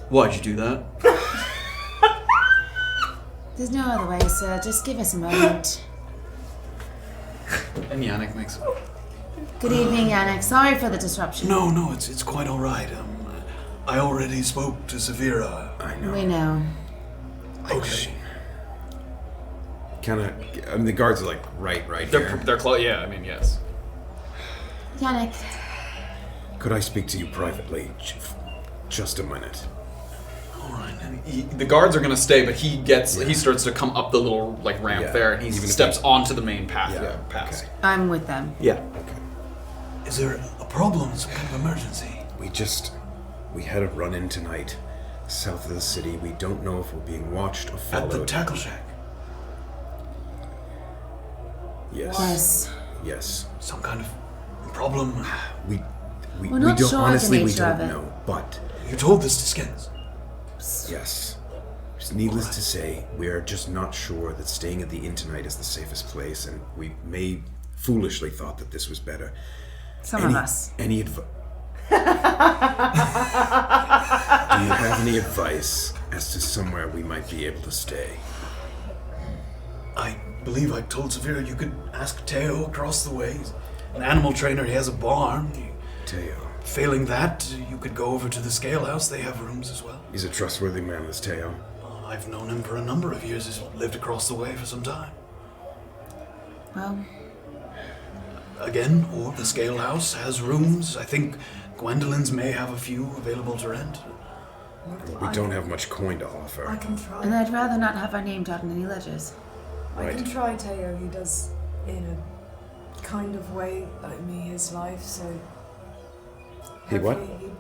Why'd you do that? There's no other way, sir. Just give us a moment. And Yannick makes. Good evening, Yannick. Sorry for the disruption. No, it's quite all right. I already spoke to Safira. I know. We know. Okay. I mean, the guards are like right here. They're close. Yeah, I mean, yes. Yannick, Could I speak to you privately? Just a minute. All right. And the guards are gonna stay, but he starts to come up the little like ramp Yeah. there, and he Even if steps onto the main path. Yeah, Past. okay. I'm with them. Yeah. Okay. Is there a problem? Some kind of emergency? We had a run-in tonight, south of the city. We don't know if we're being watched or followed. At the tackle shack. Yes. Yes. Yes. Some kind of problem? We We're not don't sure the honestly we nature don't of it. know, but You told this to Skins. yes. Just needless to say, we are just not sure that staying at the inn tonight is the safest place, and we may foolishly thought that this was better. Some of us. Any advice? Do you have any advice as to somewhere we might be able to stay? I believe I told Safira you could ask Teo across the way. an animal trainer. He has a barn. Teo. Failing that, you could go over to the scale house. They have rooms as well. He's a trustworthy man, this Teo. I've known him for a number of years. He's lived across the way for some time. Well, Again, or the scale house has rooms. I think Gwendolyn's may have a few available to rent. We don't have much coin to I offer. can try. and I'd rather not have our name out in any ledgers. I can try Teo. He does, in a kind of way, owe me his life, so... He what? hopefully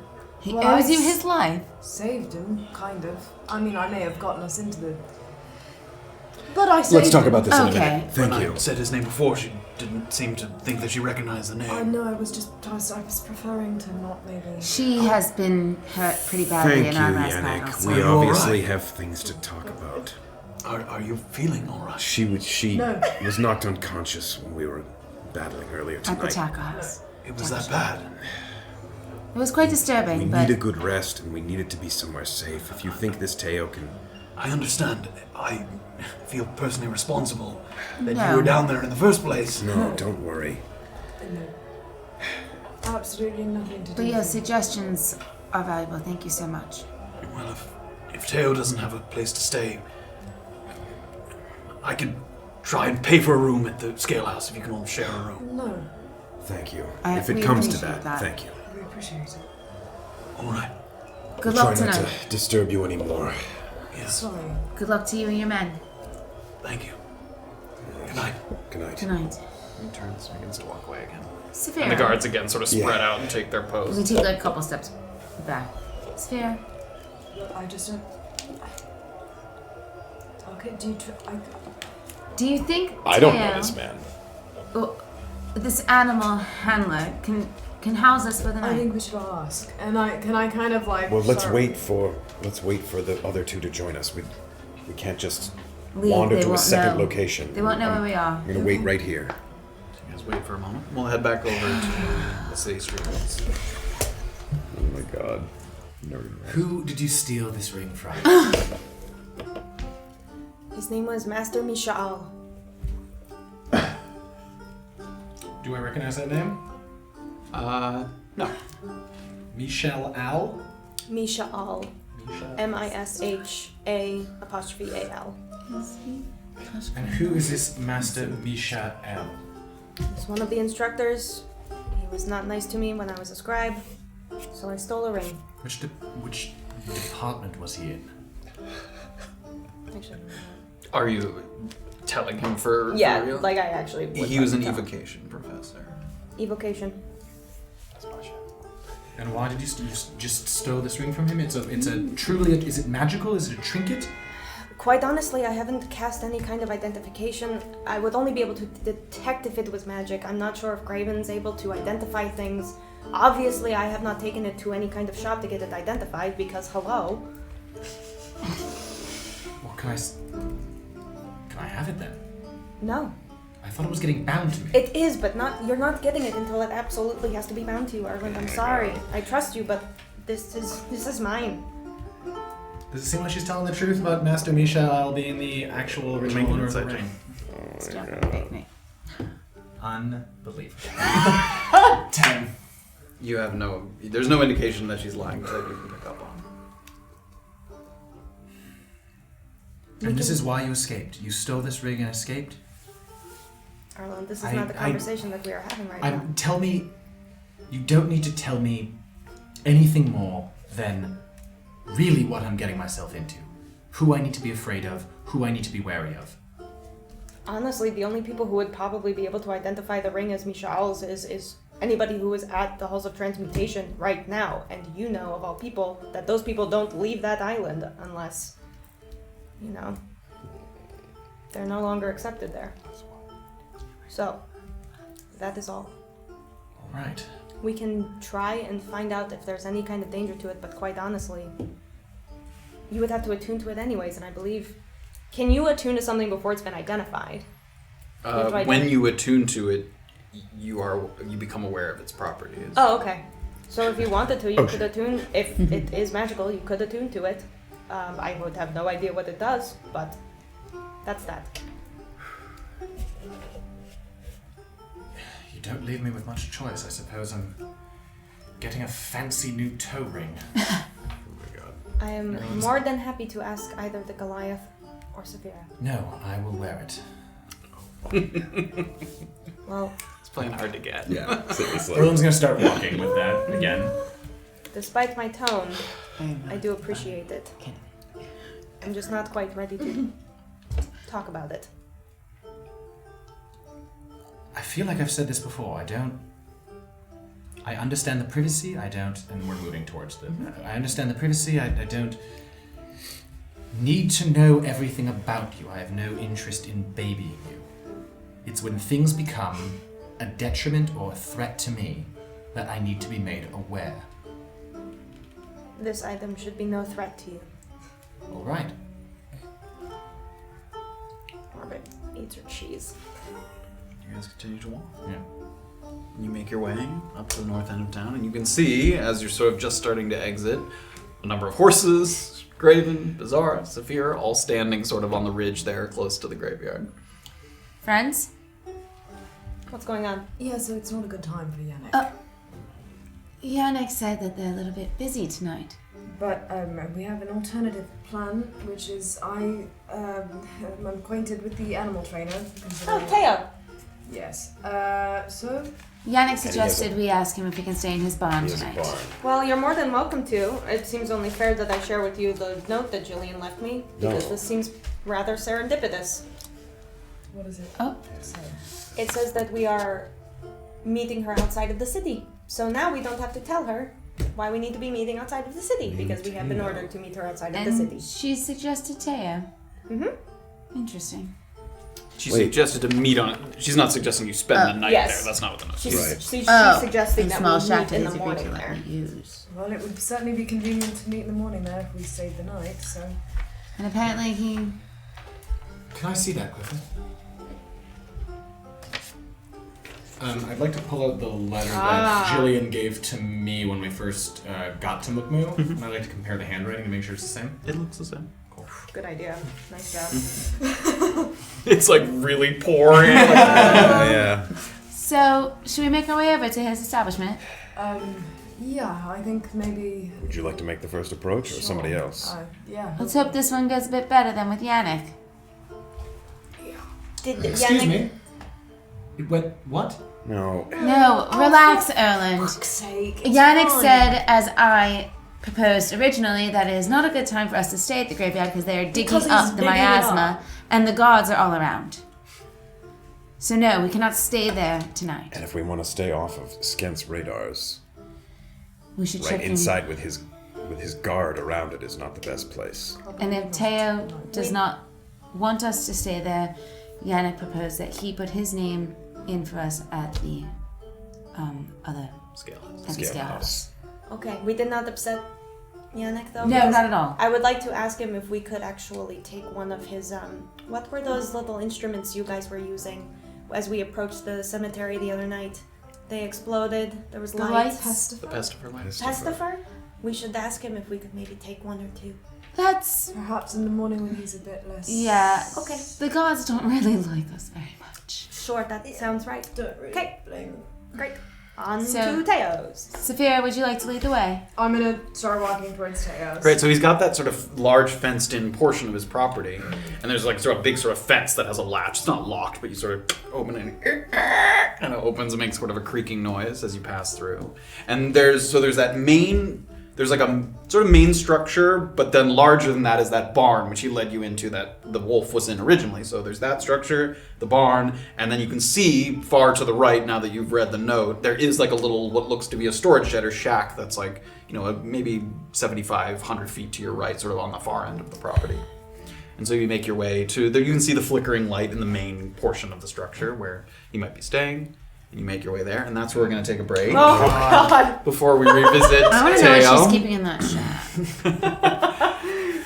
He Well, owes I you s- his life. saved him, kind of. I mean, I may have gotten us into the... But I saved Let's talk him. about this in a Okay. minute. Thank When you. I said his name before, she didn't seem to think that she recognized the name. I know, I was preferring to not maybe... She has been hurt pretty badly Thank in you, our last battle. Yannick. So. We Are you obviously alright? have things to talk about. Are you feeling all right? She No. was knocked unconscious when we were battling earlier At the tonight. tackle house. It was that bad. It was quite We disturbing, but need a good rest, and we need it to be somewhere safe. If you think this Teo can... I understand. I feel personally responsible that No. you were down there in the first place. No, don't worry. No. Absolutely nothing to do but your with it. suggestions are valuable. Thank you so much. Well, if Teo doesn't have a place to stay, I could try and pay for a room at the scale house if you can all share a room. No, Thank you. We If it comes to appreciate that, that. thank you. we appreciate it. All right. Good Try luck not tonight. to disturb you anymore. Yes. Sorry. Good luck to you and your men. Thank you. Good night. Good night. Good night. He turns and begins to walk away again. Safira. And the guards again sort of spread Yeah. out and take their We pose. take like a couple steps back. Safira. I just don't... Okay, do you... Do you think I don't Teo- know this man. Oh, this animal handler can house us for the night? I think we should ask. And can I kind of like... Well, let's sorry. wait for the other two to join us. We can't just Leave, wander they to a won't second know. location. They won't know where we are. I'm gonna wait right here. You guys wait for a moment. We'll head back over to the city streets. Oh my god. Never mind. Who did you steal this ring from? His name was Master Mishal. Do I recognize that name? No. Michel Al? Mishal. Michel. MISHA apostrophe AL. And who is this Master Mishael? He's one of the instructors. He was not nice to me when I was a scribe, so I stole a ring. Which department was he in? Actually, Are you telling him for yeah, real? like I actually. would He was an like to tell. evocation professor. Evocation. And why did you just stole this ring from him? It's a truly. Is it magical? Is it a trinket? Quite honestly, I haven't cast any kind of identification. I would only be able to detect if it was magic. I'm not sure if Graven's able to identify things. Obviously, I have not taken it to any kind of shop to get it identified because, hello. Well, can I have it then? No. I thought it was getting bound to me. It is, but you're not getting it until it absolutely has to be bound to you, Erland. I'm sorry. I trust you, but this is mine. Does it seem like she's telling the truth about Master Mishael being the actual original Make an owner of the insight ring? It's definitely fake me. Unbelievable. 10. You have there's no indication that she's lying that you can pick up on. And this is why you escaped. You stole this ring and escaped? Erland, this is I- not the I- conversation that we are having right now. Tell me. You don't need to tell me anything more than really what I'm getting myself into. Who I need to be afraid of, who I need to be wary of. Honestly, the only people who would probably be able to identify the ring as Mishal's is anybody who is at the Halls of Transmutation right now. And you know, of all people, that those people don't leave that island unless, they're no longer accepted there. So, that is all. Alright. We can try and find out if there's any kind of danger to it, but quite honestly, you would have to attune to it anyways, and I believe... Can you attune to something before it's been identified? When you attune to it, you become aware of its properties. Oh, okay. So if you wanted to, you could attune. If it is magical, you could attune to it. I would have no idea what it does, but that's that. You don't leave me with much choice. I suppose I'm getting a fancy new toe ring. I am more than happy to ask either the Goliath or Safira. No, I will wear it. Well, It's playing hard to get. Yeah. Erland's gonna start walking with that again. despite my tone, I do appreciate it. I'm just not quite ready to talk about it. I feel like I've said this before. I understand the privacy. I don't. And we're moving towards the. I understand the privacy. I don't need to know everything about you. I have no interest in babying you. It's when things become a detriment or a threat to me that I need to be made aware. This item should be no threat to you. All right. Orbit eats her cheese. You guys continue to walk. Yeah. You make your way up to the north end of town, and you can see, as you're sort of just starting to exit, a number of horses, Graven, Beezaura, Safira, all standing sort of on the ridge there close to the graveyard. Friends? What's going on? Yeah, so it's not a good time for Yannick. Yannick said that they're a little bit busy tonight. But we have an alternative plan, which is I'm acquainted with the animal trainer. Oh, Teo! Yes. So Yannick suggested we ask him if he can stay in his barn He has a tonight. barn. Well, you're more than welcome to. It seems only fair that I share with you the note that Jillian left me, because No. this seems rather serendipitous. what is it? Oh. So, It says that we are meeting her outside of the city. So now we don't have to tell her why we need to be meeting outside of the city, because we have been ordered to meet her outside of the city. And she suggested Teo. Mm-hmm. Interesting. She Wait. suggested to meet on it. She's not suggesting you spend the night Yes. there. That's not what the note She's, says. Right. she's suggesting and that small we shack meet in is the agreed morning to let there. me use. well, it would certainly be convenient to meet in the morning there if we stayed the night. So And apparently he... Can I see that quickly? I'd like to pull out the letter that Jillian gave to me when we first got to Mukmu, and I'd like to compare the handwriting to make sure it's the same. It looks the same. Good idea. Nice job. It's like really poor. Yeah. So, should we make our way over to his establishment? yeah, I think maybe. Would you like to make the first approach or somebody else? Yeah. Let's hope this one goes a bit better than with Yannick. Did Excuse Yannick... me? It went what? No. No, relax, Erland. For fuck's sake. it's Yannick fine. said, as I proposed originally, that it is not a good time for us to stay at the graveyard because they are digging Because he's up the digging it miasma up. and the gods are all around. So no, we cannot stay there tonight. And if we want to stay off of Skent's radars, We should right check in. inside with his guard around it is not the best place. And if Teo does not want us to stay there, Yannick proposed that he put his name in for us at the other Scale. at the Scale scale house. house. Okay, we did not upset Yannick though? No, because not at all. I would like to ask him if we could actually take one of his, what were those little instruments you guys were using as we approached the cemetery the other night? They exploded, there was The lights. lights. The best of her life. Pestifer? We should ask him if we could maybe take one or two. That's Perhaps in the morning when he's a bit less. yeah. Okay. The gods don't really like us very much. Sure, that sounds right. Don't really Okay. blame him. Great. On So- to Teo's. Safira, would you like to lead the way? I'm gonna start walking towards Teo's. Great, so he's got that sort of large fenced-in portion of his property, and there's like sort of big sort of fence that has a latch. It's not locked, but you sort of open it, and it opens and makes sort of a creaking noise as you pass through. And there's that main, there's like a sort of main structure, but then larger than that is that barn, which he led you into that the wolf was in originally. So there's that structure, the barn, and then you can see far to the right, now that you've read the note, there is like a little, what looks to be a storage shed or shack that's like, maybe 75, 100 feet to your right, sort of on the far end of the property. And so you make your way to there. You can see the flickering light in the main portion of the structure where you might be staying. And you make your way there, and that's where we're going to take a break. Oh god! Before we revisit I want to know what Teo. she's keeping in that shack.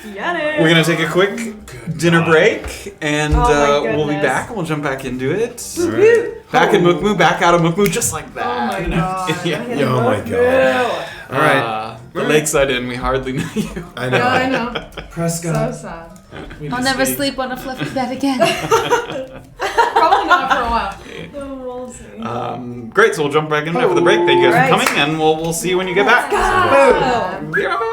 Yannick! We're going to take a quick dinner break, and Oh my we'll be goodness. back, and we'll jump back into it. Alright. Back in Mukmu, back out of Mukmu, just like that. Oh my god. Yeah. Oh my god. Alright. The Lakeside Inn, we hardly know you. I know. Yeah, I know. So Prescott. sad. I'll never sleep on a fluffy bed again. Probably not for a while. We'll see. Great, so we'll jump back in after the break. Thank you guys for Alright. coming, and we'll see you when you get back. Go! Be right back.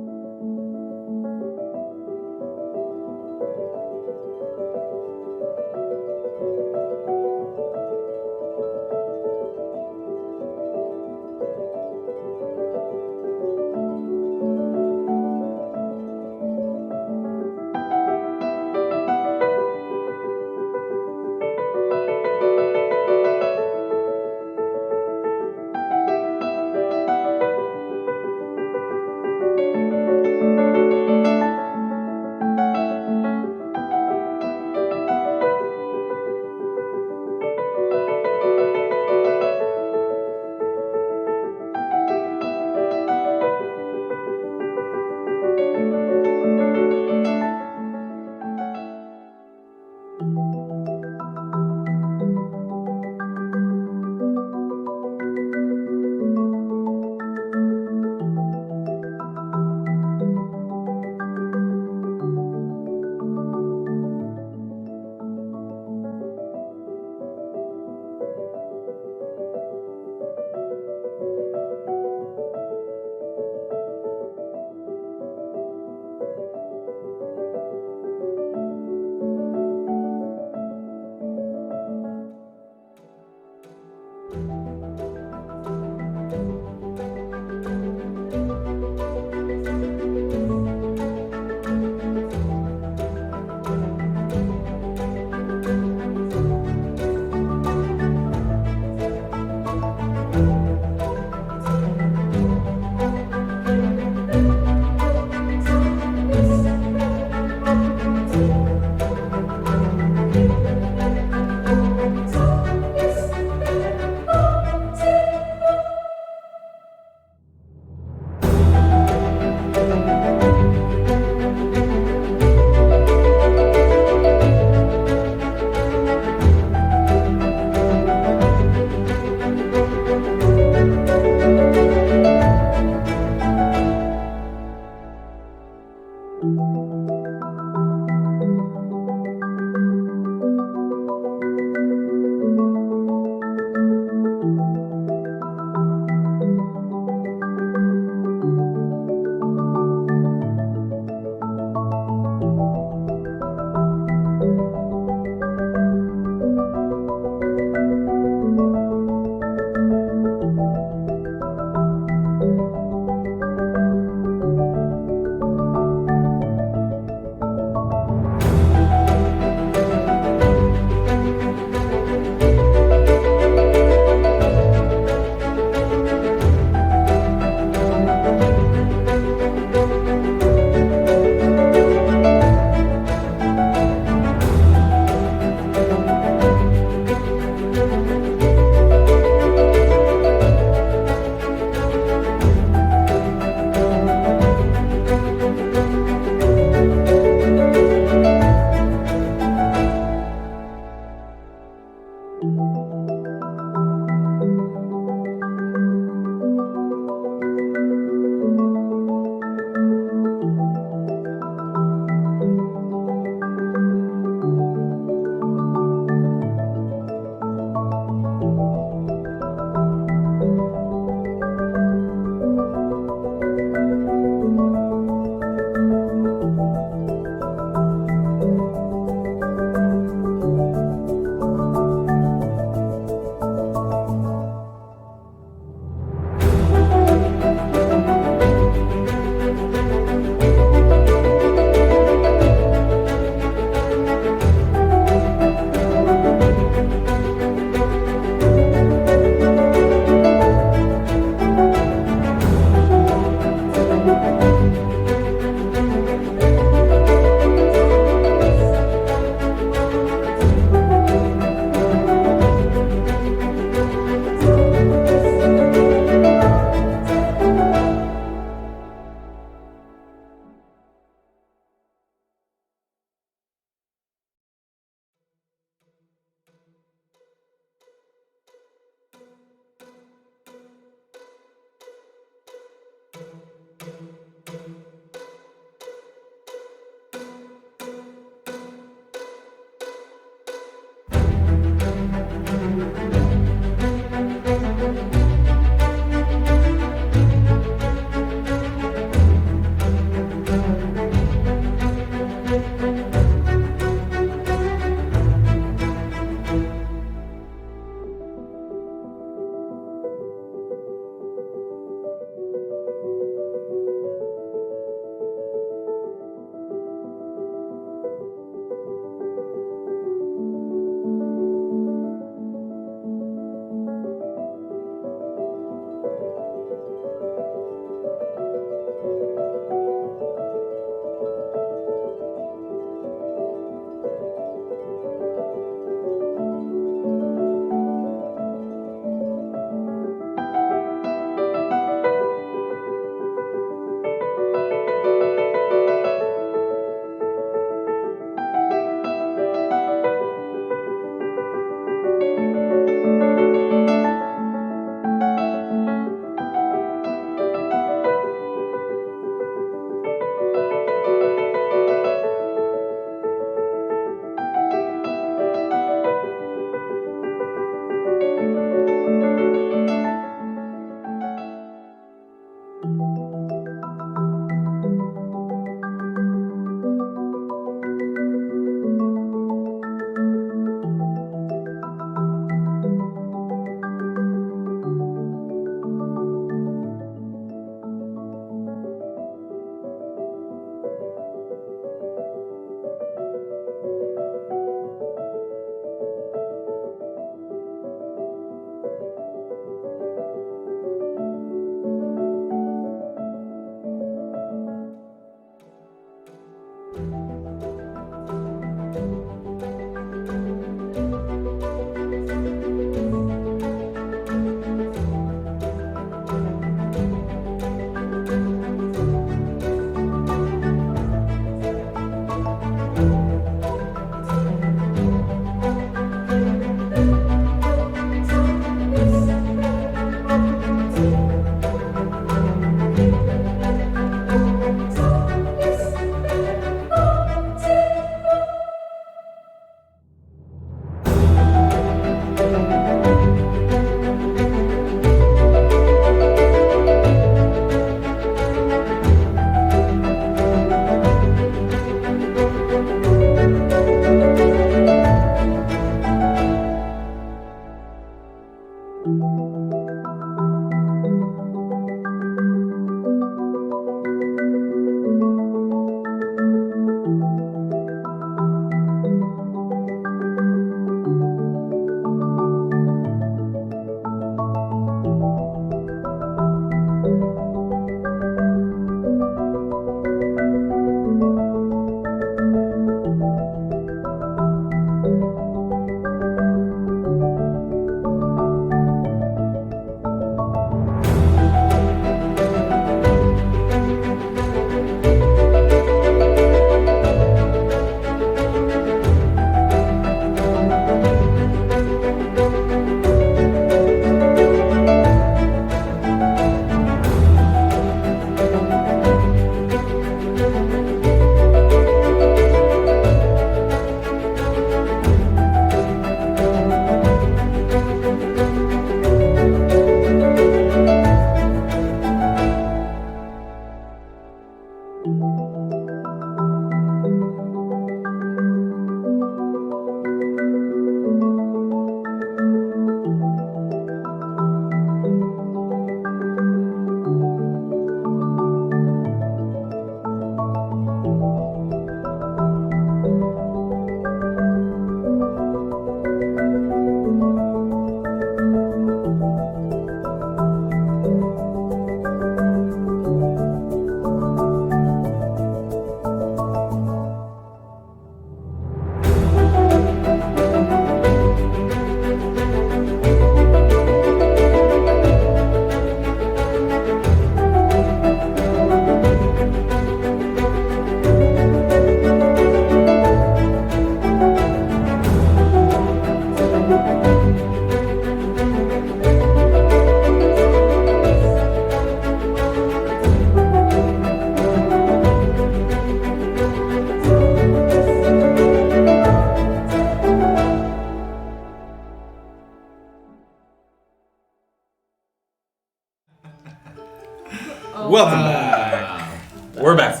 Welcome back. We're back.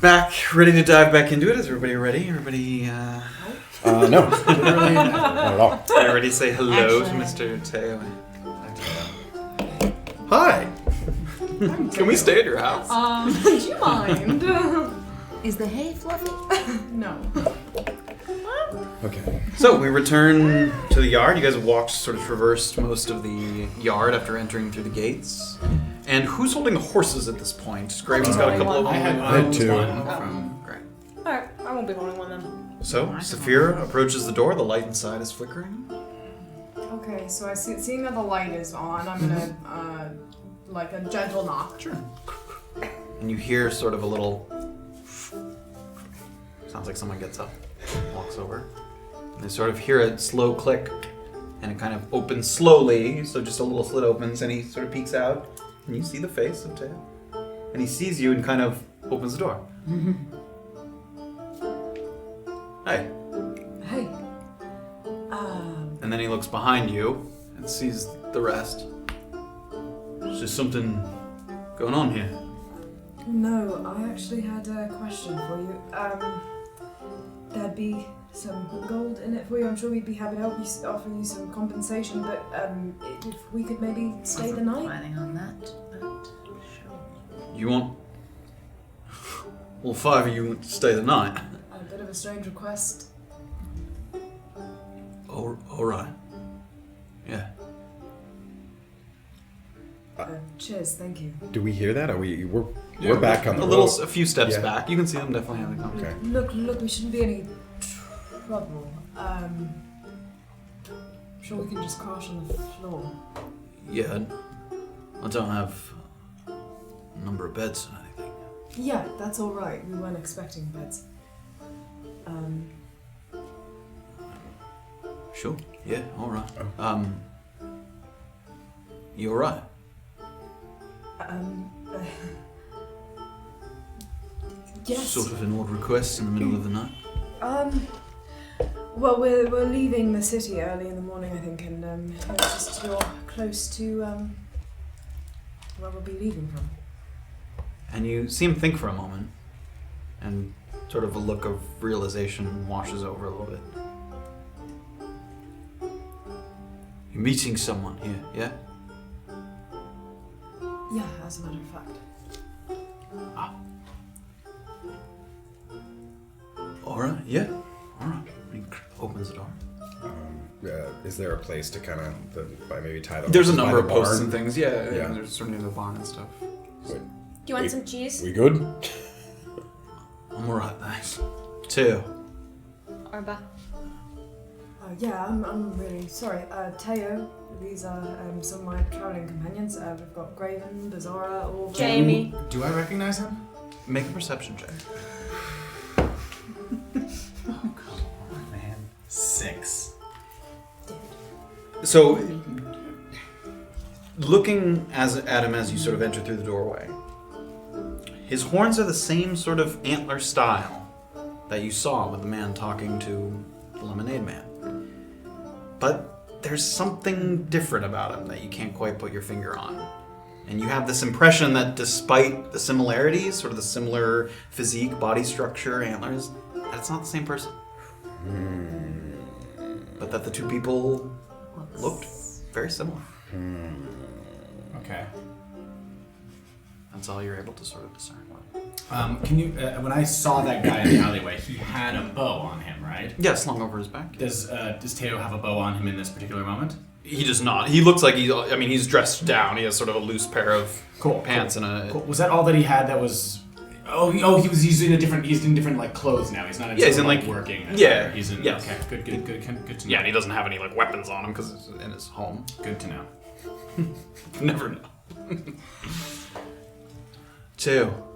Back, ready to dive back into it. Is everybody ready? Everybody, No. Not at all. are ready to say hello to Mr. Teo? Hi. Can we stay at your house? Do you mind? Is the hay fluffy? No. Okay. So we return to the yard. You guys walked, sort of traversed most of the yard after entering through the gates. And who's holding the horses at this point? Graven's got a couple of them. I had two. one From from. Great. Alright, I won't be holding one then. So Safira approaches the door. The light inside is flickering. Okay, so seeing that the light is on, I'm gonna like a gentle knock. Sure. And you hear sort of a little. Sounds like someone gets up, walks over. And they sort of hear a slow click, and it kind of opens slowly. So just a little slit opens, and he sort of peeks out, and you see the face of Teo. And he sees you and kind of opens the door. Hey. Hey. And then he looks behind you and sees the rest. Is there something going on here? No, I actually had a question for you. There'd be some gold in it for you. I'm sure we'd be happy to help you, offer you some compensation, but if we could maybe stay the night? Planning on that, but sure. You want... All five of you want to stay the night? A bit of a strange request. All right. Yeah. Cheers, thank you. Do we hear that? Are we're back on the A few steps Yeah. back. You can see them definitely having a conversation. Okay. Look, we shouldn't be any trouble. I'm sure we can just crash on the floor. Yeah. I don't have a number of beds or anything. Yeah, that's all right. We weren't expecting beds. Sure. Yeah, all right. You all right? Yes. Sort of an odd request in the middle of the night. Well, we're leaving the city early in the morning, I think, and it's just you're close to where we'll be leaving from. And you see him think for a moment, and sort of a look of realization washes over a little bit. You're meeting someone here, yeah? Yeah, as a matter of fact. Alright, yeah. Alright. He opens the door. Is there a place to kind of maybe tie the There's a horses by number the of posts barn? and things, yeah. Yeah. And there's sort of near the barn and stuff. Do you want some cheese? We good? I'm alright, thanks. Two. Orba. Yeah, I'm really sorry. Teo, these are some of my traveling companions. We've got Graven, Beezaura, Orba. Jamie. Do I recognize him? Make a perception check. Man. 6. So, looking at him as you sort of enter through the doorway, his horns are the same sort of antler style that you saw with the man talking to the Lemonade Man. But there's something different about him that you can't quite put your finger on. And you have this impression that despite the similarities, sort of the similar physique, body structure, antlers, that it's not the same person. But that the two people looked very similar. Okay. That's all you're able to sort of discern. Can you? When I saw that guy in the alleyway, he had a bow on him, right? Yeah, slung over his back. Does Teo have a bow on him in this particular moment? He does not. He looks like he's dressed down. He has sort of a loose pair of pants and a... Cool. Was that all that he had that was... he's in different like clothes now. He's not in, he's in like working. Yeah. He's in... Yes. Okay, good to know. Yeah, and he doesn't have any like weapons on him because it's in his home. Good to know. Never know. Teo.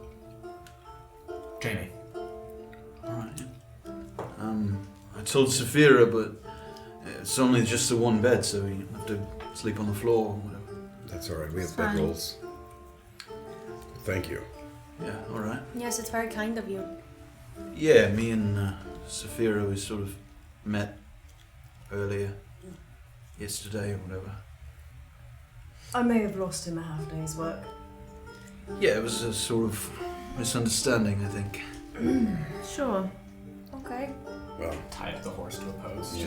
Jamie. Alright. I told Safira, but it's only just the one bed, so you have to sleep on the floor or whatever. That's alright, we have It's fine. bedrolls. Thank you. Yeah, alright. Yes, it's very kind of you. Yeah, me and Safira, we sort of met earlier, yesterday or whatever. I may have lost him a half day's work. Yeah, it was a sort of misunderstanding, I think. Sure. Okay. Well, Tied the horse to a post.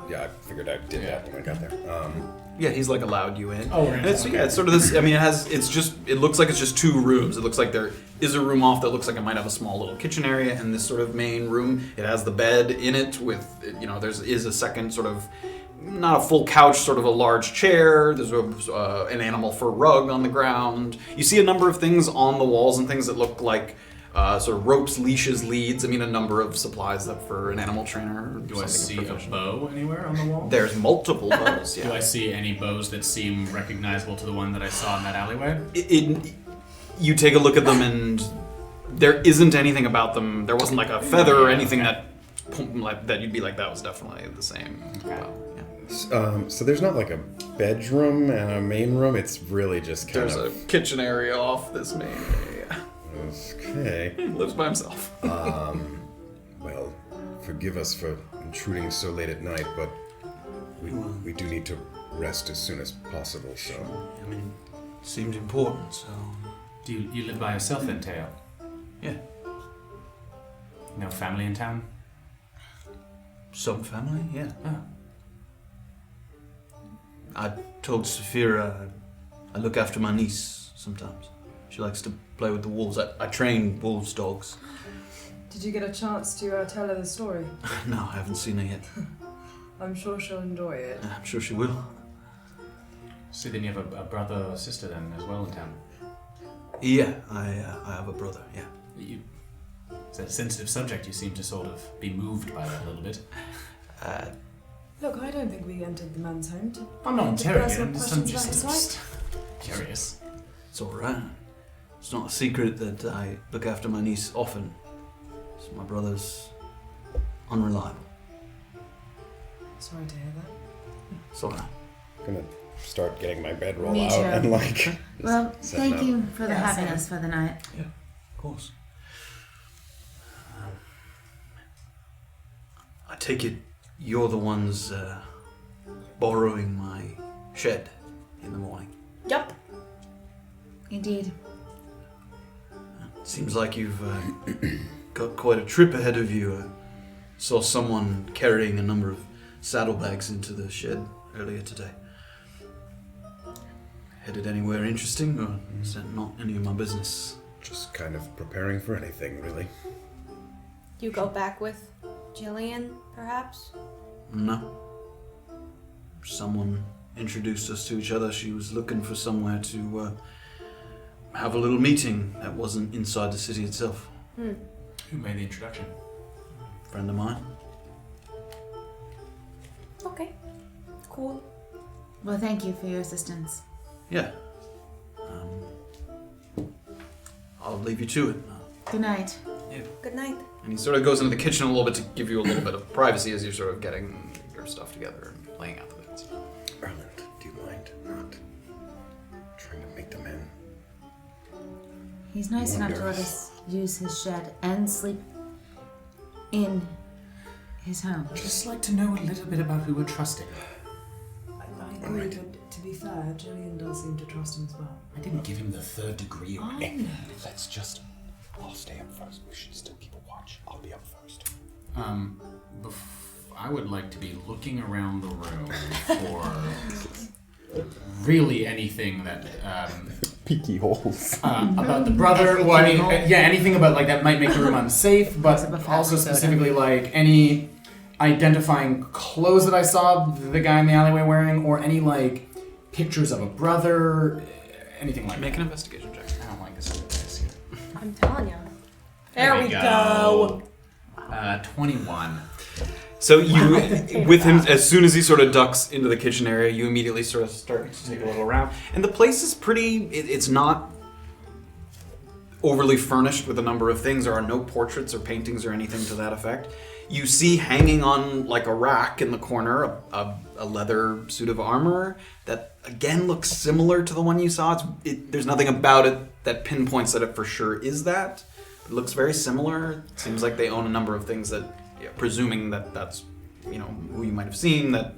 yeah, I figured I did that when I got there. Yeah, he's like allowed you in. Oh, we're And in. it's sort of this. I mean, it looks like it's just two rooms. It looks like there is a room off that looks like it might have a small little kitchen area, and this sort of main room. It has the bed in it with, is a second sort of, not a full couch, sort of a large chair. There's an animal fur rug on the ground. You see a number of things on the walls and things that look like sort of ropes, leashes, leads. I mean, a number of supplies that for an animal trainer. Or Do I see a professional. bow anywhere on the wall? There's multiple bows. Do I Yeah. see any bows that seem recognizable to the one that I saw in that alleyway? You take a look at them and there isn't anything about them. There wasn't like a feather or anything that you'd be like, that was definitely the same. Okay. Yeah. So there's not like a bedroom and a main room. It's really just kind There's a of. kitchen area off this main area. Okay. He lives by himself. Well, forgive us for intruding so late at night, but we do need to rest as soon as possible. So. I mean, it seemed important, so... Do you live by yourself then, Teo? Yeah. No family in town? Some family, yeah. Oh. I told Safira I look after my niece sometimes. She likes to play with the wolves. I train wolves' dogs. Did you get a chance to tell her the story? No, I haven't seen her yet. I'm sure she'll enjoy it. I'm sure she will. So then you have a brother or sister then as well in town? Yeah, I have a brother, yeah. It's a sensitive subject. You seem to sort of be moved by that a little bit. Look, I don't think we entered the man's home to... I'm not interrogating. I'm personal just questions about his curious. It's alright. It's not a secret that I look after my niece often. So my brother's unreliable. Sorry to hear that. It's alright. I'm gonna start getting my bedroll Me out too. and like. Well, setting thank up. you for the Yeah, having same. us for the night. Yeah, of course. I take it you're the ones borrowing my shed in the morning. Yup. Indeed. Seems like you've got quite a trip ahead of you. I saw someone carrying a number of saddlebags into the shed earlier today. Headed anywhere interesting, or is that not any of my business? Just kind of preparing for anything, really. You go back with Jillian, perhaps? No. Someone introduced us to each other. She was looking for somewhere to have a little meeting that wasn't inside the city itself. Who made the introduction? Friend of mine. Okay. Cool. Well, thank you for your assistance. Yeah. I'll leave you to it. Good night. Good night. And he sort of goes into the kitchen a little bit to give you a little bit of privacy as you're sort of getting your stuff together and laying out the beds. Erland, do you mind not trying to make them in? He's nice enough to let Wonder. us use his shed and sleep in his home. I'd just like to know a little bit about who we're trusting. I agree, but to be fair, Jillian does seem to trust him as well. I didn't give him the 3rd degree or I anything. know. Let's just. I'll stay up first. We should still keep a watch. I'll be up first. I would like to be looking around the room for really anything that Peeky holes. about the brother. Well, I mean, anything about like that might make the room unsafe, but also specifically like any identifying clothes that I saw the guy in the alleyway wearing, or any like pictures of a brother, anything like Make that. an investigation check. I don't like this here. I'm telling you. There we go. 21. So you, with him, as soon as he sort of ducks into the kitchen area, you immediately sort of start to take a little round. And the place is pretty, it's not overly furnished with a number of things. There are no portraits or paintings or anything to that effect. You see hanging on like a rack in the corner a leather suit of armor that again looks similar to the one you saw. There's nothing about it that pinpoints that it for sure is that. It looks very similar. It seems like they own a number of things that, presuming that that's, who you might have seen, that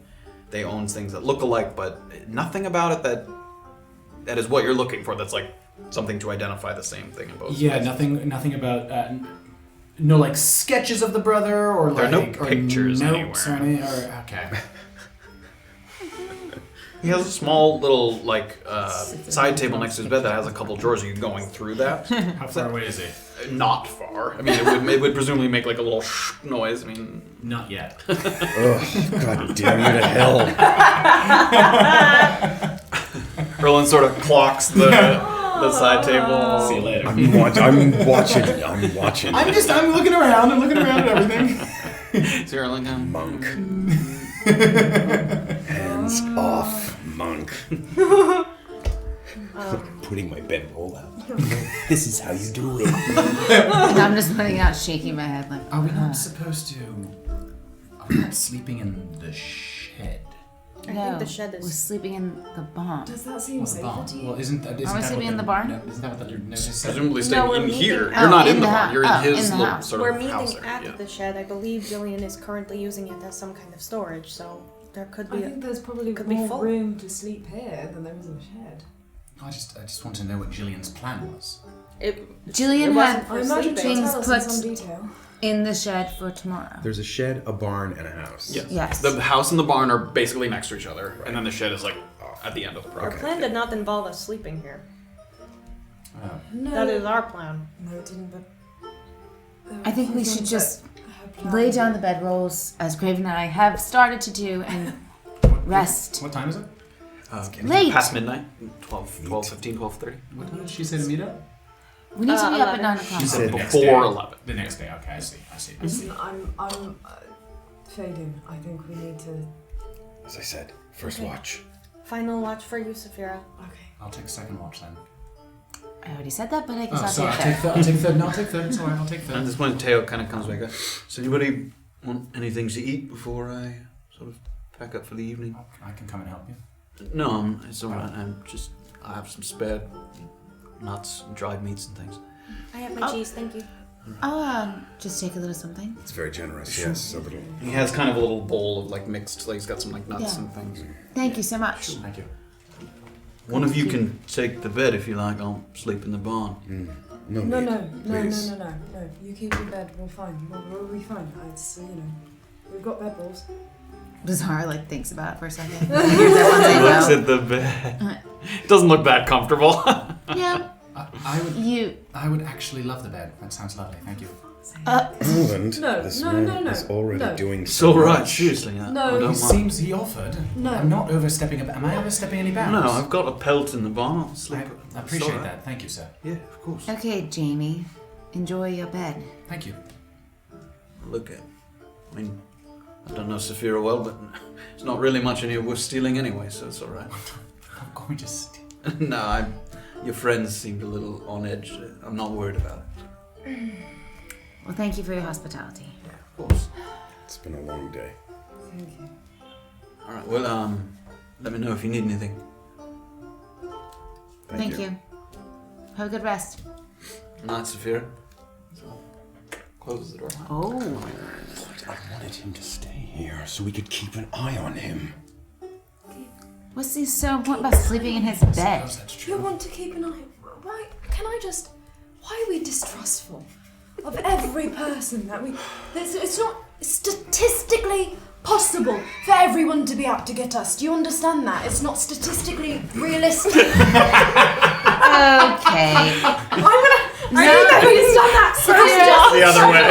they own things that look alike, but nothing about it that is what you're looking for. That's like something to identify the same thing in both. Yeah, places. nothing about no like sketches of the brother or There are like no pictures notes anywhere. or any, or okay. He has a small little side table next to his bed that has a couple drawers. Are you going through that? How far away is he? Not far. I mean, it would presumably make like a little noise. I mean, Not yet. Ugh, God damn you to hell. Erland sort of clocks the side table. See you later. I'm watching. I'm looking around. I'm looking around at everything. So Erland kind of Monk. Hands off, monk. Putting my bedroll out. This is how you do it. And I'm just putting out, shaking my head like. Are we not supposed to? Are we not sleeping in the shed? I think the shed We're is. sleeping in the barn. Does that seem The safer barn. to you? Well, isn't that Are we what sleeping in the- the barn? No, isn't that what the notice said? presumably No, staying we're in meeting here. out You're not in in the the barn. hou- You're in oh, his in the little house. sort We're of meeting house at area. the shed. I believe Jillian is currently using it as some kind of storage, so there could I be. think there's probably could be more full. room to sleep here than there is in the shed. I just want to know what Jillian's plan was. Jillian It wasn't had for I imagine sleeping. she'll things tell us put in some detail. in the shed for tomorrow. There's a shed, a barn, and a house. Yes. The house and the barn are basically next to each other, and then the shed is like at the end of the Our property. plan did not involve us sleeping here. No, That is our plan. no, it didn't. But I think we should just lay down the bedrolls, as Graven and I have started to do, and rest. What time is it? Late. Past midnight, 12:15, 12:30. What did she say to meet up? We need to be up at 11. 9 o'clock. She said Before 11. The next day. Okay, I see. Listen, I'm fading. I think we need to. As I said, first Okay. watch. Final watch for you, Safira. Okay. I'll take second watch then. I already said that, but I guess Oh, I'll sorry. take I'll take third. I'll take third. No, I'll take third. It's alright. I'll take At third. this point, Teo kind of comes back. Does anybody want anything to eat before I sort of pack up for the evening? I can come and help you. No, it's alright. I have some spare nuts and dried meats and things. I have my cheese, thank you. I'll just take a little something. It's very generous, yes. A little. He has kind of a little bowl of like mixed, like he's got some like nuts Yeah. and things. Thank you so much. Thank you. One of you can take the bed if you like. I'll sleep in the barn. No, No, need, no, no, no, please. no. You keep your bed. We're fine. We'll be fine. It's we've got bed balls. Beezaura like thinks about it for a second. Hears everyone say Looks no. at the bed. It doesn't look that comfortable. Yeah. I would actually love the bed. That sounds lovely. Thank you. Erland, No, this no, man no, no, is already no. doing It's so all right. much. Seriously, No. I He don't mind. seems he offered. No. I'm not overstepping. Am I overstepping any bounds? No, I've got a pelt in the barn. I'll sleep. I It's appreciate all right. that. Thank you, sir. Yeah, of course. Okay, Jamie. Enjoy your bed. Thank you. Look at. I mean, I don't know Safira well, but it's not really much any worth stealing anyway, so it's all right. I'm going to steal. No, your friends seemed a little on edge. I'm not worried about it. Well, thank you for your hospitality. Of course. It's been a long day. Thank you. All right. Well, let me know if you need anything. Thank you. Have a good rest. Night, Safira. So, closes the door. Oh. I wanted him to stay here so we could keep an eye on him. What's he so important about sleeping in his bed? That's You true. want to keep an eye. Why are we distrustful of every person that we? It's not statistically possible for everyone to be out to get us. Do you understand that? It's not statistically realistic. Okay. I never understand that. The other way.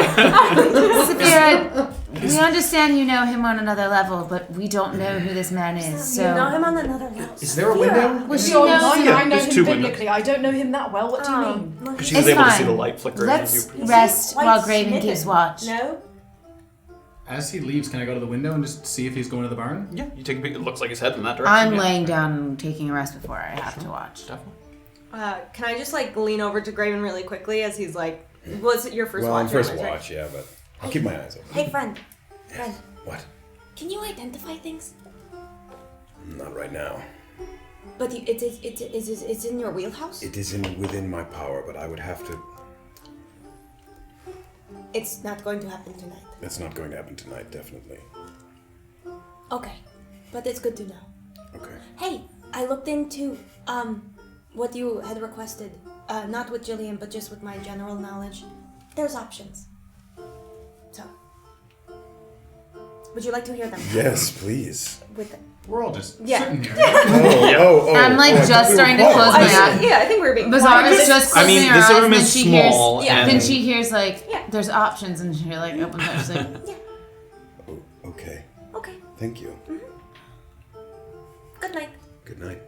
Safira, we understand you know him on another level, but we don't know who this man is, so... You know him on another level. Is there a window? Well, she Sure, knows... I know there's him two biblically. I don't know him that well. What do you mean? Because she was It's able to see fine. the light flickering. Let's as you- rest Quite while Graven smitten. keeps watch. No? As he leaves, can I go to the window and just see if he's going to the barn? Yeah, you take a peek. It looks like he's heading in that direction. I'm yeah. laying down and taking a rest before I have to watch. Definitely. Can I just like lean over to Graven really quickly as he's like, was it your first Well, watch? on first anyways, right? watch, yeah, but I'll keep my eyes open. Hey, friend. What? Can you identify things? Not right now. But it's in your wheelhouse? It is within my power, but I would have to. It's not going to happen tonight. It's not going to happen tonight, definitely. Okay. But it's good to know. Okay. Hey, I looked into what you had requested. Not with Jillian, but just with my general knowledge. There's options. So, would you like to hear them? Yes, please. With We're all just Yeah. sitting here. I'm like just starting to close my eyes. yeah, I think we were being Beezaura's just I closing mean, her this eyes, room and then is she small, hears, and then she hears like, Yeah. there's options, and she like opens up, she's like, Oh, okay. Okay. Thank you. Good night. Good night.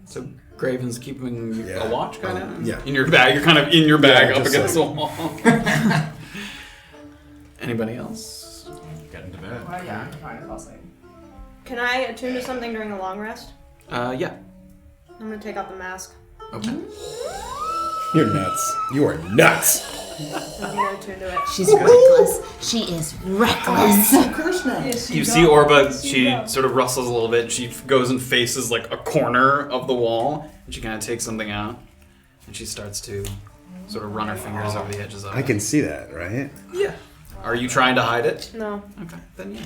So Graven's keeping Yeah. a watch, kind of. Yeah. In your bag. You're kind of in your bag, Yeah, up just against like- the wall. Anybody else? Get into bed. Well, yeah, I'm fine. I'll sleep. Can I attune to something during the long rest? Yeah. I'm gonna take out the mask. Okay. You're nuts. You are nuts. I'm gonna attune to it. she's reckless. She is reckless. You see Orba, she sort of rustles a little bit. She goes and faces like a corner of the wall, and she kind of takes something out, and she starts to sort of run her fingers over the edges of it. I can see that, right? Yeah. Are you trying to hide it? No. Okay, then yeah.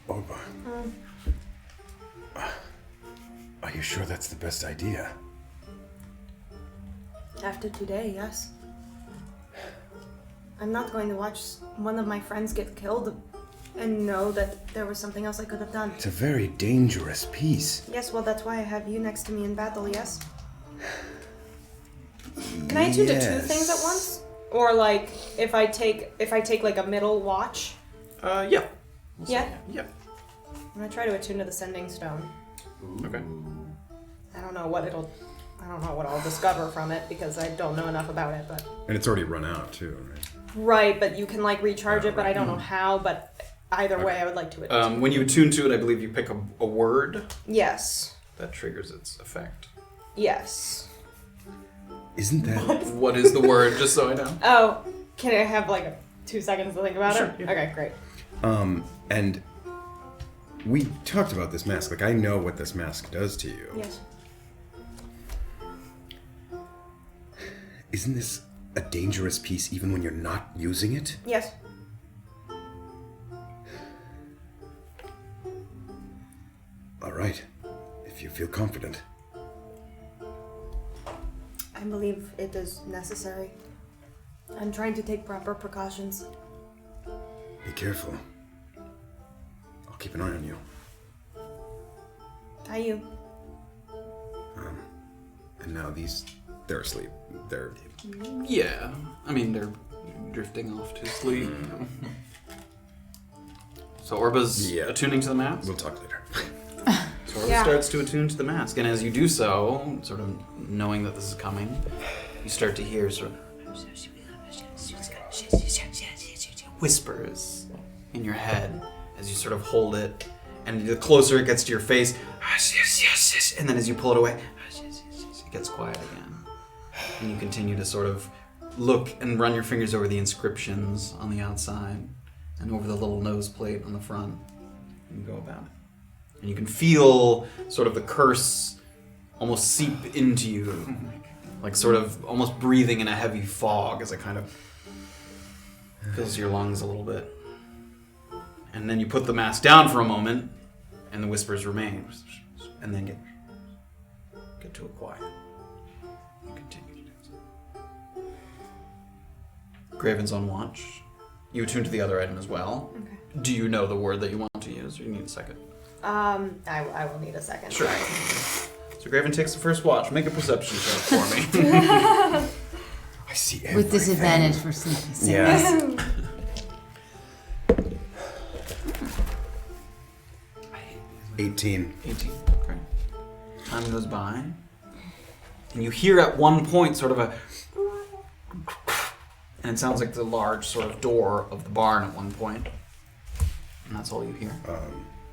Orba. Are you sure that's the best idea? After today, yes. I'm not going to watch one of my friends get killed and know that there was something else I could have done. It's a very dangerous piece. Yes, well, that's why I have you next to me in battle, yes? Can I attune to two things at once? Or like, if I take like a middle watch? Yeah. Yeah? Yeah. I'm gonna try to attune to the sending stone. Okay. I don't know what I'll discover from it because I don't know enough about it, but... And it's already run out, too, right? Right, but you can like recharge it, but I don't know how, but either way I would like to attune. When you attune to it, I believe you pick a word Yes. that triggers its effect. Yes. Isn't that... What is the word, just so I know? Oh, can I have like 2 seconds to think about Sure, it? yeah. Okay, great. And we talked about this mask. Like, I know what this mask does to you. Yes. Isn't this a dangerous piece even when you're not using it? Yes. All right. If you feel confident. I believe it is necessary. I'm trying to take proper precautions. Be careful. I'll keep an eye on you. Are you? And now they're asleep. They're... Yeah. I mean, they're drifting off to sleep. So Orba's attuning to the mask? We'll talk later. So Orba starts to attune to the mask, and as you do so, sort of knowing that this is coming, you start to hear sort of whispers in your head as you sort of hold it, and the closer it gets to your face, and then as you pull it away, it gets quiet again. And you continue to sort of look and run your fingers over the inscriptions on the outside and over the little nose plate on the front, and go about it. And you can feel sort of the curse almost seep into you, like sort of almost breathing in a heavy fog as it kind of fills your lungs a little bit. And then you put the mask down for a moment, and the whispers remain. And then get to a quiet. You continue to dance. Graven's on watch. You attune to the other item as well. Okay. Do you know the word that you want to use, or you need a second? I will need a second. Sure. Sorry. So Graven takes the first watch. Make a perception check for me. I see everything. With disadvantage for sneaky. Yes. 18. 18. Great. Time goes by. And you hear at one point sort of a... And it sounds like the large sort of door of the barn at one point. And that's all you hear.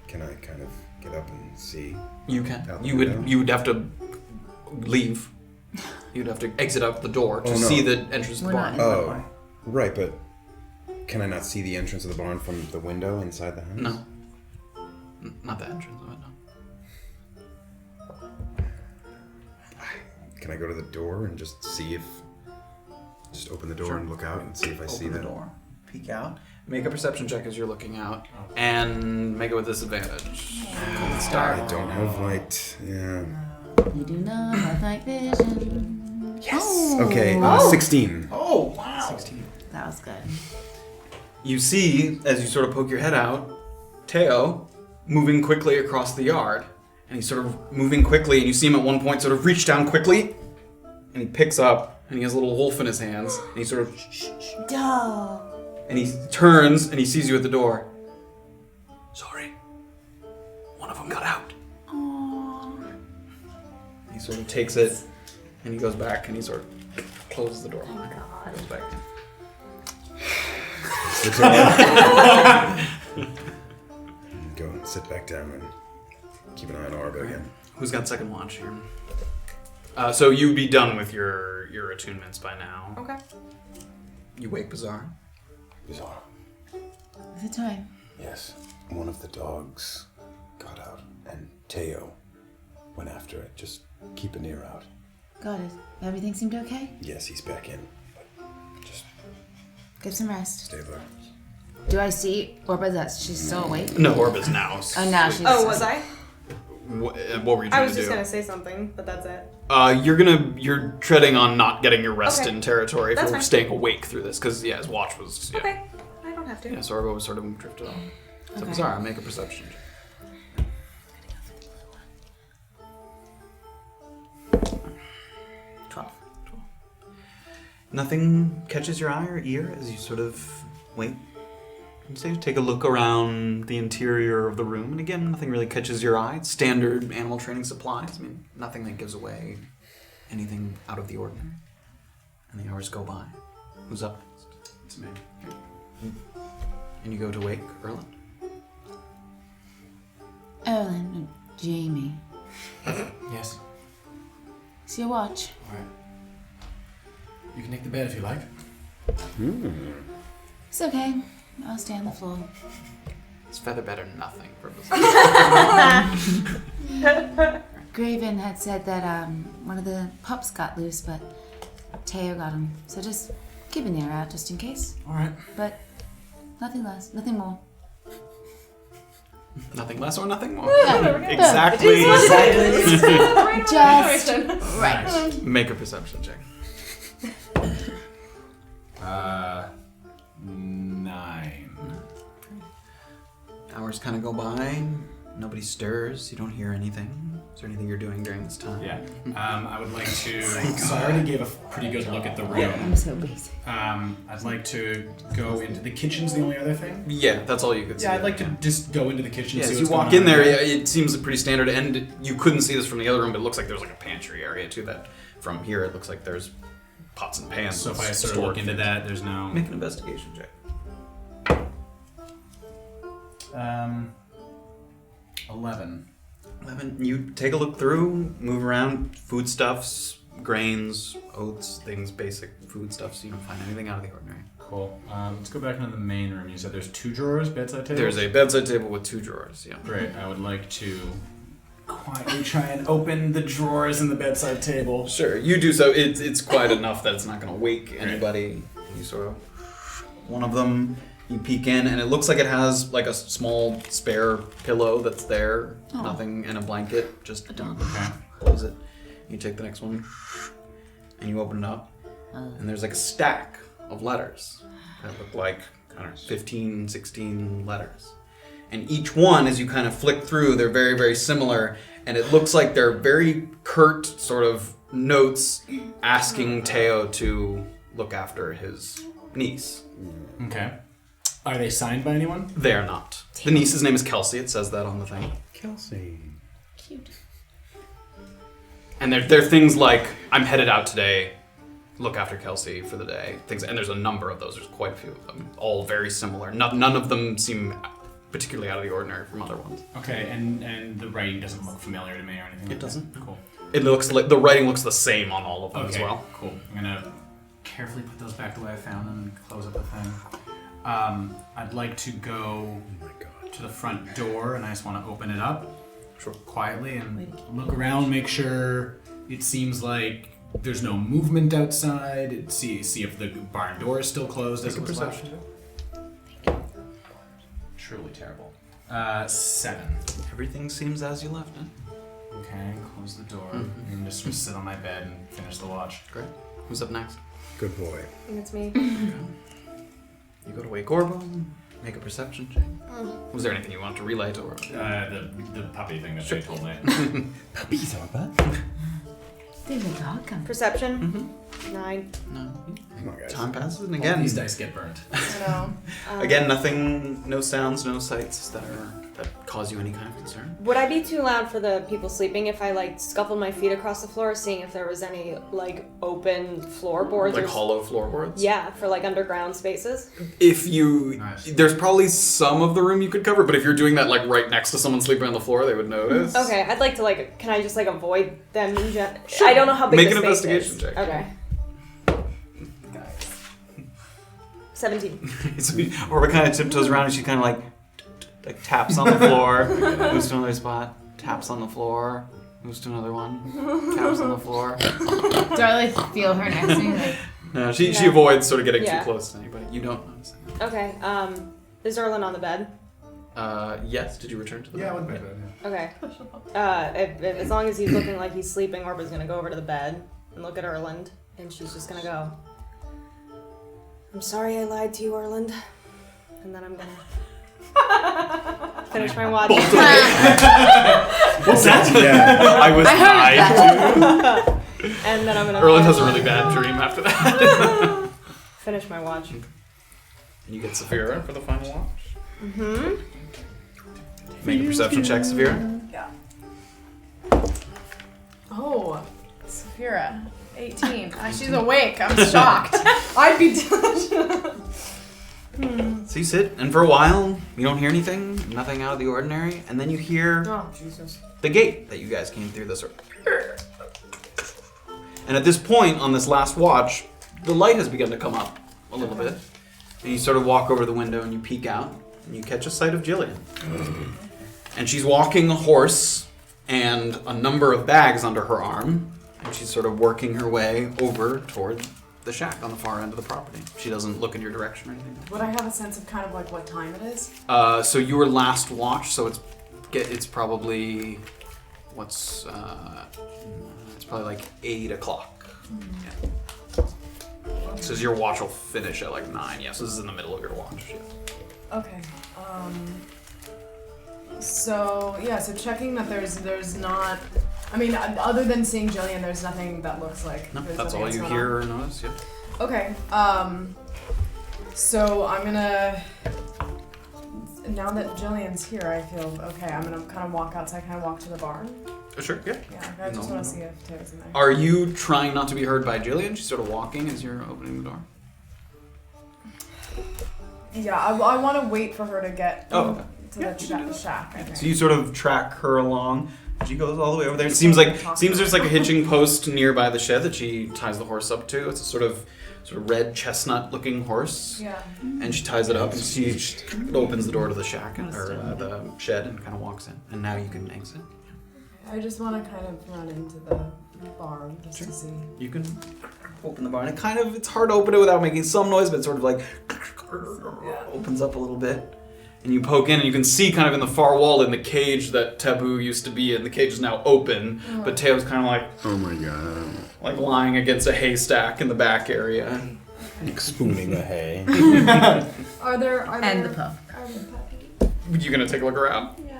Can I kind of get up and see? You can. Out the You window? would have to leave. You'd have to exit out the door to see the entrance to the We're barn. not Oh, right, but can I not see the entrance of the barn from the window inside the house? No. Not the entrance of it, no. Can I go to the door and just see if... Just open the door and look out and see if I see Open that? the door. Peek out. Make a perception check as you're looking out. And make it with disadvantage. Cold start. I don't have light. Yeah. You do not have night vision. Yes! Oh. Okay, 16. Oh, wow. 16. That was good. You see, as you sort of poke your head out, Teo moving quickly across the yard. And he's sort of moving quickly, and you see him at one point sort of reach down quickly, and he picks up, and he has a little wolf in his hands, and he sort of... Duh. And he turns, and he sees you at the door. Sorry. One of them got out. Aww. He sort of takes it, and he goes back, and he sort of closes the door. Oh my god. Goes back in. Go and sit back down and keep an eye on Orba again. Who's got second watch here? So you'd be done with your attunements by now. Okay. You wake Beezaura. Beezaura. Is it time? Yes. One of the dogs got out, and Teo went after it. Just keep an ear out. Got it. Everything seemed okay? Yes, he's back in. But just Get some rest. stay alert. Do I see Orba that she's still awake? No, Orba's now. Oh, now she's... Oh, was I? What were you trying I was to just do? gonna say something, but that's it. You're treading on not getting your rest Okay. in territory That's for fine. staying awake through this, because his watch was Okay. I don't have to. Yeah, so Orba was sort of drifted off. So Okay. Beezaura, make a perception check. 12. Nothing catches your eye or ear as you sort of wait. And so you take a look around the interior of the room, and again, nothing really catches your eye. It's standard animal training supplies. I mean, nothing that gives away anything out of the ordinary. And the hours go by. Who's up next? It's me. And you go to wake Erland. Erland, Jamie. Yes. It's your watch. Alright. You can take the bed if you like. It's okay. I'll stay on the floor. It's feather better than nothing for Graven had said that one of the pups got loose, but Teo got him. So just keep an ear out just in case. Alright. But nothing less, nothing more. Nothing less or nothing more. Yeah. Exactly. Just right. Make a perception check. 9. Hours kind of go by. Nobody stirs. You don't hear anything. Is there anything you're doing during this time? Yeah. I would like to. So I already gave a pretty good look at the room. I'm so busy. I'd like to go into the kitchen's the only other thing. Yeah, that's all you could see. Yeah, I'd like to just go into the kitchen. Yeah, see as you what's walk going in on there, yeah, it seems pretty standard, and you couldn't see this from the other room, but it looks like there's like a pantry area too. That from here, it looks like there's pots and pans. So if I sort of stored look into food. that, there's no. Make an investigation check. 11. 11. You take a look through, move around, foodstuffs, grains, oats, things, basic foodstuffs. You don't find anything out of the ordinary. Cool. Let's go back into the main room. You said there's 2 drawers, bedside tables? There's a bedside table with 2 drawers. Yeah. Great. I would like to quietly try and open the drawers in the bedside table. Sure, you do so. It's quite enough that it's not going to wake anybody. You sort of, one of them, You peek in, and it looks like it has like a small spare pillow that's there. Nothing, and a blanket. Just close it. You take the next one, and you open it up, and there's like a stack of letters that look like, I don't know, 15, 16 letters. And each one, as you kind of flick through, they're very, very similar, and it looks like they're very curt sort of notes asking Teo to look after his niece. Okay. Are they signed by anyone? They are not. The niece's name is Kelsey. It says that on the thing. Kelsey. Cute. And they're things like, I'm headed out today. Look after Kelsey for the day. Things, and there's a number of those. There's quite a few of them. All very similar. None of them seem particularly out of the ordinary from other ones. Okay, and the writing doesn't look familiar to me or anything. It doesn't. Cool. It looks like the writing looks the same on all of them as well. Cool. I'm gonna carefully put those back the way I found them and close up the thing. I'd like to go to the front door, and I just want to open it up quietly and look around, make sure it seems like there's no movement outside. See if the barn door is still closed as it was left. Truly terrible. 7. Everything seems as you left it. Okay, close the door. And just sit on my bed and finish the watch. Great. Who's up next? Good boy. I think it's me. You go to wake Orba, make a perception check. Was there anything you want to relay to Orba? The puppy thing that they told me. Beezaura. There's a dog coming. Perception? 9. No. Come on, guys. Time passes, and All again, these dice get burnt. I know. again, nothing, no sounds, no sights that cause you any kind of concern. Would I be too loud for the people sleeping if I like scuffled my feet across the floor, seeing if there was any like open floorboards? Like or hollow floorboards? Yeah, for like underground spaces. If you, Nice. there's probably some of the room you could cover, but if you're doing that like right next to someone sleeping on the floor, they would notice. Okay, I'd like to like. Can I just like avoid them? I don't know how big Make the an space investigation is. check. Okay. 17. Orba kind of tiptoes around and she kind of like taps on the floor, moves to another spot, taps on the floor, moves to another one, taps on the floor. Do I like feel her next to me? Like, No, she avoids sort of getting Yeah. too close to anybody. You don't notice that. Okay. Is Erland on the bed? Yes. Did you return to the Yeah, I bed? went back to Okay. If as long as he's looking like he's sleeping, Orba's gonna go over to the bed and look at Erland, and she's just gonna go, I'm sorry I lied to you, Erland. And then I'm gonna finish my watch. What's that? Yeah. I was lied to. And then I'm gonna Erland has a really bad dream after that. finish my watch. And you get Safira for the final watch. Mm-hmm. Make a perception check, Safira. Yeah. Oh, Safira, 18. She's awake. I'm shocked. I'd be. So you sit, and for a while, you don't hear anything, nothing out of the ordinary, and then you hear Oh, Jesus. the gate that you guys came through, this sort of. And at this point, on this last watch, the light has begun to come up a little bit. And you sort of walk over the window and you peek out, and you catch a sight of Jillian. And she's walking a horse and a number of bags under her arm, and she's sort of working her way over toward the shack on the far end of the property. She doesn't look in your direction or anything. Would I have a sense of kind of like what time it is? So you were last watch, so it's probably it's probably like 8 o'clock. Yeah. So your watch will finish at like 9. Yeah, so this is in the middle of your watch. Yeah. Okay. So yeah, so checking that there's not. I mean, other than seeing Jillian, there's nothing that looks like. No, there's that's nothing all else you going hear on. or notice. Yeah. Okay. So I'm gonna. Now that Jillian's here, I feel okay. I'm gonna kind of walk outside. Can I walk to the barn? Sure. Yeah. Yeah. I just want to see if Taylor's in there. Are you trying not to be heard by Jillian? She's sort of walking as you're opening the door. Yeah, I want to wait for her to get Oh, okay. to the shack. I think. So you sort of track her along. She goes all the way over there. It seems there's like a hitching post nearby the shed that she ties the horse up to. It's a sort of red chestnut-looking horse. Yeah. And she ties it up, and she opens the door to the shack or the shed and kind of walks in. And now you can exit. I just want to kind of run into the barn just to see. You can open the barn. It's hard to open it without making some noise, but it's sort of like opens up a little bit. And you poke in, and you can see kind of in the far wall in the cage that Taboo used to be in. The cage is now open, but Teo's kind of like... Oh my god. Like lying against a haystack in the back area. Like spooning the hay. Are there And the pup. You gonna take a look around? Yeah.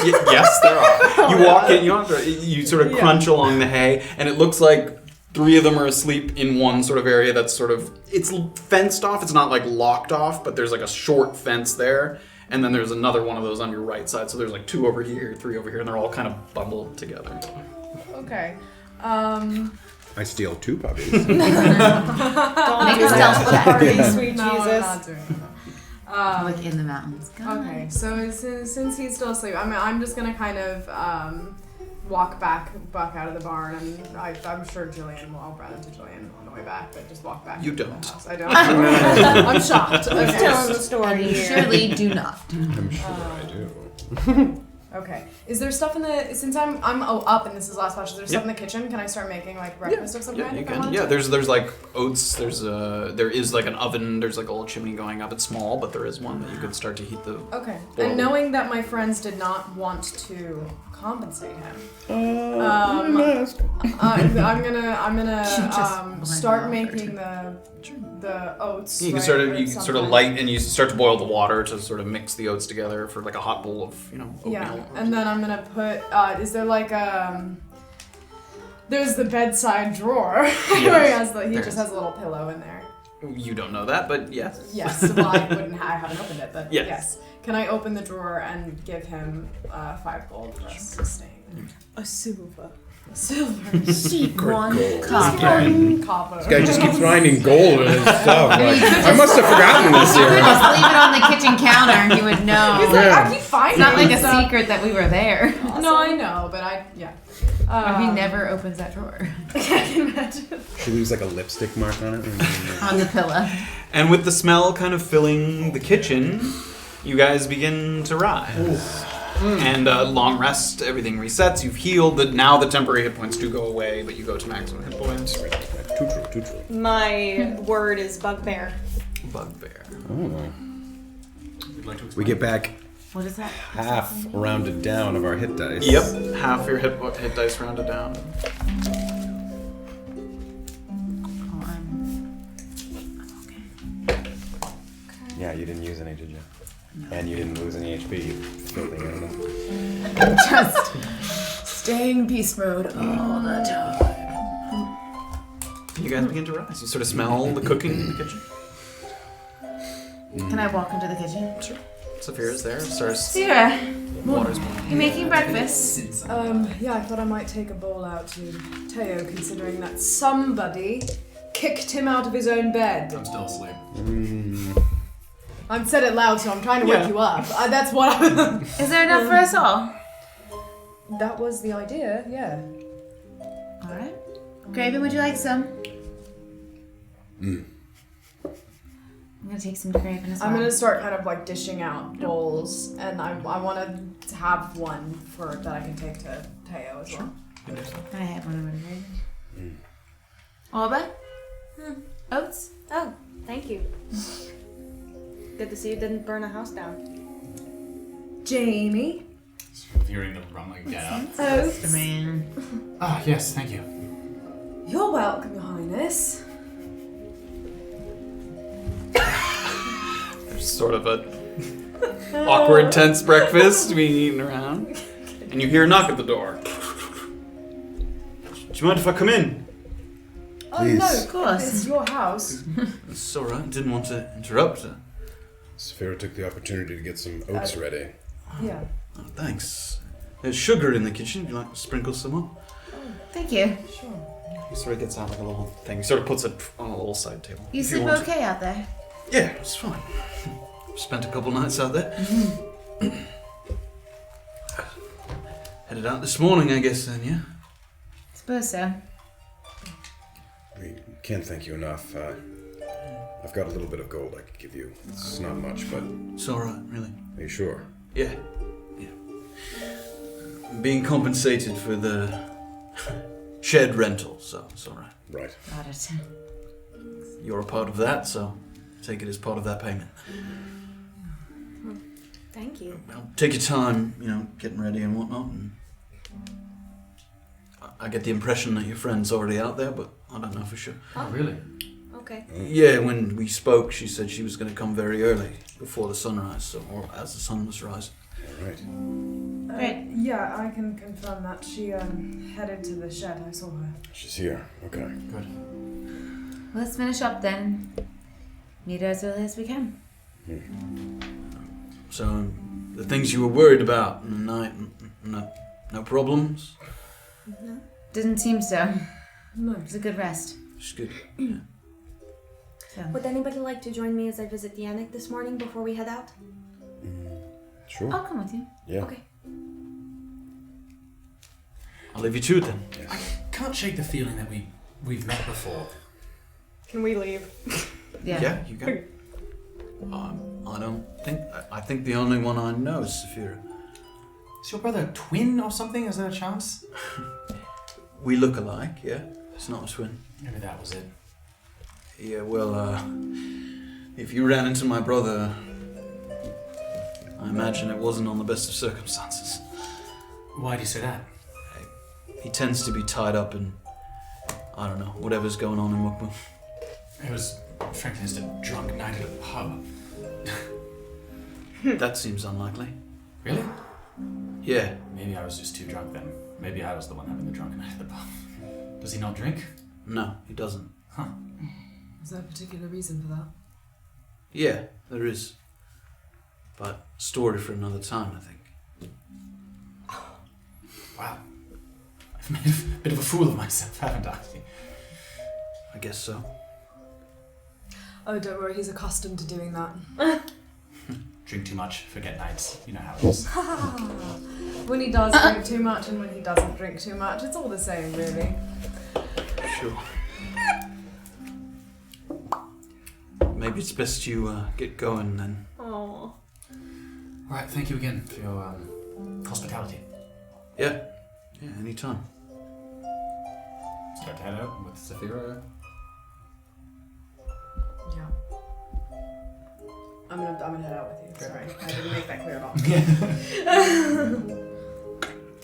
Yes, there are. You walk in, you sort of crunch along the hay, and it looks like 3 of them are asleep in one sort of area that's sort of, it's fenced off, it's not like locked off, but there's like a short fence there, and then there's another one of those on your right side, so there's like 2 over here, 3 over here, and they're all kind of bundled together. Okay. I steal 2 puppies. Don't Make do a that. stealth check. Party, sweet No, I'm Jesus. not doing that. Like in the mountains. Okay, so since he's still asleep, I'm just gonna kind of walk back out of the barn, and I'm sure Jillian will. I'll run into Jillian on the way back, but just walk back. You into the don't. house. I don't. I'm shocked. Who's Okay. telling the story And you here? surely do not. I'm sure I do. Okay. Is there stuff in the since I'm up and this is last watch? Is there stuff in the kitchen? Can I start making like breakfast of some Yeah, kind? you if I can. wanted Yeah, to? there's like oats. There is like an oven. There's like a little chimney going up. It's small, but there is one that you could start to heat the. Okay. Well- And knowing that my friends did not want to compensate him, I'm gonna start making the oats. You can right, sort of or you sort of something. light and you start to boil the water to sort of mix the oats together for like a hot bowl of oatmeal. Yeah, and then I'm gonna put. Is there like there's the bedside drawer where he there just is. has a little pillow in there. You don't know that, but yes. Yes, well, I haven't opened it, but Yes. yes. Can I open the drawer and give him 5 gold for us to stay? A silver. Silver. Secret gold. Copper. This guy just keeps finding gold in his stuff. Like, I must have forgotten this You could here. just leave it on the kitchen counter and he would know. He's like, I keep It's finding not like a stuff. secret that we were there. No, I know, but yeah. Or he never opens that drawer. I can imagine. She leaves like a lipstick mark on it. On the pillow. And with the smell kind of filling the kitchen, you guys begin to rise. And long rest, everything resets. You've healed. Now the temporary hit points do go away, but you go to maximum hit points. Too true. My word is bugbear. Bugbear. Oh. Would you like to explain? We get back What is that? half rounded down of our hit dice. Yep, half your hit dice rounded down. Oh, I'm okay. Yeah, you didn't use any, did you? And you didn't lose any HP, you filthy animal. Just staying beast mode all the time. You guys begin to rise. You sort of smell the cooking in the kitchen. Can I walk into the kitchen? Sure. Safira's there. Starts Safira, water's boiling. you making breakfast? Yeah, I thought I might take a bowl out to Teo, considering that somebody kicked him out of his own bed. I'm still asleep. I've said it loud, so I'm trying to wake you up. That's what I... Is there enough for us all? That was the idea, yeah. All right. Graven, would you like some? I'm gonna take some to Graven as well. I'm gonna start kind of like dishing out bowls, and I want to have one that I can take to Teo as well. I have one over to Graven. Orba? Oats? Oh, thank you. Good to see you didn't burn a house down. Jamie? Hearing them rum like get up. Oats? Man. Ah, yes, thank you. You're welcome, Your Highness. There's sort of a awkward, tense breakfast being eaten around. And you hear a knock at the door. Do you mind if I come in? Oh no, Please. Of course. it's your house. It's alright. Didn't want to interrupt. Safira took the opportunity to get some oats ready. Yeah. Oh, thanks. There's sugar in the kitchen. Would you like to sprinkle some more? Thank you. Sure. He sort of gets out like a little thing. He sort of puts it on a little side table. You If sleep want to. okay out there? Yeah, it's fine. Spent a couple nights out there. Headed out this morning, I guess, then, yeah? Suppose so. We can't thank you enough. I've got a little bit of gold I could give you. It's not much, but It's alright, really. are you sure? Yeah. I'm being compensated for the shed rental, so it's alright. Right. Got it. You're a part of that, so take it as part of that payment. Thank you. Well, take your time, getting ready and whatnot. And I get the impression that your friend's already out there, but I don't know for sure. Oh, really? Okay. Yeah, when we spoke, she said she was going to come very early, before the sunrise, or as the sun was rising. All right. Great. Yeah, I can confirm that. She headed to the shed. I saw her. She's here. Okay. Good. Well, let's finish up then. Meet her as early as we can. So, the things you were worried about in the night, no problems? Didn't seem so. No. It was a good rest. Just good. So. Would anybody like to join me as I visit Yannick this morning before we head out? Sure. I'll come with you. Yeah. Okay. I'll leave you to it then. Yes. I can't shake the feeling that we've met before. Can we leave? Yeah. You go. I think the only one I know is Safira. Is your brother a twin or something? Is there a chance? We look alike, yeah? It's not a twin. Maybe that was it. Yeah, well, if you ran into my brother, I imagine it wasn't on the best of circumstances. Why do you say that? He tends to be tied up in, I don't know, whatever's going on in Mukmu. It was, frankly, just a drunk night at a pub. That seems unlikely. Really? Yeah. Maybe I was just too drunk then. Maybe I was the one having the drunk night at the pub. Does he not drink? No, he doesn't. Huh. Is there a particular reason for that? Yeah, there is. But story for another time, I think. Wow. I've made a bit of a fool of myself, haven't I? I guess so. Oh, don't worry. He's accustomed to doing that. Drink too much, forget nights. You know how it is. When he does drink too much and when he doesn't drink too much, it's all the same, really. Sure. Maybe it's best you get going then. Oh. Alright, thank you again for your hospitality. Yeah. Yeah, anytime. Start to head out with Safira. Yeah. I'm gonna head out with you. Sorry, I didn't make that clear at all.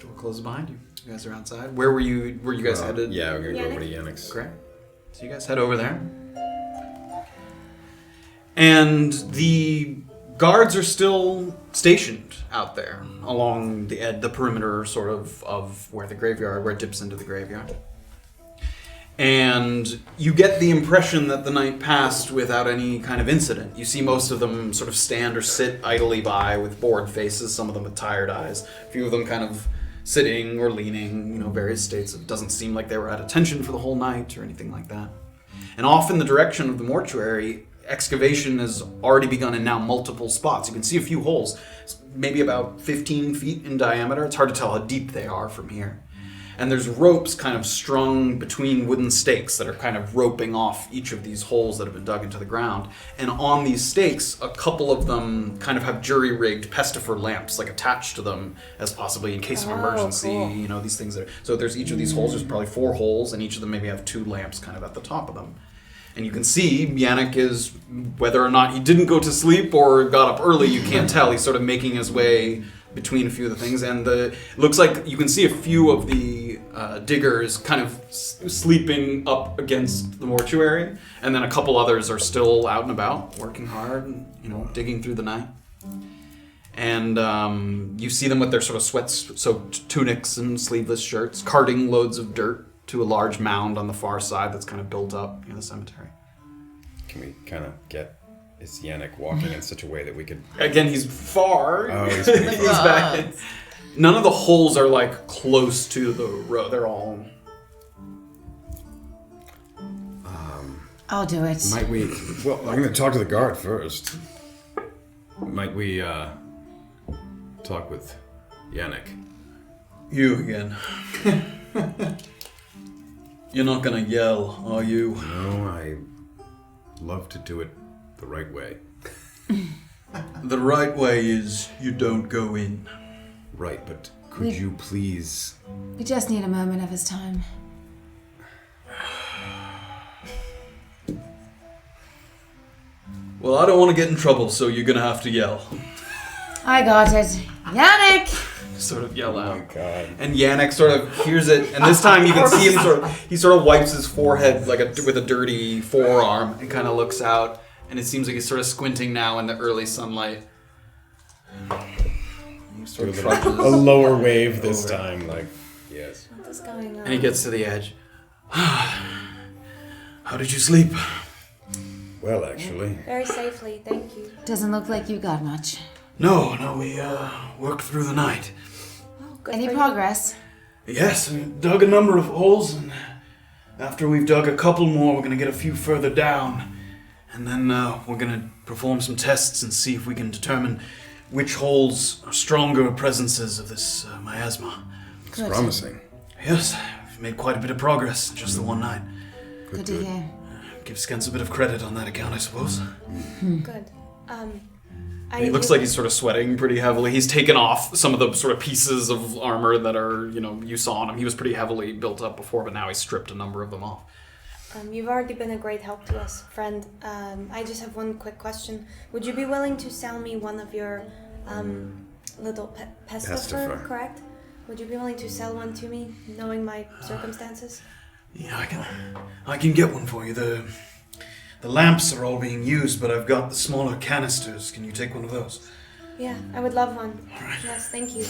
Door closes behind you. You guys are outside. Where were you? Were you guys headed? Yeah, we're gonna go over to Yannick? Yannick's. Great. So you guys head over there. And the guards are still stationed out there along the perimeter sort of where the graveyard, where it dips into the graveyard. And you get the impression that the night passed without any kind of incident. You see most of them sort of stand or sit idly by with bored faces, some of them with tired eyes, a few of them kind of sitting or leaning, various states. It doesn't seem like they were at attention for the whole night or anything like that. And off in the direction of the mortuary, excavation has already begun in now multiple spots. You can see a few holes, maybe about 15 feet in diameter. It's hard to tell how deep they are from here. And there's ropes kind of strung between wooden stakes that are kind of roping off each of these holes that have been dug into the ground. And on these stakes, a couple of them kind of have jury-rigged pestifer lamps like attached to them as possibly in case of emergency, cool. These things that are... So there's each of these holes, there's probably 4 holes, and each of them maybe have 2 lamps kind of at the top of them. And you can see Yannick is, whether or not he didn't go to sleep or got up early, you can't tell. He's sort of making his way between a few of the things. And it looks like you can see a few of the diggers kind of sleeping up against the mortuary. And then a couple others are still out and about, working hard and, digging through the night. And you see them with their sort of sweat-soaked tunics and sleeveless shirts, carting loads of dirt to a large mound on the far side that's kind of built up near the cemetery. Can we kind of is Yannick walking in such a way that we could... Again, he's far. Oh, he's pretty He's back. None of the holes are like close to the road. They're all... I'll do it. Might we... Well, I'm going to talk to the guard first. Might we, talk with Yannick? You again. You're not gonna yell, are you? No, I love to do it the right way. The right way is you don't go in. Right, but could you please... We just need a moment of his time. Well, I don't want to get in trouble, so you're gonna have to yell. I got it. Yannick! Sort of yell out. Oh my god. And Yannick sort of hears it, and this time you can see him he sort of wipes his forehead with a dirty forearm and kind of looks out, and it seems like he's sort of squinting now in the early sunlight. He sort of trudges A lower wave this time, like, yes. What is going on? and he gets to the edge. How did you sleep? Well, actually, Very safely, thank you. Doesn't look like you got much. No, we worked through the night. Oh, good Any for you. progress? Yes, we dug a number of holes, and after we've dug a couple more, we're gonna get a few further down. And then we're gonna perform some tests and see if we can determine which holes are stronger presences of this miasma. it's promising. Yes, we've made quite a bit of progress in just the one night. Good to hear. Give Skens a bit of credit on that account, I suppose. Good. He looks like he's sort of sweating pretty heavily. He's taken off some of the sort of pieces of armor that are, you saw on him. He was pretty heavily built up before, but now he's stripped a number of them off. You've already been a great help to us, friend. I just have one quick question. Would you be willing to sell me one of your little pestifer, correct? Would you be willing to sell one to me, knowing my circumstances? Yeah, I can get one for you. The lamps are all being used, but I've got the smaller canisters. Can you take one of those? Yeah, I would love one. All right. Yes, thank you.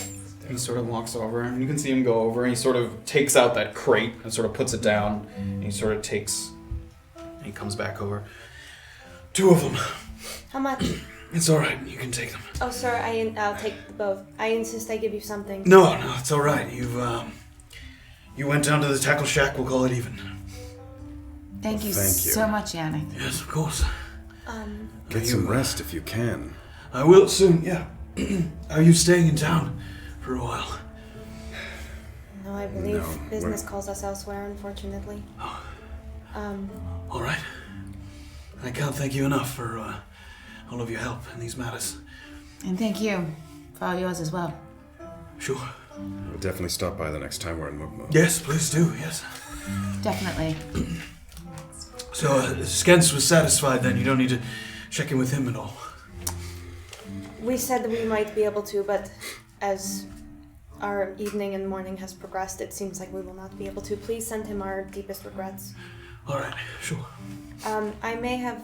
He sort of walks over, and you can see him go over, and he sort of takes out that crate and sort of puts it down, and he sort of takes, and he comes back over. 2 of them. How much? It's all right. You can take them. Oh, sir, I'll take both. I insist I give you something. No, it's all right. You went down to the tackle shack. We'll call it even. Thank you Thank you. so much, Yannick. Yes, of course. Get some rest if you can. I will soon. Yeah. Are you staying in town for a while? No, I believe No, business calls us elsewhere, unfortunately. All right. I can't thank you enough for all of your help in these matters. And thank you for all yours as well. Sure. We'll definitely stop by the next time we're in Mukmu. Yes, please do. Yes. Definitely. So, Skens was satisfied then. You don't need to check in with him at all. We said that we might be able to, but as our evening and morning has progressed, it seems like we will not be able to. Please send him our deepest regrets. All right. Sure. I may have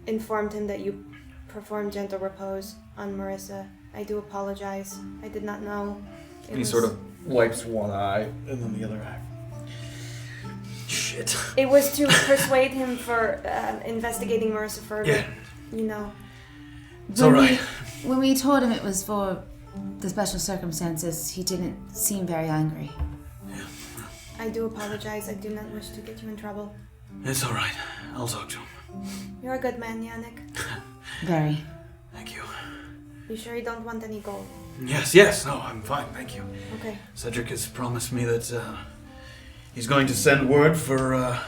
informed him that you performed gentle repose on Marissa. I do apologize. I did not know. And he sort of wipes one eye and then the other eye. Shit. It was to persuade him for investigating Marissa further. Yeah. You know. It's all right. When we told him it was for the special circumstances, he didn't seem very angry. I do apologize. I do not wish to get you in trouble. It's all right. I'll talk to him. You're a good man, Yannick. Very. Thank you. You sure you don't want any gold? Yes. No, I'm fine. Thank you. Okay. Cedric has promised me that he's going to send word for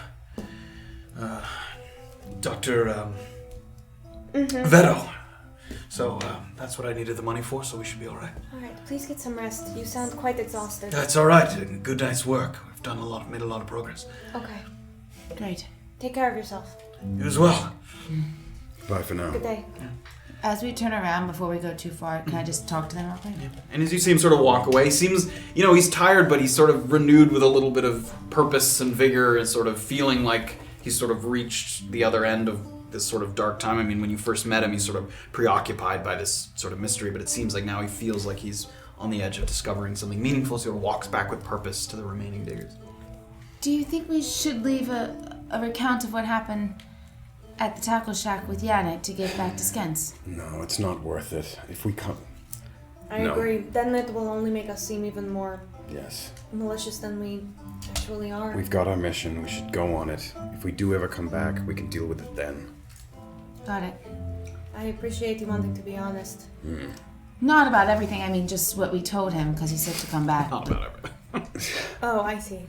Dr. Veto. So that's what I needed the money for, so we should be all right. All right. Please get some rest. You sound quite exhausted. That's all right. Good night's work. We've made a lot of progress. Okay. Great. Take care of yourself. You as well. Bye for now. Good day. As we turn around before we go too far, can I just talk to them real quick? And as you see him sort of walk away, he seems, he's tired, but he's sort of renewed with a little bit of purpose and vigor and sort of feeling like he's sort of reached the other end of this sort of dark time. I mean, when you first met him, he's sort of preoccupied by this sort of mystery, but it seems like now he feels like he's on the edge of discovering something meaningful, so he walks back with purpose to the remaining diggers. Do you think we should leave a recount of what happened at the tackle shack with Yannick to get back to Skens? No, it's not worth it. If we come... I No. agree. Then it will only make us seem even more Yes. malicious than we actually are. We've got our mission. We should go on it. If we do ever come back, we can deal with it then. Got it. I appreciate you wanting to be honest. Not about everything, I mean just what we told him, because he said to come back. Not about everything. Oh, I see.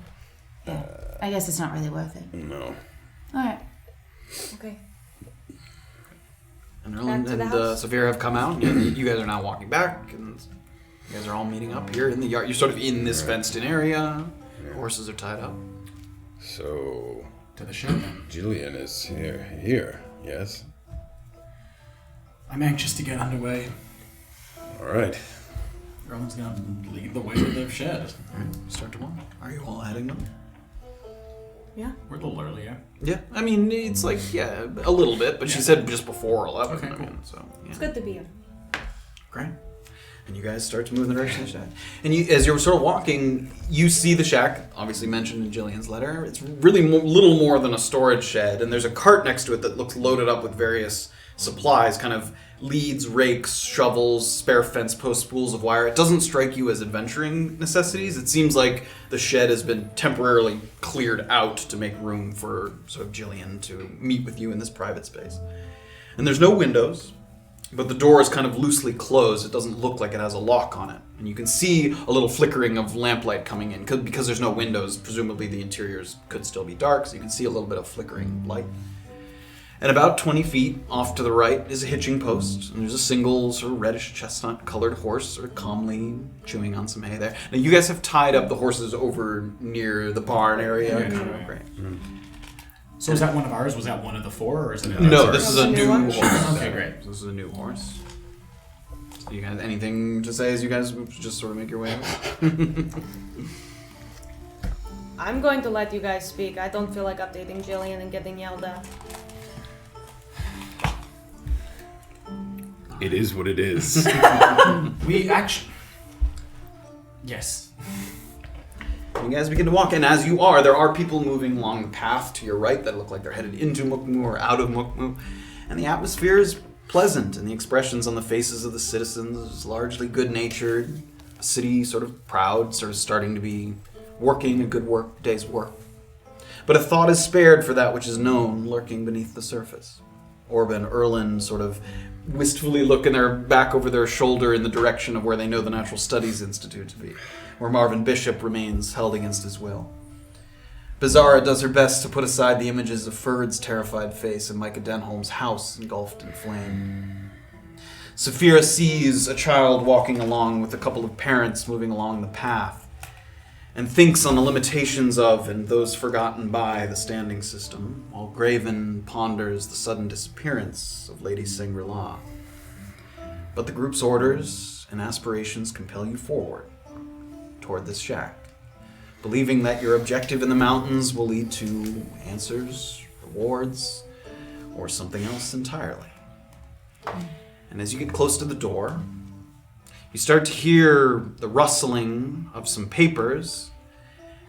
Yeah. I guess it's not really worth it. No. Alright. Okay. And Erland Back to the and house. Safira have come out. You guys are now walking back, and you guys are all meeting up here in the yard. You're sort of in this fenced-in area. Yeah. Horses are tied up. So... To the ship then. Jillian is here, yes? I'm anxious to get underway. All right. Erland's gonna lead the way to their shed. Alright, start to walk. Are you all heading them? Yeah. We're a little earlier. Yeah, I mean, it's like, yeah, a little bit, but she said just before 11. Okay, I mean, cool. so, yeah. It's good to be here. Great. And you guys start to move in the direction of the shack. And you, as you're sort of walking, you see the shack, obviously mentioned in Jillian's letter. It's really little more than a storage shed, and there's a cart next to it that looks loaded up with various supplies, kind of leads, rakes, shovels, spare fence posts, spools of wire. It doesn't strike you as adventuring necessities. It seems like the shed has been temporarily cleared out to make room for sort of Jillian to meet with you in this private space. And there's no windows, but the door is kind of loosely closed. It doesn't look like it has a lock on it. And you can see a little flickering of lamplight coming in. Because there's no windows, presumably the interiors could still be dark, so you can see a little bit of flickering light. And about 20 feet off to the right is a hitching post, and there's a single sort of reddish chestnut-colored horse sort of calmly chewing on some hay there. Now, you guys have tied up the horses over near the barn area. Yeah, Great. So is that one of ours? Was that one of the four, or is it? No, this is a New new one? horse. Okay, great. This is a new horse. So you guys, anything to say as you guys just sort of make your way out? I'm going to let you guys speak. I don't feel like updating Jillian and getting yelled at. It is what it is. We actually. Yes. You guys begin to walk, and as you are, there are people moving along the path to your right that look like they're headed into Mukmu or out of Mukmu, and the atmosphere is pleasant, and the expressions on the faces of the citizens is largely good-natured. A city sort of proud, sort of starting to be working a good day's work. But a thought is spared for that which is known lurking beneath the surface. Orba and Erland sort of wistfully looking back over their shoulder in the direction of where they know the Natural Studies Institute to be, where Marvin Bishop remains held against his will. Beezaura does her best to put aside the images of Ferd's terrified face and Micah Denholm's house engulfed in flame. Safira sees a child walking along with a couple of parents moving along the path, and thinks on the limitations of and those forgotten by the standing system, while Graven ponders the sudden disappearance of Lady Shangri-La. But the group's orders and aspirations compel you forward toward this shack, believing that your objective in the mountains will lead to answers, rewards, or something else entirely. And as you get close to the door, you start to hear the rustling of some papers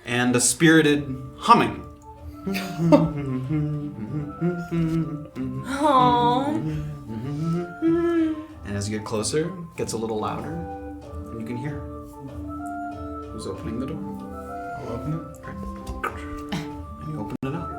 and a spirited humming. And as you get closer, it gets a little louder, and you can hear who's opening the door. I'll open it. Great. And you open it up.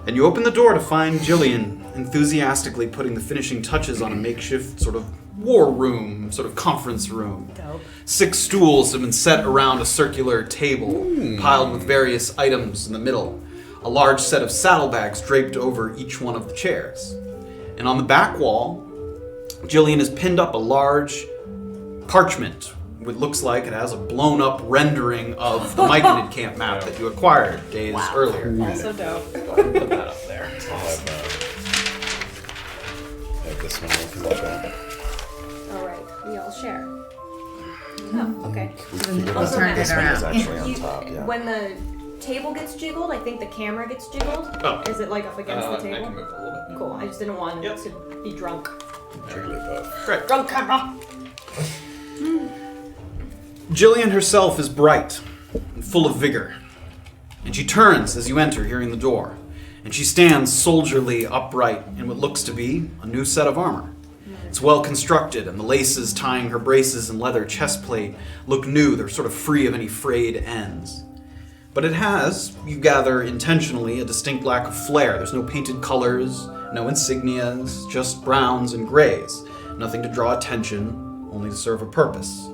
And you open the door to find Jillian enthusiastically putting the finishing touches on a makeshift sort of war room, sort of conference room. Dope. 6 stools have been set around a circular table, piled with various items in the middle. A large set of saddlebags draped over each one of the chairs. And on the back wall, Jillian has pinned up a large parchment. It looks like it has a blown-up rendering of the Myconid camp map that you acquired days earlier. That's so dope. Put that up there. I'll have this one open as well. Alright, we all share. Oh, okay. We figured Also out this one is matter. actually on You- top, yeah. When the table gets jiggled, I think the camera gets jiggled. Oh. Is it like up against the I table? can move it a little bit. Cool. I just didn't want Yep. to be drunk. Jigglypuff. Great. Drunk camera! Jillian herself is bright and full of vigor, and she turns as you enter, hearing the door, and she stands soldierly upright in what looks to be a new set of armor. It's well constructed, and the laces tying her braces and leather chest plate look new. They're sort of free of any frayed ends. But it has, you gather intentionally, a distinct lack of flair. There's no painted colors, no insignias, just browns and grays. Nothing to draw attention, only to serve a purpose.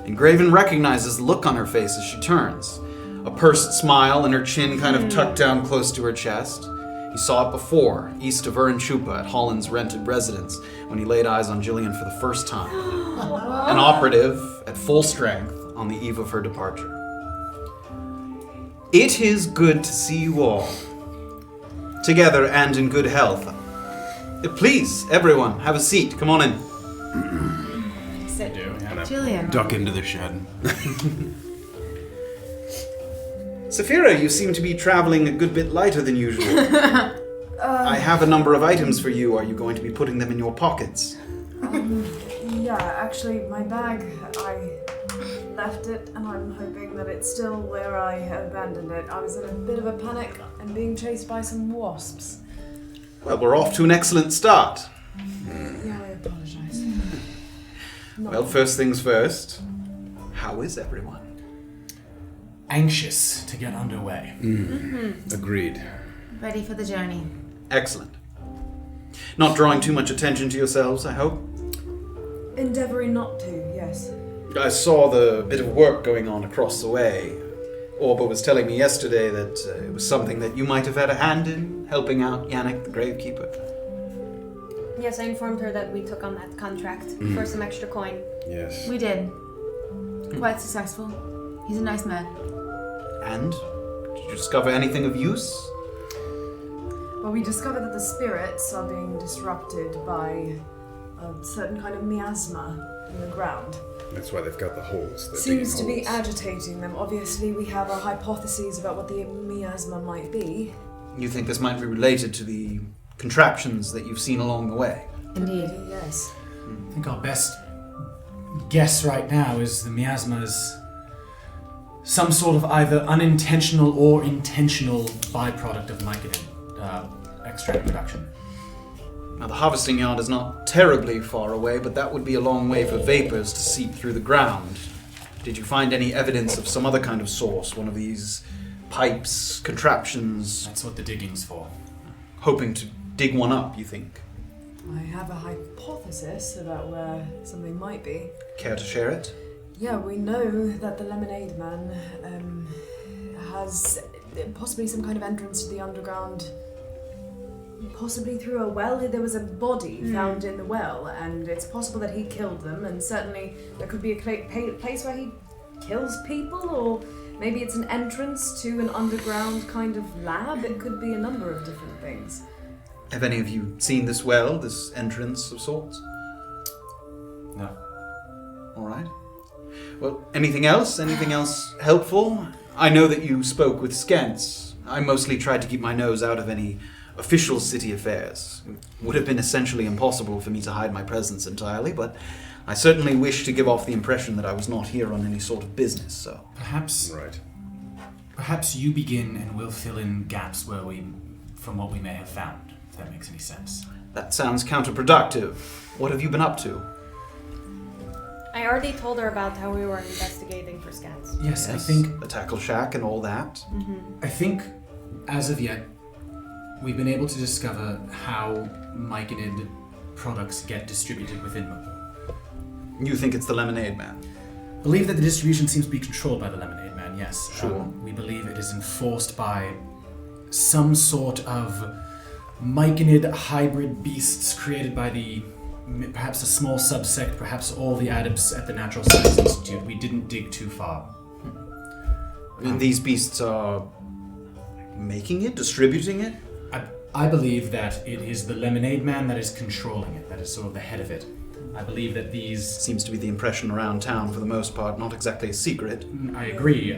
And Graven recognizes the look on her face as she turns. A pursed smile and her chin kind of tucked down close to her chest. He saw it before, east of Urin Chupa at Holland's rented residence, when he laid eyes on Jillian for the first time. An operative at full strength on the eve of her departure. It is good to see you all together and in good health. Please, everyone, have a seat. Come on in. Sit. And I Jillian. duck into the shed. Safira, you seem to be traveling a good bit lighter than usual. I have a number of items for you. Are you going to be putting them in your pockets? Yeah, actually, my bag, I left it, and I'm hoping that it's still where I abandoned it. I was in a bit of a panic and being chased by some wasps. Well, we're off to an excellent start. Yeah, I apologize. Well, first things first. How is everyone? Anxious to get underway. Agreed. Ready for the journey. Excellent. Not drawing too much attention to yourselves, I hope? Endeavoring not to, yes. I saw the bit of work going on across the way. Orba was telling me yesterday that it was something that you might have had a hand in, helping out Yannick the Gravekeeper. Yes, I informed her that we took on that contract for some extra coin. Yes. We did. Quite successful. He's a nice man. And? Did you discover anything of use? Well, we discovered that the spirits are being disrupted by a certain kind of miasma in the ground. That's why they've got the holes. They're Seems to digging be holes. agitating them. Obviously, we have our hypotheses about what the miasma might be. You think this might be related to the contraptions that you've seen along the way? Indeed. Yes. I think our best guess right now is the miasma is some sort of either unintentional or intentional byproduct of mycelium extract production. Now, the harvesting yard is not terribly far away, but that would be a long way for vapors to seep through the ground. Did you find any evidence of some other kind of source? One of these pipes, contraptions? That's what the digging's for. Hoping to dig one up, you think? I have a hypothesis about where something might be. Care to share it? Yeah, we know that the Lemonade Man has possibly some kind of entrance to the underground, possibly through a well. There was a body found in the well, and it's possible that he killed them, and certainly there could be a place where he kills people, or maybe it's an entrance to an underground kind of lab. It could be a number of different things. Have any of you seen this well, this entrance of sorts? No. All right. Well, anything else? Anything else helpful? I know that you spoke with Skents. I mostly tried to keep my nose out of any official city affairs. It would have been essentially impossible for me to hide my presence entirely, but I certainly wish to give off the impression that I was not here on any sort of business, so... Perhaps you begin and we'll fill in gaps from what we may have found, if that makes any sense. That sounds counterproductive. What have you been up to? I already told her about how we were investigating for scans. Yes, I think... The tackle shack and all that. I think, as of yet, we've been able to discover how myconid products get distributed within Mukmu. You think it's the Lemonade Man? Believe that the distribution seems to be controlled by the Lemonade Man, yes. Sure. We believe it is enforced by some sort of myconid hybrid beasts created by perhaps a small subsect, perhaps all the adepts at the Natural Science Institute. We didn't dig too far. And these beasts are making it, distributing it? I believe that it is the Lemonade Man that is controlling it, that is sort of the head of it. I believe that these... Seems to be the impression around town for the most part, not exactly a secret. I agree.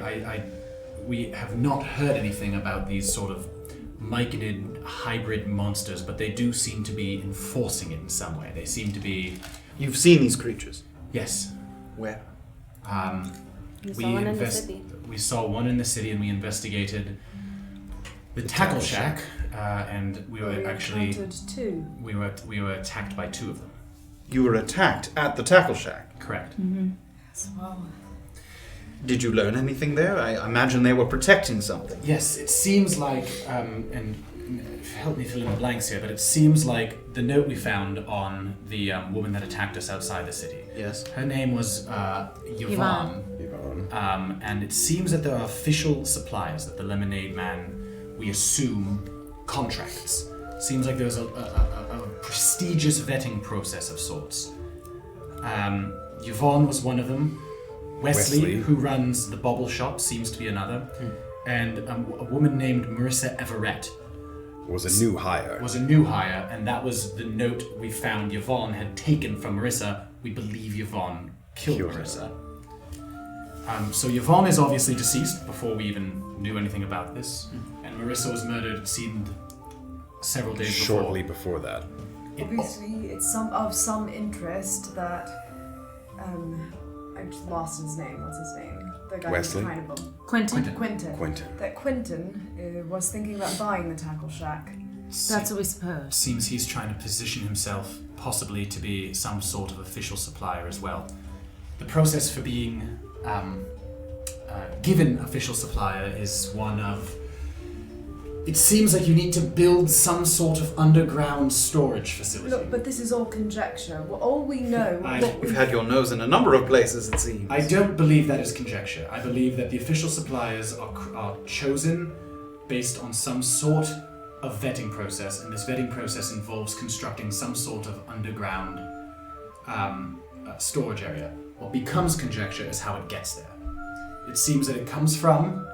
We have not heard anything about these sort of myconid hybrid monsters, but they do seem to be enforcing it in some way. They seem to be... You've seen these creatures? Yes. Where? We saw one in the city. We saw one in the city, and we investigated the tackle shack, and we were actually... encountered two. We were attacked by two of them. You were attacked at the tackle shack? Correct. Yes, well... Did you learn anything there? I imagine they were protecting something. Yes, it seems like, and help me fill in the blanks here, but it seems like the note we found on the woman that attacked us outside the city. Yes. Her name was Yvonne. And it seems that there are official suppliers that the Lemonade Man, we assume, contracts. Seems like there's a prestigious vetting process of sorts. Yvonne was one of them. Wesley, who runs the bauble shop, seems to be another. And a woman named Marissa Everett, Was a new hire. Was a new hire, and that was the note we found Yvonne had taken from Marissa. We believe Yvonne killed Marissa. So Yvonne is obviously deceased before we even knew anything about this, and Marissa was murdered, it seemed, several days Shortly before that. Obviously, it's of some interest that I just lost his name. What's his name? The guy Wesley? who's kind of him. Quentin. That Quentin was thinking about buying the tackle shack. That's what we suppose. Seems he's trying to position himself possibly to be some sort of official supplier as well. The process for being given official supplier is one of... It seems like you need to build some sort of underground storage facility. Look, but this is all conjecture. Well, all we know... You've had your nose in a number of places, it seems. I don't believe that is conjecture. I believe that the official suppliers are chosen based on some sort of vetting process, and this vetting process involves constructing some sort of underground storage area. What becomes conjecture is how it gets there. It seems that it comes from...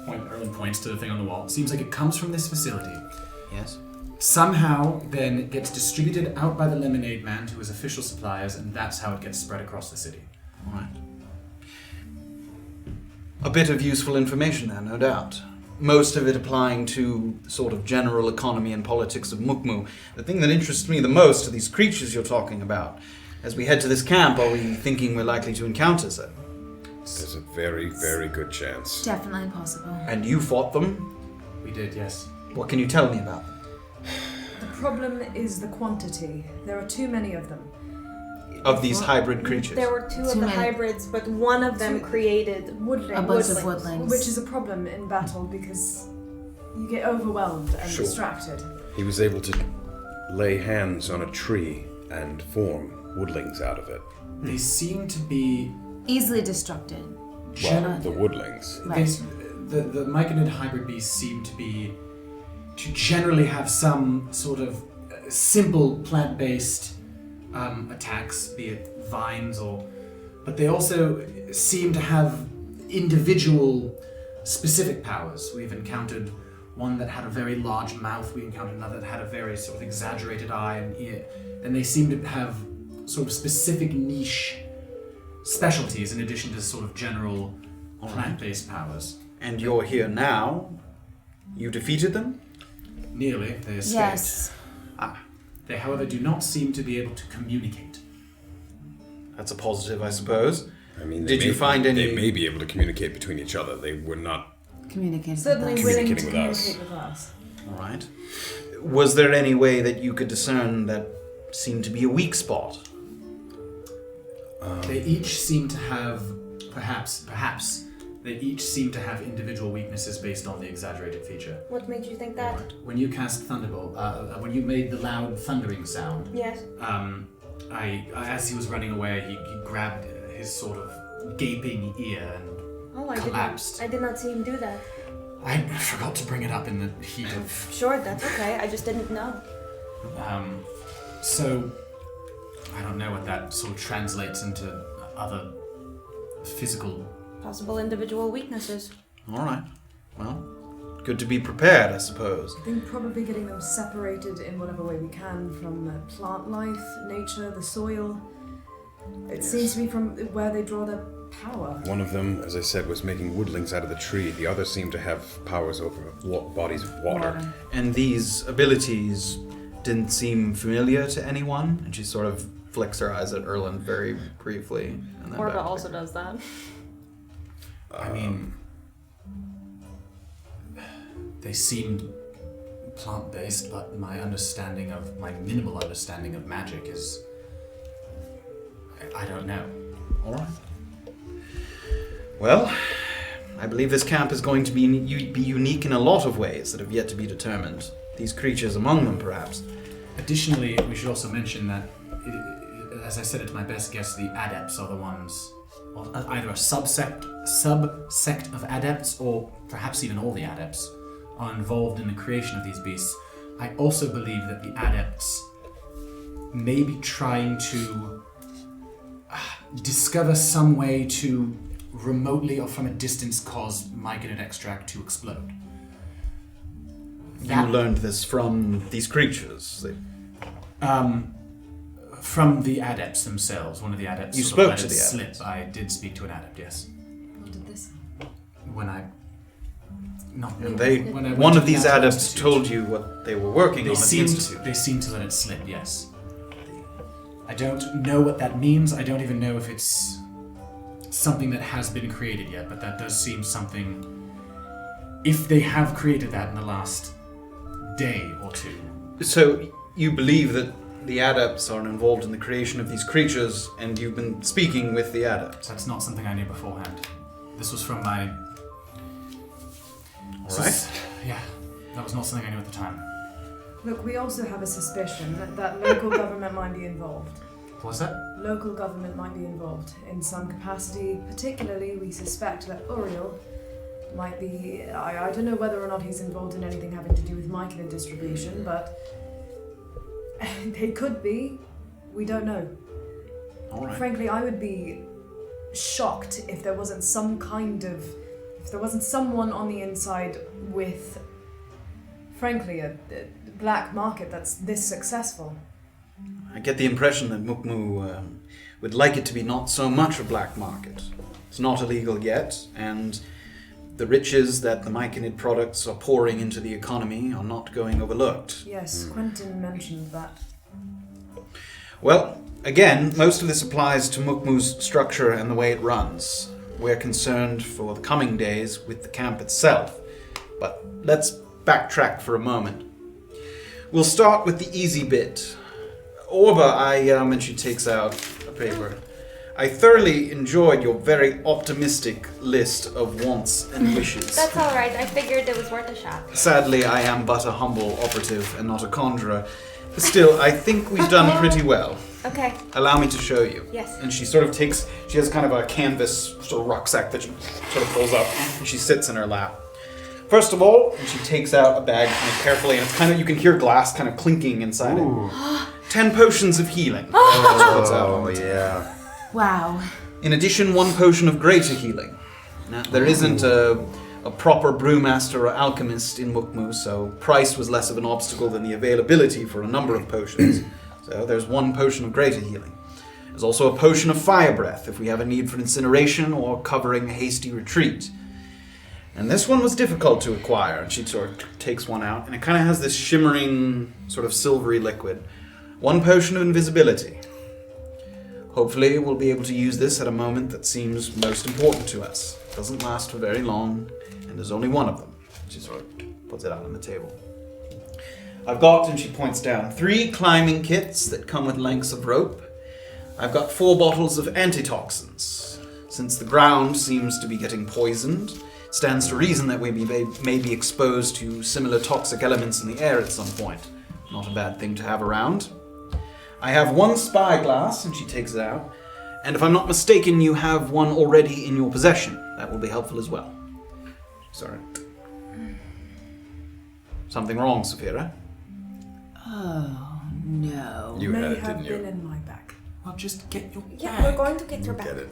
Erland points to the thing on the wall. It seems like it comes from this facility. Yes. Somehow, then, it gets distributed out by the Lemonade Man to his official suppliers, and that's how it gets spread across the city. All right. A bit of useful information there, no doubt. Most of it applying to the sort of general economy and politics of Mukmu. The thing that interests me the most are these creatures you're talking about. As we head to this camp, are we thinking we're likely to encounter them? There's a very, very good chance. Definitely possible. And you fought them? We did, yes. What can you tell me about them? The problem is the quantity. There are too many of them. Of these hybrid creatures? There were two of the hybrids, but one of them created A bunch of woodlings. Which is a problem in battle because you get overwhelmed and Sure. distracted. He was able to lay hands on a tree and form woodlings out of it. They seem to be... Easily destructed. Well, the woodlings. Right. The myconid hybrid beasts seem to generally have some sort of simple plant-based attacks, be it vines but they also seem to have individual specific powers. We've encountered one that had a very large mouth, we encountered another that had a very sort of exaggerated eye and ear, and they seem to have sort of specific niche specialties in addition to sort of general plant-based powers. And you're here now? You defeated them? Nearly, they escaped. Yes. They, however, do not seem to be able to communicate. That's a positive, I suppose. I mean, Did you find any... They may be able to communicate between each other. They were not... Communicating Certainly with us. willing to Communicating with us. communicate with us. All right. Was there any way that you could discern that seemed to be a weak spot? They each seem to have, perhaps, they each seem to have individual weaknesses based on the exaggerated feature. What made you think that? When you cast Thunderbolt, when you made the loud thundering sound, Yes. as he was running away, he grabbed his sort of gaping ear and Oh, collapsed. I did not see him do that. I forgot to bring it up in the heat of... Sure, that's okay. I just didn't know. So, I don't know what that sort of translates into other physical... Possible individual weaknesses. All right. Well, good to be prepared, I suppose. I think probably getting them separated in whatever way we can from the plant life, nature, the soil. It seems to be from where they draw their power. One of them, as I said, was making woodlings out of the tree. The other seemed to have powers over bodies of water. And these abilities didn't seem familiar to anyone? And she sort of flicks her eyes at Erland very briefly. And then Orba back. also does that. I mean, they seemed plant-based, but my minimal understanding of magic is... I don't know. All right. Well, I believe this camp is going to be unique in a lot of ways that have yet to be determined. These creatures among them, perhaps. Additionally, we should also mention that, as I said it to my best guess, the adepts are the ones, well, either a subsect of adepts, or perhaps even all the adepts, are involved in the creation of these beasts. I also believe that the adepts may be trying to discover some way to remotely or from a distance cause myconid extract to explode. You learned this from these creatures? From the adepts themselves. One of the adepts You sort of spoke let to it the slip. adepts? I did speak to an adept, yes. What did this? When I... Not And they, when I went one to of the these Natural adepts Institute. told you what they were working on at the Institute. They seemed to let it slip, yes. I don't know what that means. I don't even know if it's something that has been created yet, but that does seem something... If they have created that in the last day or two. So you believe that the adepts are involved in the creation of these creatures, and you've been speaking with the adepts? That's not something I knew beforehand. This was from my... Alright. Yeah, that was not something I knew at the time. Look, we also have a suspicion that local government might be involved. What's that? Local government might be involved in some capacity. Particularly, we suspect that Uriel might be... I don't know whether or not he's involved in anything having to do with mycelium distribution, but they could be. We don't know. Alright. Frankly, I would be shocked if there wasn't some kind of... If there wasn't someone on the inside with, frankly, a black market that's this successful. I get the impression that Mukmu would like it to be not so much a black market. It's not illegal yet, and the riches that the myconid products are pouring into the economy are not going overlooked. Yes, Quentin mentioned that. Well, again, most of this applies to Mukmu's structure and the way it runs. We're concerned for the coming days with the camp itself, but let's backtrack for a moment. We'll start with the easy bit. Orba, and she takes out a paper. I thoroughly enjoyed your very optimistic list of wants and wishes. That's alright, I figured it was worth a shot. Sadly, I am but a humble operative and not a conjurer. Still, I think we've done pretty well. Okay. Allow me to show you. Yes. And she sort of takes, she has kind of a canvas sort of rucksack that she sort of pulls up, and she sits in her lap. First of all, and she takes out a bag kind of carefully, and it's kind of, you can hear glass kind of clinking inside it. 10 potions of healing. Oh, yeah. Wow. In addition, 1 potion of greater healing. Now, there isn't a proper brewmaster or alchemist in Mukmu, so price was less of an obstacle than the availability for a number of potions. So there's 1 potion of greater healing. There's also a potion of fire breath if we have a need for incineration or covering a hasty retreat. And this one was difficult to acquire, and she sort of takes one out, and it kind of has this shimmering, sort of silvery liquid. 1 potion of invisibility. Hopefully we'll be able to use this at a moment that seems most important to us. It doesn't last for very long, and there's only 1 of them. She sort of puts it out on the table. I've got, and she points down, 3 climbing kits that come with lengths of rope. I've got 4 bottles of antitoxins. Since the ground seems to be getting poisoned, it stands to reason that we may be exposed to similar toxic elements in the air at some point. Not a bad thing to have around. I have 1 spyglass, and she takes it out. And if I'm not mistaken, you have 1 already in your possession. That will be helpful as well. Sorry. Something wrong, Safira? Oh, no. You May had it, have didn't been you? in my bag. Well, just get your Yeah, we're going to get your back. Get it.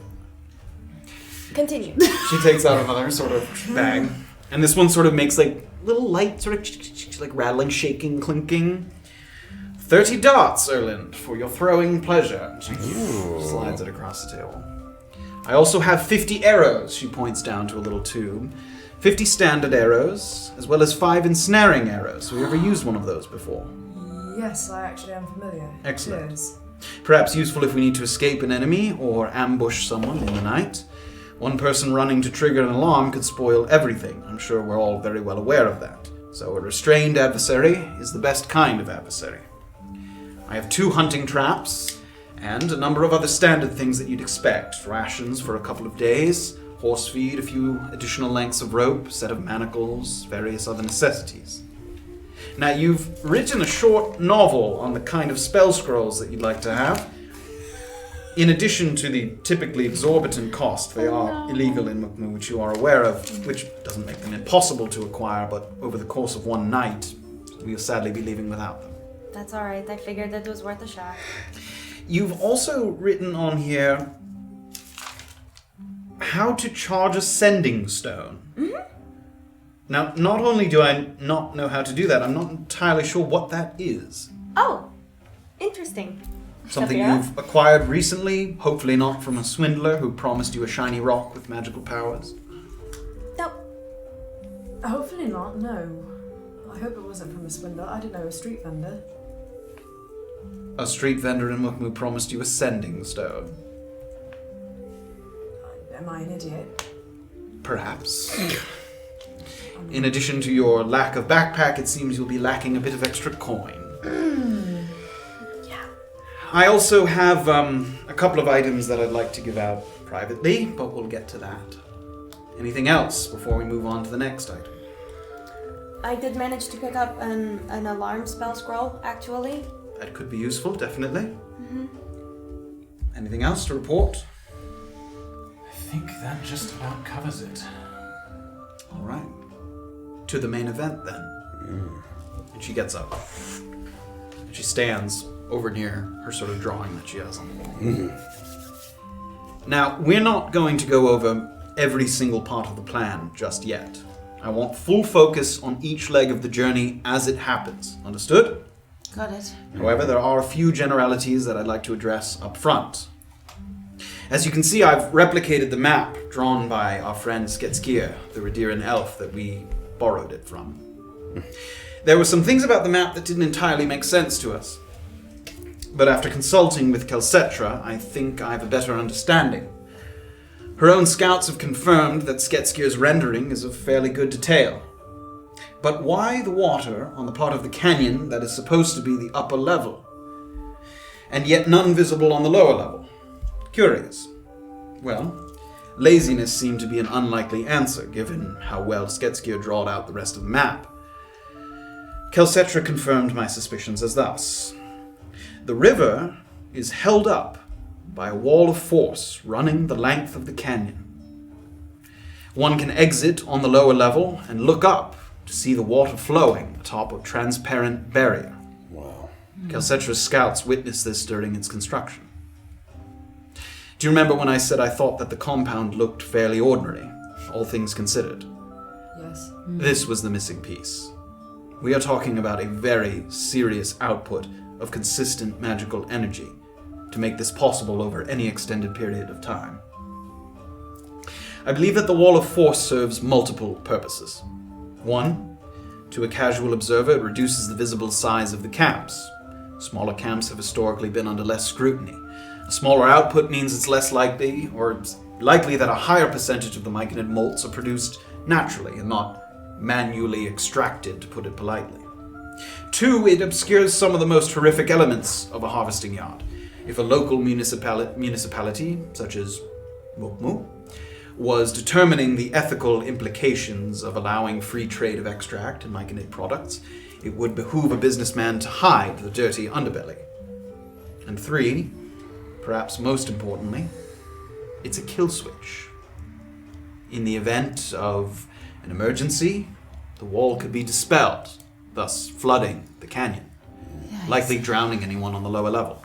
Continue. She takes out another sort of bag. And this one sort of makes like little light sort of like rattling, shaking, clinking. 30 darts, Erland, for your throwing pleasure. She slides it across the table. I also have 50 arrows, she points down to a little tube. 50 standard arrows, as well as 5 ensnaring arrows. Have you ever used one of those before? Yes, I actually am familiar. Excellent. Cheers. Perhaps useful if we need to escape an enemy or ambush someone in the night. 1 person running to trigger an alarm could spoil everything. I'm sure we're all very well aware of that. So a restrained adversary is the best kind of adversary. I have 2 hunting traps, and a number of other standard things that you'd expect. Rations for a couple of days, horse feed, a few additional lengths of rope, set of manacles, various other necessities. Now, you've written a short novel on the kind of spell scrolls that you'd like to have. In addition to the typically exorbitant cost, they are illegal in Mukmu, which you are aware of, which doesn't make them impossible to acquire, but over the course of 1 night, we'll sadly be leaving without them. That's alright, I figured it was worth a shot. You've also written on here how to charge a sending stone. Now, not only do I not know how to do that, I'm not entirely sure what that is. Oh, interesting. Something Safira? you've acquired recently, hopefully not from a swindler who promised you a shiny rock with magical powers. No. Hopefully not, no. I hope it wasn't from a swindler. I don't know, a street vendor. A street vendor in Mukmu promised you a sending stone. Am I an idiot? Perhaps. In addition to your lack of backpack, it seems you'll be lacking a bit of extra coin. Yeah. I also have a couple of items that I'd like to give out privately, but we'll get to that. Anything else before we move on to the next item? I did manage to pick up an alarm spell scroll, actually. That could be useful, definitely. Anything else to report? I think that just about covers it. All right. To the main event, then. And she gets up. And she stands over near her sort of drawing that she has on the wall. Now, we're not going to go over every single part of the plan just yet. I want full focus on each leg of the journey as it happens. Understood? Got it. However, there are a few generalities that I'd like to address up front. As you can see, I've replicated the map drawn by our friend Sketskier, the Radiran elf that we borrowed it from. There were some things about the map that didn't entirely make sense to us. But after consulting with Kelsetra, I think I have a better understanding. Her own scouts have confirmed that Sketskier's rendering is of fairly good detail. But why the water on the part of the canyon that is supposed to be the upper level, and yet none visible on the lower level? Curious. Well, laziness seemed to be an unlikely answer, given how well Sketskier drawed out the rest of the map. Kelsetra confirmed my suspicions as thus. The river is held up by a wall of force running the length of the canyon. One can exit on the lower level and look up to see the water flowing atop a transparent barrier. Wow. Kelsetra's scouts witnessed this during its construction. Do you remember when I said I thought that the compound looked fairly ordinary, all things considered? Yes. This was the missing piece. We are talking about a very serious output of consistent magical energy to make this possible over any extended period of time. I believe that the Wall of Force serves multiple purposes. One, to a casual observer, it reduces the visible size of the camps. Smaller camps have historically been under less scrutiny. A smaller output means it's less likely, or it's likely that a higher percentage of the myconid malts are produced naturally and not manually extracted, to put it politely. Two, it obscures some of the most horrific elements of a harvesting yard. If a local municipality, such as Mukmu, was determining the ethical implications of allowing free trade of extract and myconid products, it would behoove a businessman to hide the dirty underbelly. And three, perhaps most importantly, it's a kill switch. In the event of an emergency, the wall could be dispelled, thus flooding the canyon, likely drowning anyone on the lower level.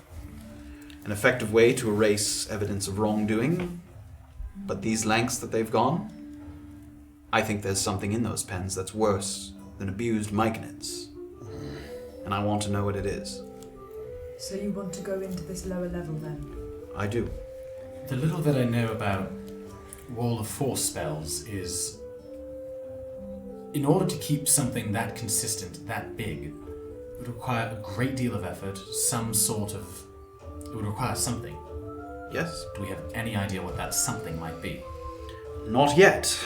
An effective way to erase evidence of wrongdoing, but these lengths that they've gone, I think there's something in those pens that's worse than abused myconids. And I want to know what it is. So you want to go into this lower level then? I do. The little that I know about Wall of Force spells is, in order to keep something that consistent, that big, it would require a great deal of effort, it would require something. Yes? Do we have any idea what that something might be? Not yet.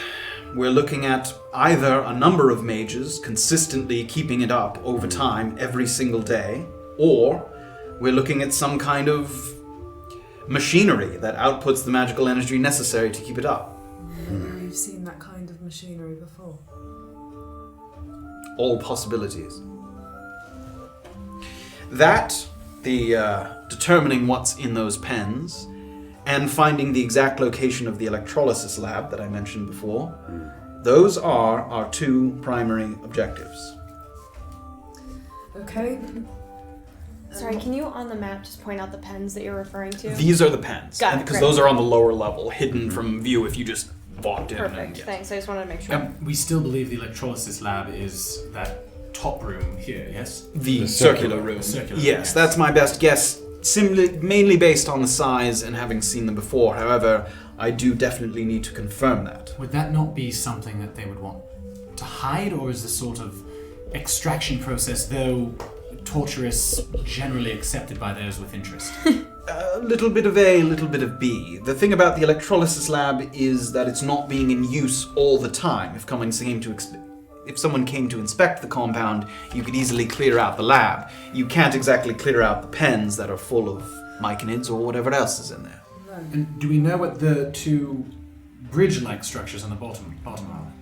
We're looking at either a number of mages consistently keeping it up over time every single day, or we're looking at some kind of machinery that outputs the magical energy necessary to keep it up. We've seen that kind of machinery before. All possibilities. That, the determining what's in those pens, and finding the exact location of the electrolysis lab that I mentioned before, those are our two primary objectives. Okay. Sorry, can you on the map just point out the pens that you're referring to? These are the pens. Got it, Because great. those are on the lower level, hidden from view if you just walked in. Perfect. Thanks. I just wanted to make sure. We still believe the electrolysis lab is that top room here, yes? The circular room. Yes, that's my best guess. Mainly based on the size and having seen them before. However, I do definitely need to confirm that. Would that not be something that they would want to hide, or is the sort of extraction process, though torturous, generally accepted by those with interest? A little bit of A, a little bit of B. The thing about the electrolysis lab is that it's not being in use all the time. If someone came to inspect the compound, you could easily clear out the lab. You can't exactly clear out the pens that are full of myconids or whatever else is in there. And do we know what the two bridge-like structures on the bottom are?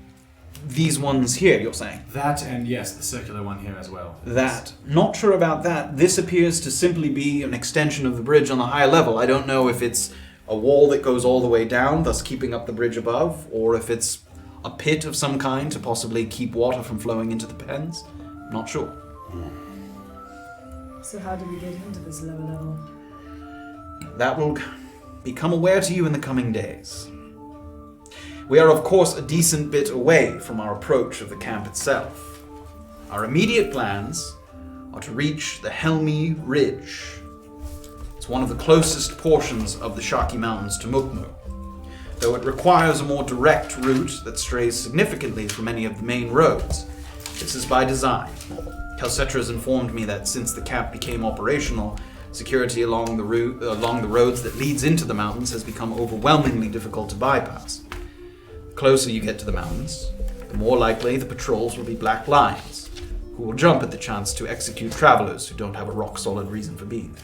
These ones here, you're saying? That and, yes, the circular one here as well. That. Not sure about that. This appears to simply be an extension of the bridge on the higher level. I don't know if it's a wall that goes all the way down, thus keeping up the bridge above, or if it's a pit of some kind to possibly keep water from flowing into the pens. Not sure. So how do we get into this lower level? That will become aware to you in the coming days. We are, of course, a decent bit away from our approach of the camp itself. Our immediate plans are to reach the Helmi Ridge. It's one of the closest portions of the Shaki Mountains to Mukmu, though it requires a more direct route that strays significantly from any of the main roads. This is by design. Calcetra has informed me that since the camp became operational, security along the roads that leads into the mountains has become overwhelmingly difficult to bypass. The closer you get to the mountains, the more likely the patrols will be Black Lions, who will jump at the chance to execute travelers who don't have a rock-solid reason for being there.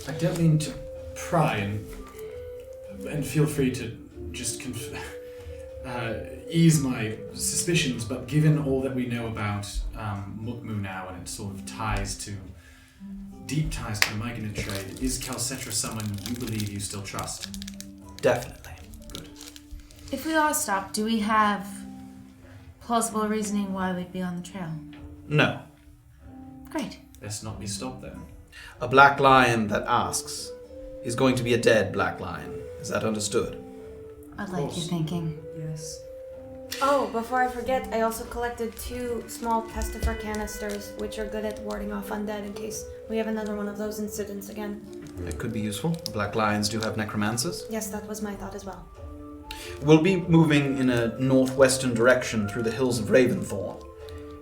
I don't mean to pry, and feel free to just ease my suspicions, but given all that we know about Mukmu now and its sort of deep ties to the myconid trade, is Calcetra someone you believe you still trust? Definitely. Good. If we are stopped, do we have plausible reasoning why we'd be on the trail? No. Great. Let's not be stopped then. A Black Lion that asks is going to be a dead Black Lion. Is that understood? I like your thinking. Yes. Oh, before I forget, I also collected 2 small pestifer canisters, which are good at warding off undead in case we have another one of those incidents again. It could be useful. Black Lions do have necromancers. Yes, that was my thought as well. We'll be moving in a northwestern direction through the hills of Raventhorn.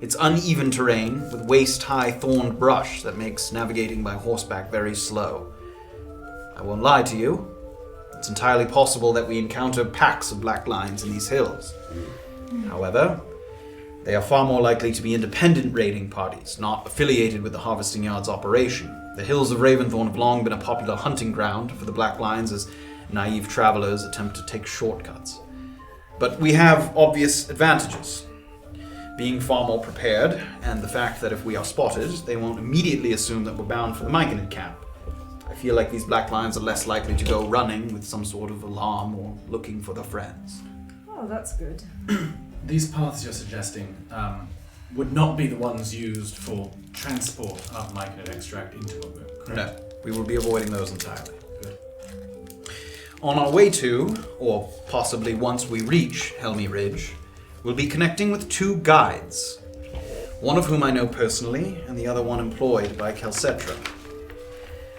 It's uneven terrain with waist-high thorned brush that makes navigating by horseback very slow. I won't lie to you. It's entirely possible that we encounter packs of Black Lions in these hills. However, they are far more likely to be independent raiding parties, not affiliated with the Harvesting Yard's operation. The hills of Raventhorn have long been a popular hunting ground for the Black Lions as naive travelers attempt to take shortcuts. But we have obvious advantages. Being far more prepared, and the fact that if we are spotted, they won't immediately assume that we're bound for the myconid camp. I feel like these Black Lions are less likely to go running with some sort of alarm or looking for their friends. Oh, that's good. These paths you're suggesting would not be the ones used for transport of myconid extract into Orba, correct? No, we will be avoiding those entirely. Good. On our way to, or possibly once we reach Helmi Ridge, we'll be connecting with 2 guides, one of whom I know personally, and the other one employed by Calcetra.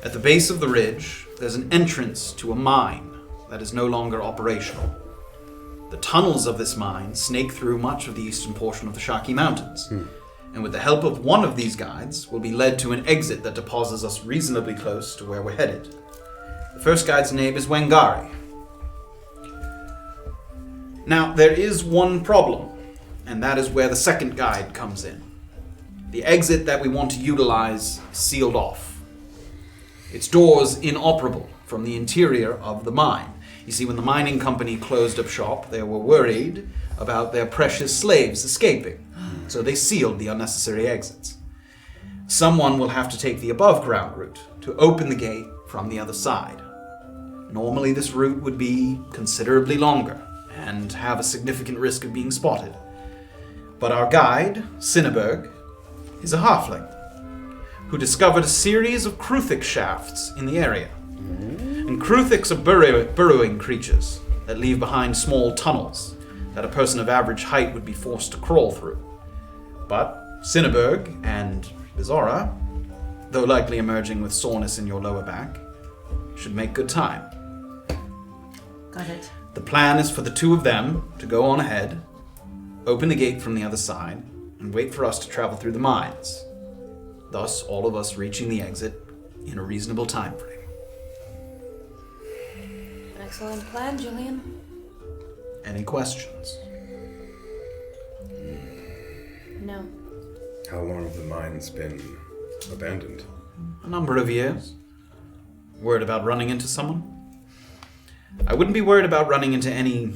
At the base of the ridge, there's an entrance to a mine that is no longer operational. The tunnels of this mine snake through much of the eastern portion of the Shaki Mountains, and with the help of one of these guides, we'll be led to an exit that deposits us reasonably close to where we're headed. The first guide's name is Wangari. Now, there is one problem, and that is where the second guide comes in. The exit that we want to utilize is sealed off. Its doors inoperable from the interior of the mine. You see, when the mining company closed up shop, they were worried about their precious slaves escaping, so they sealed the unnecessary exits. Someone will have to take the above-ground route to open the gate from the other side. Normally, this route would be considerably longer and have a significant risk of being spotted. But our guide, Cinneberg, is a halfling who discovered a series of Kruthic shafts in the area. And Kruthics are burrowing creatures. that leave behind small tunnels that a person of average height would be forced to crawl through. But Cinnaberg and Beezaura, though likely emerging with soreness in your lower back, should make good time. Got it. The plan is for the two of them to go on ahead, open the gate from the other side, and wait for us to travel through the mines. Thus, all of us reaching the exit in a reasonable time frame. Excellent plan, Jillian. Any questions? No. How long have the mines been abandoned? A number of years. Worried about running into someone? I wouldn't be worried about running into any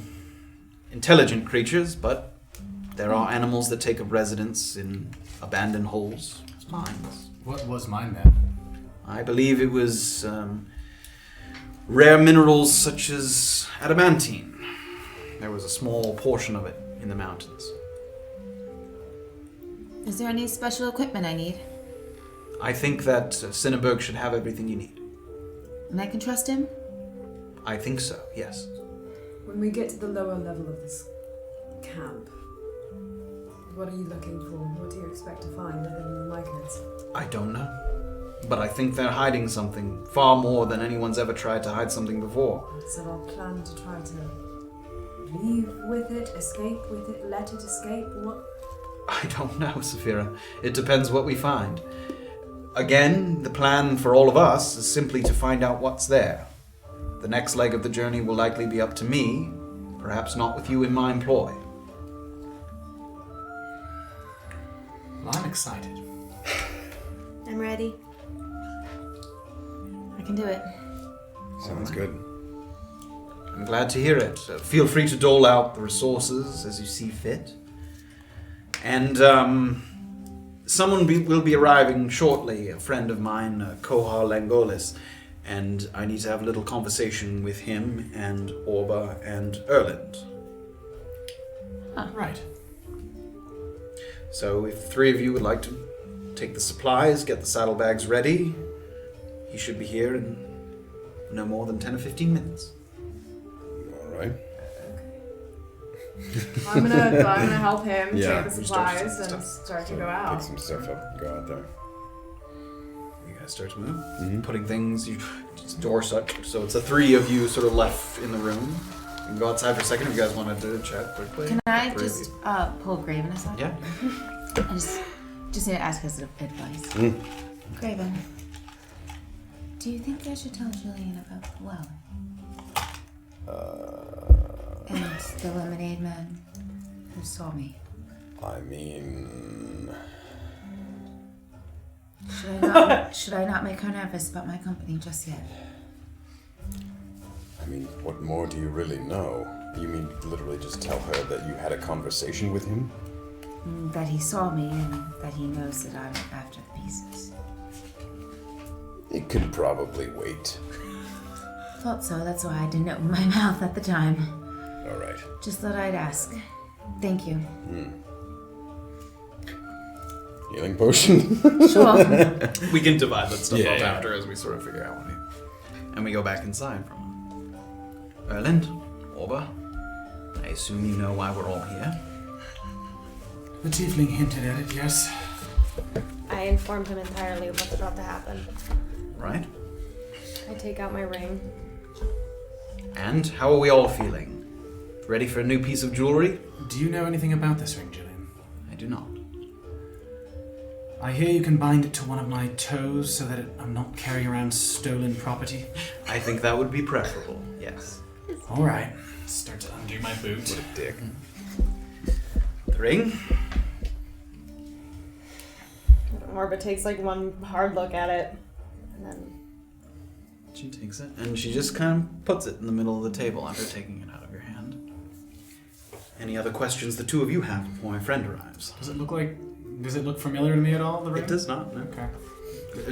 intelligent creatures, but there are animals that take up residence in abandoned holes, mines. What was mine then? I believe it was rare minerals such as adamantine. There was a small portion of it in the mountains. Is there any special equipment I need? I think that Cinnaberg should have everything you need. And I can trust him? I think so, yes. When we get to the lower level of this camp, what are you looking for? What do you expect to find other than the mycos? I don't know. But I think they're hiding something far more than anyone's ever tried to hide something before. Is it our plan to try to leave with it, escape with it, let it escape? What? I don't know, Safira. It depends what we find. Again, the plan for all of us is simply to find out what's there. The next leg of the journey will likely be up to me, perhaps not with you in my employ. Well, I'm excited. I'm ready. I can do it. Sounds good. I'm glad to hear it. Feel free to dole out the resources as you see fit. And someone will be arriving shortly, a friend of mine, Kohar Langolis, and I need to have a little conversation with him and Orba and Erland. Right. So if the three of you would like to take the supplies, get the saddlebags ready, he should be here in no more than 10 or 15 minutes. All right. I'm gonna help him Yeah, take the we start supplies and start to go out. Pick some stuff up and go out there. You guys start to move, Mm-hmm. putting things, door shut, so it's the three of you sort of left in the room. You can go outside for a second if you guys wanted to chat quickly. Can I Three of just you. pull Graven aside? Yeah. I just need to ask us advice. Graven, do you think I should tell Jillian about the well? And the lemonade man who saw me. I mean, Should I not make her nervous about my company just yet? what more do you really know? You mean literally just tell her that you had a conversation with him? That he saw me and that he knows that I'm after the pieces. It could probably wait. Thought so, that's why I didn't open my mouth at the time. All right. Just thought I'd ask. Thank you. Healing potion? Sure. We can divide that stuff up Yeah. after as we sort of figure out what and we go back inside from Erland, Orba, I assume you know why we're all here. The Tiefling hinted at it, yes. I informed him entirely of what's about to happen. Right? I take out my ring. And how are we all feeling? Ready for a new piece of jewelry? Do you know anything about this ring, Jillian? I do not. I hear you can bind it to one of my toes so that I'm not carrying around stolen property. I think that would be preferable, yes. All right. Start to undo my boot. What a dick. The ring? Orba takes like one hard look at it, and then She takes it, and she just kind of puts it in the middle of the table after taking it out of your hand. Any other questions the two of you have before my friend arrives? Does it look familiar to me at all, the ring? It does not, no. Okay. It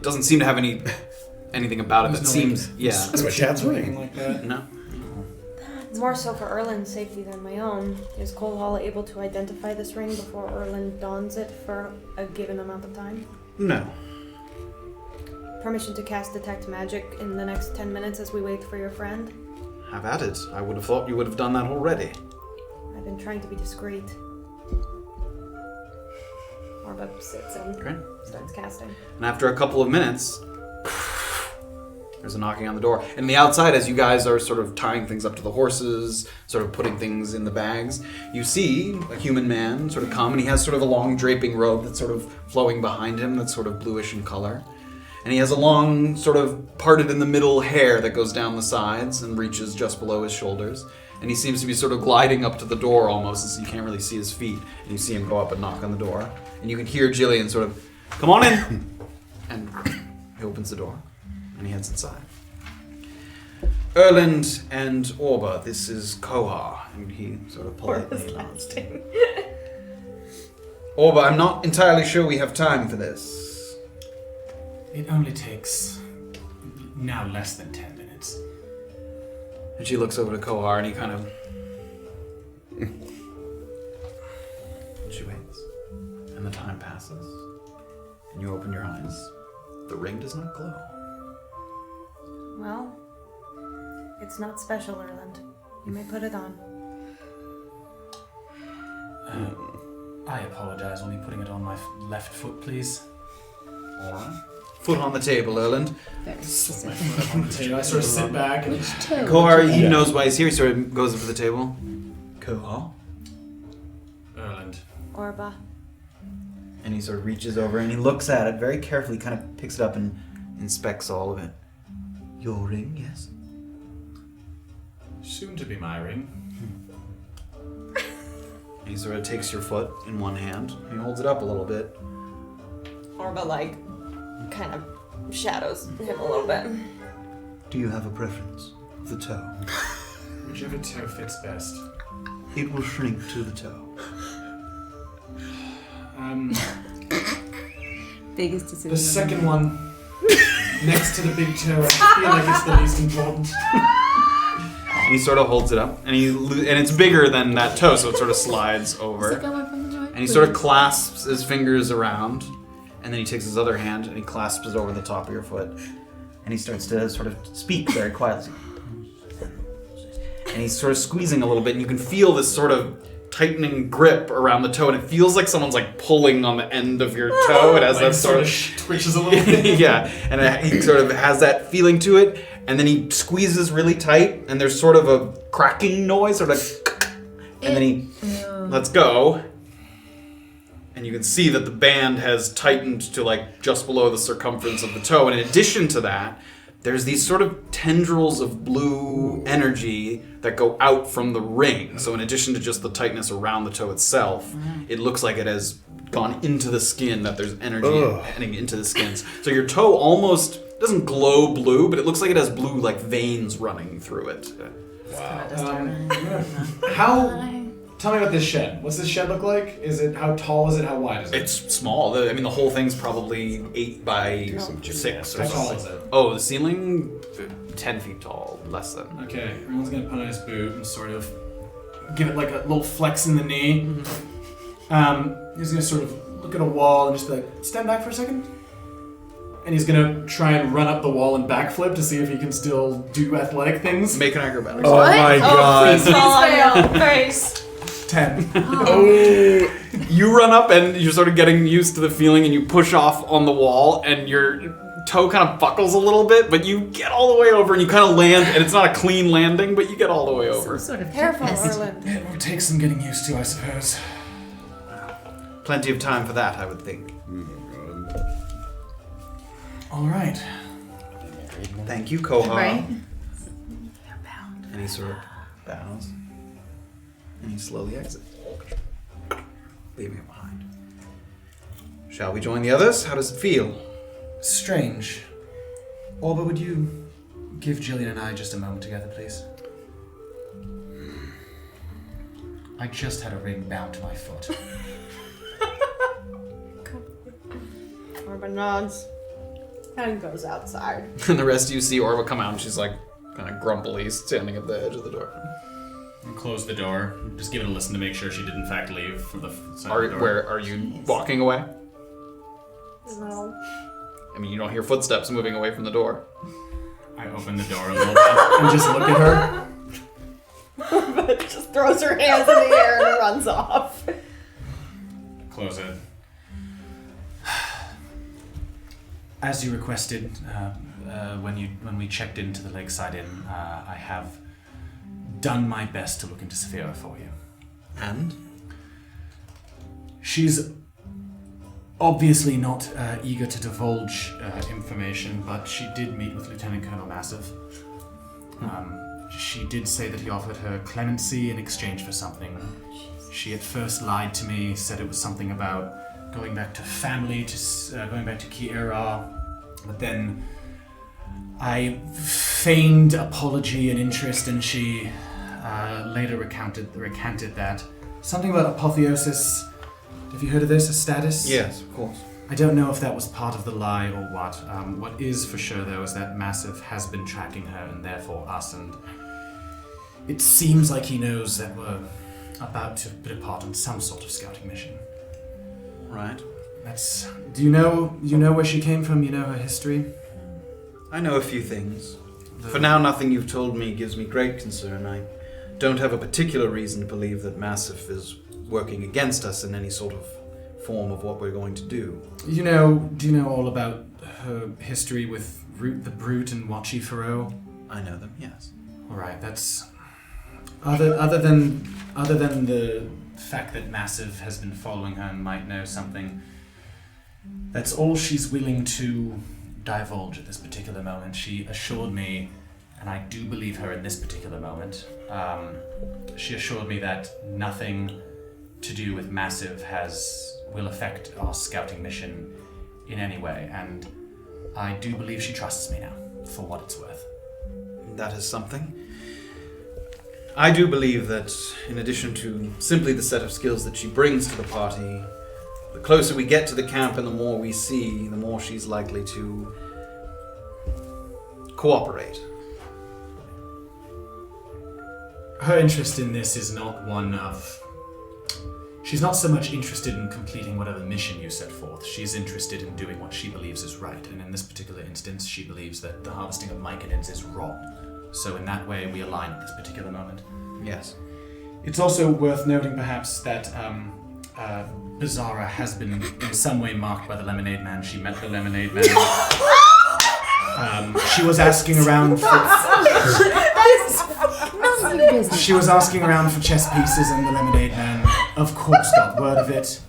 doesn't seem to have anything about it that There's no, seems... like, Yeah. That's my dad's ring. Like that. No. more so for Erland's safety than my own. Is Cole Hall able to identify this ring before Erland dons it for a given amount of time? No. permission to cast Detect Magic in the next 10 minutes as we wait for your friend? Have at it. I would have thought you would have done that already. I've been trying to be discreet. Orba sits and Great. starts casting. And after a couple of minutes, there's a knocking on the door. And the outside, as you guys are sort of tying things up to the horses, sort of putting things in the bags, you see a human man sort of come, and he has sort of a long draping robe that's sort of flowing behind him, that's sort of bluish in color. And he has a long, sort of parted in the middle hair that goes down the sides and reaches just below his shoulders. And he seems to be sort of gliding up to the door almost, so you can't really see his feet. And you see him go up and knock on the door. And you can hear Jillian sort of, "Come on in!" And he opens the door. And he heads inside. Erland and Orba, this is Kohar. And he sort of politely nods. Orba, I'm not entirely sure we have time for this. It only takes now less than 10 minutes. And she looks over to Kohar and he kind of... and she waits. And the time passes. And you open your eyes. The ring does not glow. Well, it's not special, Erland. You may put it on. I apologize. I'll be putting it on my left foot, please. Alright. Foot on the table, Erland. Very specific. On the table. I sort of sit back and... Which toe? Kohar, he knows why he's here. He sort of goes up to the table. Kohar. Erland. Orba. And he sort of reaches over and he looks at it very carefully, kind of picks it up and inspects all of it. Your ring, yes? Soon to be my ring. He sort of takes your foot in one hand. He holds it up a little bit. Orba, like, kind of shadows him a little bit. Do you have a preference of the toe? Whichever toe fits best. It will shrink to the toe. Biggest decision. The second one, next to the big toe, I feel like it's the least important. And he sort of holds it up, and and it's bigger than that toe, so it sort of slides over. Is it going from the joint? And he sort of clasps his fingers around, and then he takes his other hand and he clasps it over the top of your foot. And he starts to sort of speak very quietly. And he's sort of squeezing a little bit, and you can feel this sort of tightening grip around the toe, and it feels like someone's like pulling on the end of your toe. It has Like that sort of twitches a little bit. yeah, and he sort of has that feeling to it, and then he squeezes really tight, and there's sort of a cracking noise, sort of, and then he lets go, and you can see that the band has tightened to like just below the circumference of the toe, and in addition to that, there's these sort of tendrils of blue energy that go out from the ring. So in addition to just the tightness around the toe itself, it looks like it has gone into the skin, that there's energy heading into the skins. So your toe almost doesn't glow blue, but it looks like it has blue like veins running through it. Tell me about this shed. What's this shed look like? How tall is it? How wide is it? It's small. I mean, the whole thing's probably 8 by 6 or How tall something. is it? Oh, the ceiling, 10 feet tall, less than. Okay, everyone's gonna put on his boot and sort of give it like a little flex in the knee. He's gonna sort of look at a wall and just be like, stand back for a second. And he's gonna try and run up the wall and backflip to see if he can still do athletic things. Make an acrobatics. Oh my god. Please fall on your face. 10. You run up and you're sort of getting used to the feeling, and you push off on the wall, and your toe kind of buckles a little bit, but you get all the way over and you kind of land, and it's not a clean landing, but you get all the way over. Some sort of Careful, fitness. Erland. It will take some getting used to, I suppose. Plenty of time for that, I would think. All right. Thank you, Kohar. Right? And he sort of bows. And he slowly exits, leaving it behind. Shall we join the others? How does it feel? Strange. Orba, would you give Jillian and I just a moment together, please? I just had a ring bound to my foot. Orba nods and goes outside. And the rest of you see Orba come out, and she's like kind of grumpily standing at the edge of the door. Close the door. Just give it a listen to make sure she did in fact leave from the side Are, of the door. where are you walking away? No. I mean, you don't hear footsteps moving away from the door. I open the door a little bit and just look at her. But just throws her hands in the air and runs off. Close it. As you requested, when we checked into the Lakeside Inn, I have done my best to look into Safira for you. And? She's obviously not eager to divulge information, but she did meet with Lieutenant Colonel Massive. She did say that he offered her clemency in exchange for something. She at first lied to me, said it was something about going back to family, going back to Kiera, but then I feigned apology and interest, and she later recanted that. Something about apotheosis. Have you heard of this, a status? Yes, of course. I don't know if that was part of the lie or what. What is for sure, though, is that Massive has been tracking her, and therefore us, and it seems like he knows that we're about to depart on some sort of scouting mission. Right. Do you know where she came from? You know her history? I know a few things. For now, nothing you've told me gives me great concern. I don't have a particular reason to believe that Massive is working against us in any sort of form of what we're going to do. Do you know all about her history with Root the Brute and Watchy Faro? I know them, yes. All right, that's other than the fact that Massive has been following her and might know something. That's all she's willing to divulge at this particular moment. She assured me, and I do believe her in this particular moment, she assured me that nothing to do with Massive will affect our scouting mission in any way, and I do believe she trusts me now, for what it's worth. That is something. I do believe that, in addition to simply the set of skills that she brings to the party, the closer we get to the camp and the more we see, the more she's likely to cooperate. Her interest in this is not one of... She's not so much interested in completing whatever mission you set forth. She's interested in doing what she believes is right, and in this particular instance, she believes that the harvesting of myconids is wrong. So in that way, we align at this particular moment. Yes. It's also worth noting, perhaps, that Beezaura has been in some way marked by the Lemonade Man. She met the Lemonade Man. She was asking around for... She was asking around for chess pieces, and the Lemonade Man, of course, got word of it.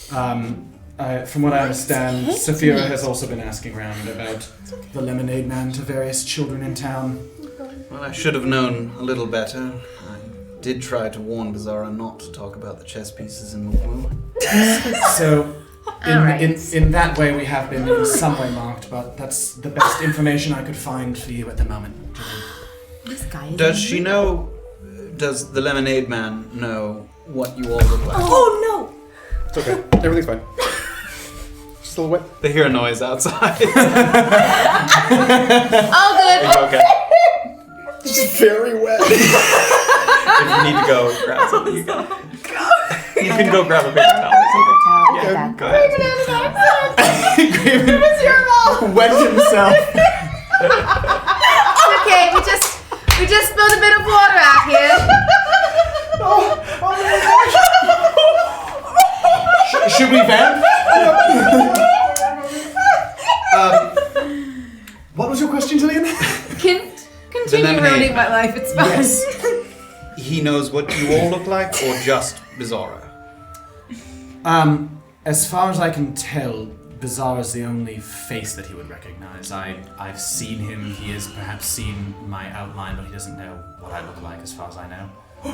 From what I understand, Safira has also been asking around about the Lemonade Man to various children in town. Well, I should have known a little better. I did try to warn Beezaura not to talk about the chess pieces in Mukmu. So, in that way, we have been in some way marked, but that's the best information I could find for you at the moment. This guy is... Does the Lemonade Man know what you all look like? Oh no! It's okay. Everything's fine. Just a little wet. They hear a noise outside. All good. Okay. It's very wet. If you need to go grab something, you can. You can go grab a paper towel. Yeah, go ahead. Graven It's your fault! wet himself. Okay, we just spilled a bit of water out here. Should we vamp? What was your question, Jillian? Continue ruining my life, it's fine. Yes. He knows what you all look like, or just Beezaura? As far as I can tell, Beezaura's the only face that he would recognize. I've seen him. He has perhaps seen my outline, but he doesn't know what I look like, as far as I know,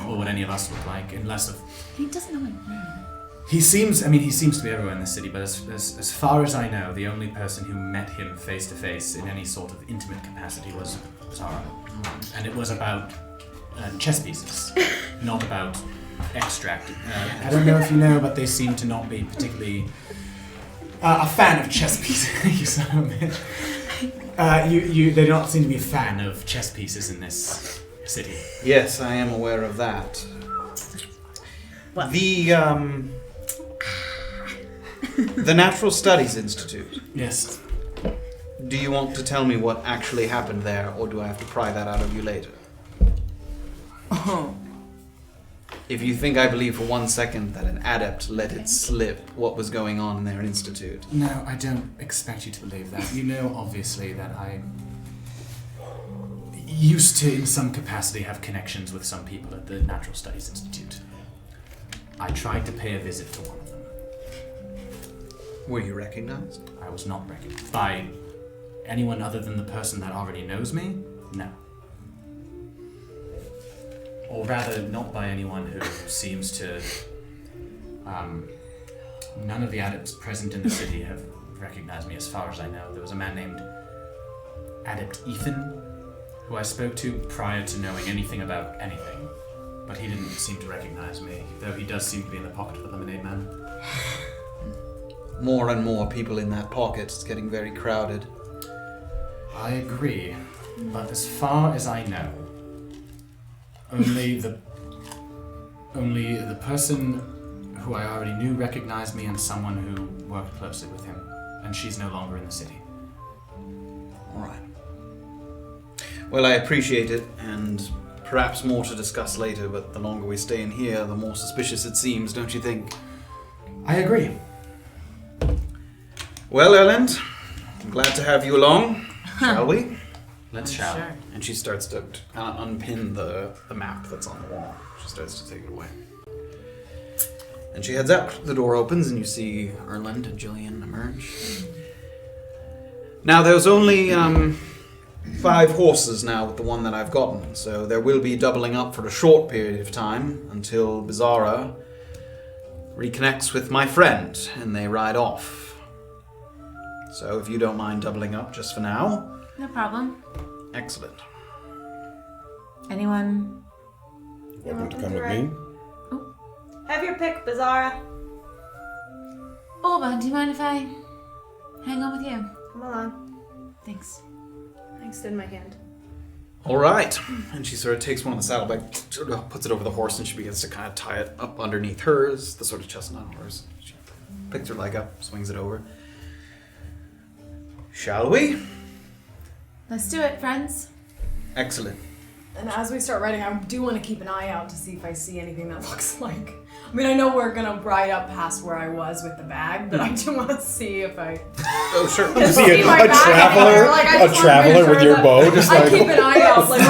or what any of us look like, unless of. He doesn't know my name. He seems to be everywhere in the city, but as far as I know, the only person who met him face to face in any sort of intimate capacity was Beezaura, and it was about chess pieces, not about extract. I don't know if you know, but they seem to not be particularly a fan of chess pieces. You son of a bitch. They do not seem to be a fan of chess pieces in this city. Yes, I am aware of that. What? The Natural Studies Institute. Yes. do you want to tell me what actually happened there, or do I have to pry that out of you later? If you think I believe for 1 second that an adept let it slip what was going on in their institute. No, I don't expect you to believe that. You know, obviously, that I used to, in some capacity, have connections with some people at the Natural Studies Institute. I tried to pay a visit to one of them. Were you recognized? I was not recognized. By anyone other than the person that already knows me? No. Or rather, not by anyone who seems to... none of the adepts present in the city have recognized me as far as I know. There was a man named Adept Ethan, who I spoke to prior to knowing anything about anything. But he didn't seem to recognize me, though he does seem to be in the pocket of the Lemonade Man. More and more people in that pocket. It's getting very crowded. I agree, but as far as I know, only the person who I already knew recognized me and someone who worked closely with him, and she's no longer in the city. All right. Well, I appreciate it, and perhaps more to discuss later, but the longer we stay in here, the more suspicious it seems, don't you think? I agree. Well, Erland, I'm glad to have you along. Shall we? Let's shall. Sure. And she starts to kind of unpin the map that's on the wall. She starts to take it away. And she heads out. The door opens and you see Erland and Jillian emerge. Now, there's only 5 horses now with the one that I've gotten, so there will be doubling up for a short period of time until Beezaura reconnects with my friend and they ride off. So if you don't mind doubling up just for now. No problem. Excellent. Anyone? Welcome to come with me. Have your pick, Beezaura. Orba, do you mind if I hang on with you? Come along. Thanks. I extend my hand. All right. And she sort of takes one of the saddlebags, sort of puts it over the horse, and she begins to kind of tie it up underneath hers, the sort of chestnut horse. She picks her leg up, swings it over. Shall we? Let's do it, friends. Excellent. And as we start riding, I do want to keep an eye out to see if I see anything that looks like... I mean, I know we're going to ride up past where I was with the bag, but I do want to see if I... Oh, sure. Is he see my a bag traveler? anywhere. Like, I A just wanna make traveler with sure your that bow? Just I like keep an eye out, like,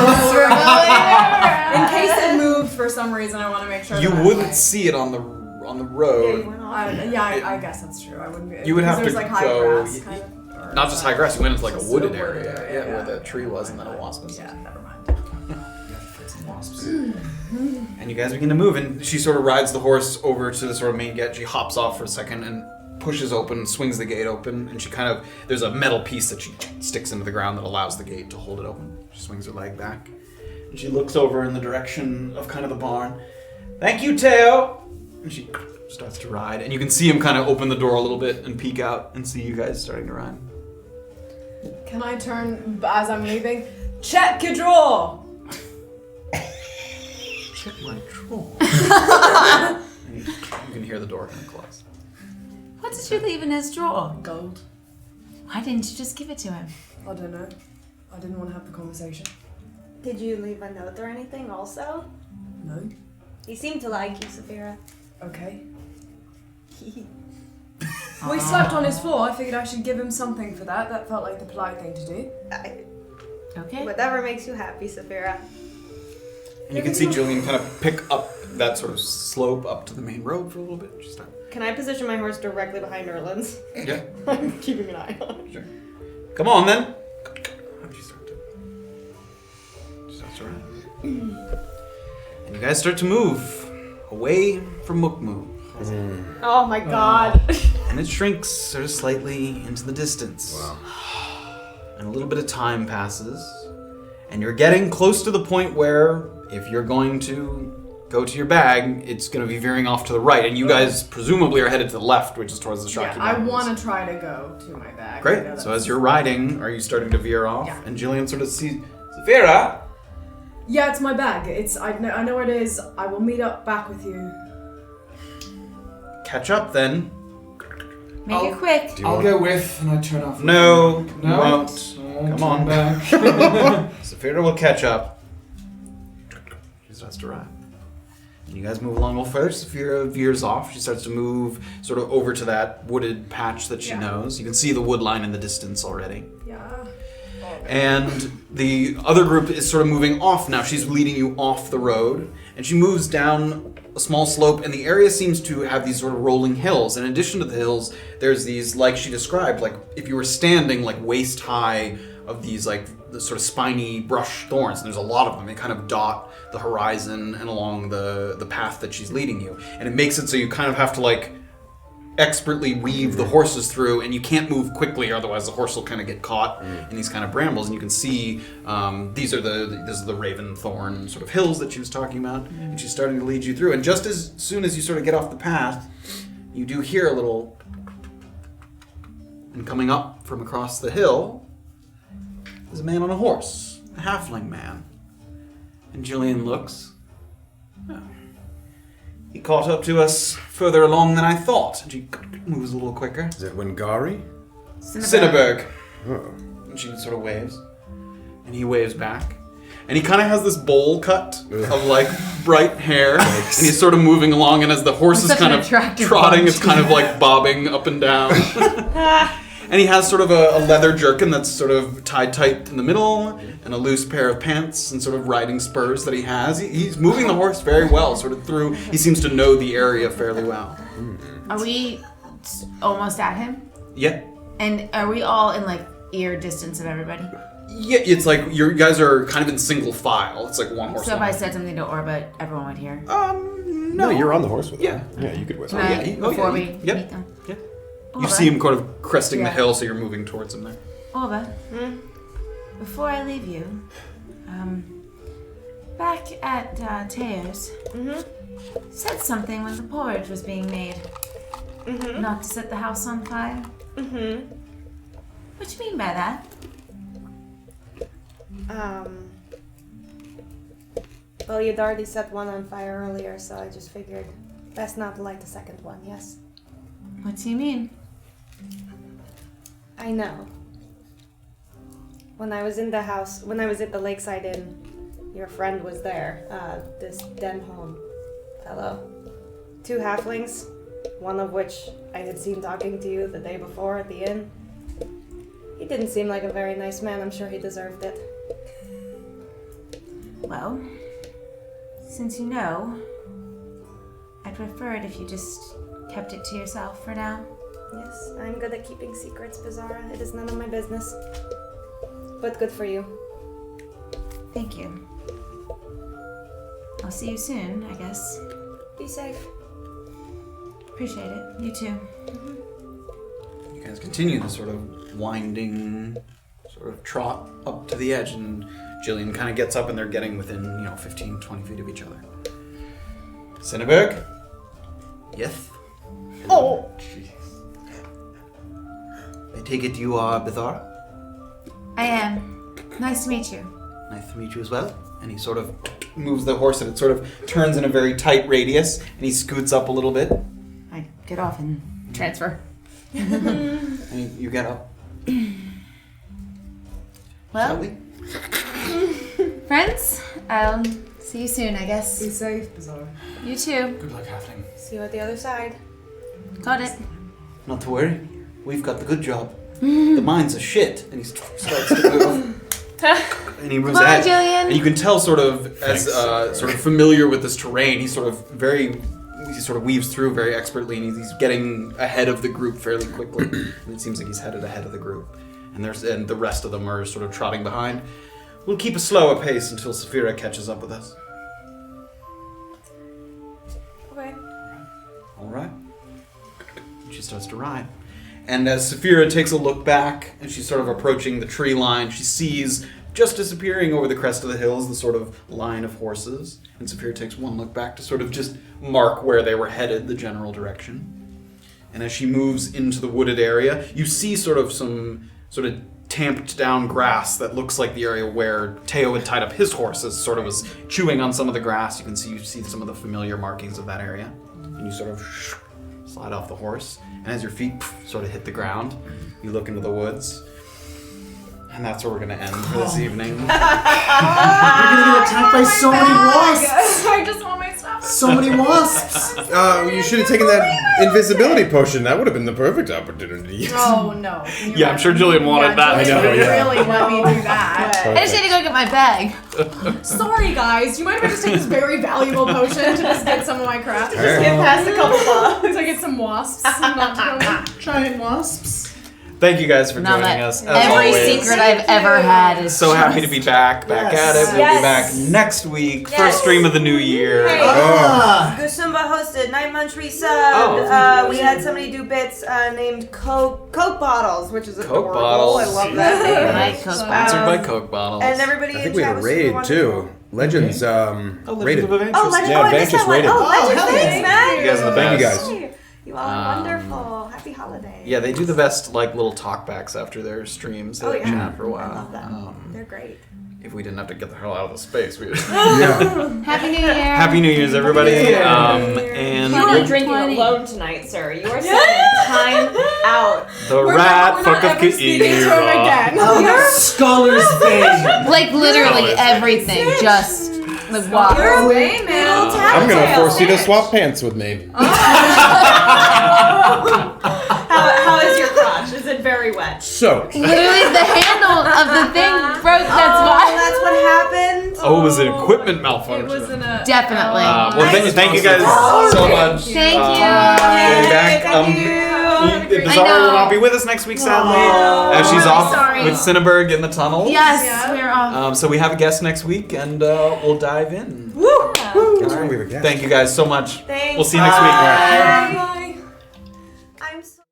in case it moved for some reason. I want to make sure You that wouldn't like, see it on the Yeah, you road. went off. I guess that's true. I wouldn't be... You would have there's to like high go- grass, kind of. Or Not just high grass, you went into like a just wooded a wooded area. area, Where the yeah. tree was and then a wasp was. Yeah, never mind. And you guys begin to move, and she sort of rides the horse over to the sort of main gate. She hops off for a second and pushes open, swings the gate open, and she kind of, there's a metal piece that she sticks into the ground that allows the gate to hold it open. She swings her leg back, and she looks over in the direction of kind of the barn. Thank you, Teo! And she starts to ride, and you can see him kind of open the door a little bit and peek out and see you guys starting to ride. Can I turn, as I'm leaving, check your drawer! Check my drawer. And you can hear the door kind of close. What did you leave in his drawer? Gold. Why didn't you just give it to him? I don't know. I didn't want to have the conversation. Did you leave a note or anything also? No. He seemed to like you, Safira. Okay. We slept on his floor. I figured I should give him something for that. That felt like the polite thing to do. Okay. Whatever makes you happy, Safira. And you can see Jillian kind of pick up that sort of slope up to the main road for a little bit. Just start. Can I position my horse directly behind Erland's? Yeah. I'm keeping an eye on it. Sure. Come on then. How did you start to? She starts to run. And you guys start to move away from Mukmu. Oh my god. And it shrinks sort of slightly into the distance. Wow. And a little bit of time passes. And you're getting close to the point where if you're going to go to your bag, it's going to be veering off to the right. And you guys presumably are headed to the left, which is towards the Shocky Yeah, I Mountains. want to try to go to my bag. I know Great. that's- So as you're riding, are you starting to veer off? Yeah. And Jillian sort of sees, Safira! Yeah, it's my bag. I know where it is. I will meet up back with you. Catch up then. Make it quick. I'll go with, and I turn off. No, you No? won't. Oh, Come on. back. Safira will catch up. She starts to ride. And you guys move along a little further. Safira veers off. She starts to move sort of over to that wooded patch that she knows. You can see the wood line in the distance already. Yeah. And the other group is sort of moving off now. She's leading you off the road. And she moves down a small slope, and the area seems to have these sort of rolling hills. In addition to the hills, there's these, like she described, like if you were standing like waist high of these like the sort of spiny brush thorns. And there's a lot of them. They kind of dot the horizon and along the path that she's leading you. And it makes it so you kind of have to like expertly weave the horses through, and you can't move quickly, or otherwise the horse will kind of get caught in these kind of brambles. And you can see this is the raven thorn sort of hills that she was talking about, and she's starting to lead you through. And just as soon as you sort of get off the path, you do hear a little, and coming up from across the hill is a man on a horse, a halfling man. And Jillian looks. Oh. He caught up to us further along than I thought. And she moves a little quicker. Is it Wingari? Cinnaberg. Oh. And she sort of waves. And he waves back. And he kind of has this bowl cut of like bright hair. And he's sort of moving along. And as the horse is kind of trotting, it's kind of like bobbing up and down. And he has sort of a leather jerkin that's sort of tied tight in the middle, and a loose pair of pants and sort of riding spurs that he has. He's moving the horse very well, sort of through. He seems to know the area fairly well. Are we almost at him? Yeah. And are we all in like ear distance of everybody? Yeah, it's like you guys are kind of in single file. It's like one horse. So if I said something to Orba, everyone would hear. No, you're on the horse with Yeah. him. Yeah, you could whistle. Can I, yeah, before we yep. meet them? Yeah. Orba, You see him kind of cresting the Yeah. hill, so you're moving towards him there. Orba, before I leave you, back at Teo's, said something when the porridge was being made. Not to set the house on fire. What do you mean by that? Well, you'd already set one on fire earlier, so I just figured best not to light the second one, yes? What do you mean? I know. When I was in the house, when I was at the Lakeside Inn, your friend was there, this Denholm fellow. 2 halflings, one of which I had seen talking to you the day before at the inn. He didn't seem like a very nice man. I'm sure he deserved it. Well, since you know, I'd prefer it if you just kept it to yourself for now. Yes, I'm good at keeping secrets, Beezaura. It is none of my business. But good for you. Thank you. I'll see you soon, I guess. Be safe. Appreciate it. You too. You guys continue the sort of winding sort of trot up to the edge, and Jillian kind of gets up, and they're getting within, 15, 20 feet of each other. Cinnaberg? Yes? Oh! I take it you are Beezaura? I am. Nice to meet you. Nice to meet you as well. And he sort of moves the horse, and it sort of turns in a very tight radius, and he scoots up a little bit. I get off and transfer. And you get up. Well, Shall we? friends, I'll see you soon, I guess. Be safe, Beezaura. You too. Good luck, Halfling. See you at the other side. Got it. Not to worry. We've got the good job. The mines are shit. And he starts to move. And he moves Come on, ahead. Jillian. And you can tell sort of, as Thanks. sort of familiar with this terrain, he sort of weaves through very expertly, and he's getting ahead of the group fairly quickly. And it seems like he's headed ahead of the group. And the rest of them are sort of trotting behind. We'll keep a slower pace until Safira catches up with us. Okay. All right. She starts to ride. And as Safira takes a look back, and she's sort of approaching the tree line, she sees, just disappearing over the crest of the hills, the sort of line of horses. And Safira takes one look back to sort of just mark where they were headed, the general direction. And as she moves into the wooded area, you see sort of some sort of tamped down grass that looks like the area where Teo had tied up his horses, sort of was chewing on some of the grass. You see some of the familiar markings of that area. And you sort of slide off the horse, and as your feet sort of hit the ground, you look into the woods. And that's where we're gonna end for this evening. You're gonna get attacked by so many wasps! I just want my stuff. So many wasps! You should have taken that invisibility potion. That would have been the perfect opportunity. Oh no. Yeah, I'm sure Jillian wanted that. I know, yeah. Really let me do that. I just need to go get my bag. Sorry guys, you might have just take this very valuable potion to just get some of my crap. Just get past a couple bugs. To get some wasps. Not giant wasps. Thank you guys for Now joining that us. As every always. secret I've ever had is So happy to be back at it. We'll be back next week. First stream of the new year. Hey. Oh. Gusumba hosted 9 months resub. Oh, we had somebody do bits named Coke bottles, which is Coke adorable. bottles. I love that. Like Coke Sponsored by Coke bottles. And everybody I think in we chat had a was super raid wonderful. too. Legends rated. Oh, Legend! Yeah, Oh, I missed Vanquish that one. rated. Oh, Legend! hell Thanks, yeah. man. You guys are the Thank you best. guys. You all are wonderful. Happy holidays. Yeah, they do the best like little talkbacks after their streams. They Oh, yeah. chat for a while. I love that. They're great. If we didn't have to get the hell out of the space, we Yeah. Happy New Year. Happy New Year's, everybody. And You are we'll- drinking alone tonight, sir. You are setting time out. the rat fuck of Ka'ira. Oh, Scholar's Bane! Like literally everything. Just the water. You're away, man. I'm gonna force you to swap pants with me. How is your crotch? Is it very wet? So, Literally the handle of the thing broke. That's why. That's what happened. Oh, it was an equipment It malfunction. wasn't a Definitely. Well, thank you guys so much. Thank you. Getting back. Thank you. Beezaura will not be with us next week, sadly, as she's off sorry. with Cinnaberg in the tunnel. Yes, we're off. So we have a guest next week, and we'll dive in. Woo! that's why we have a guest. Thank you guys so much. Thanks. We'll see you next week. Bye. I'm so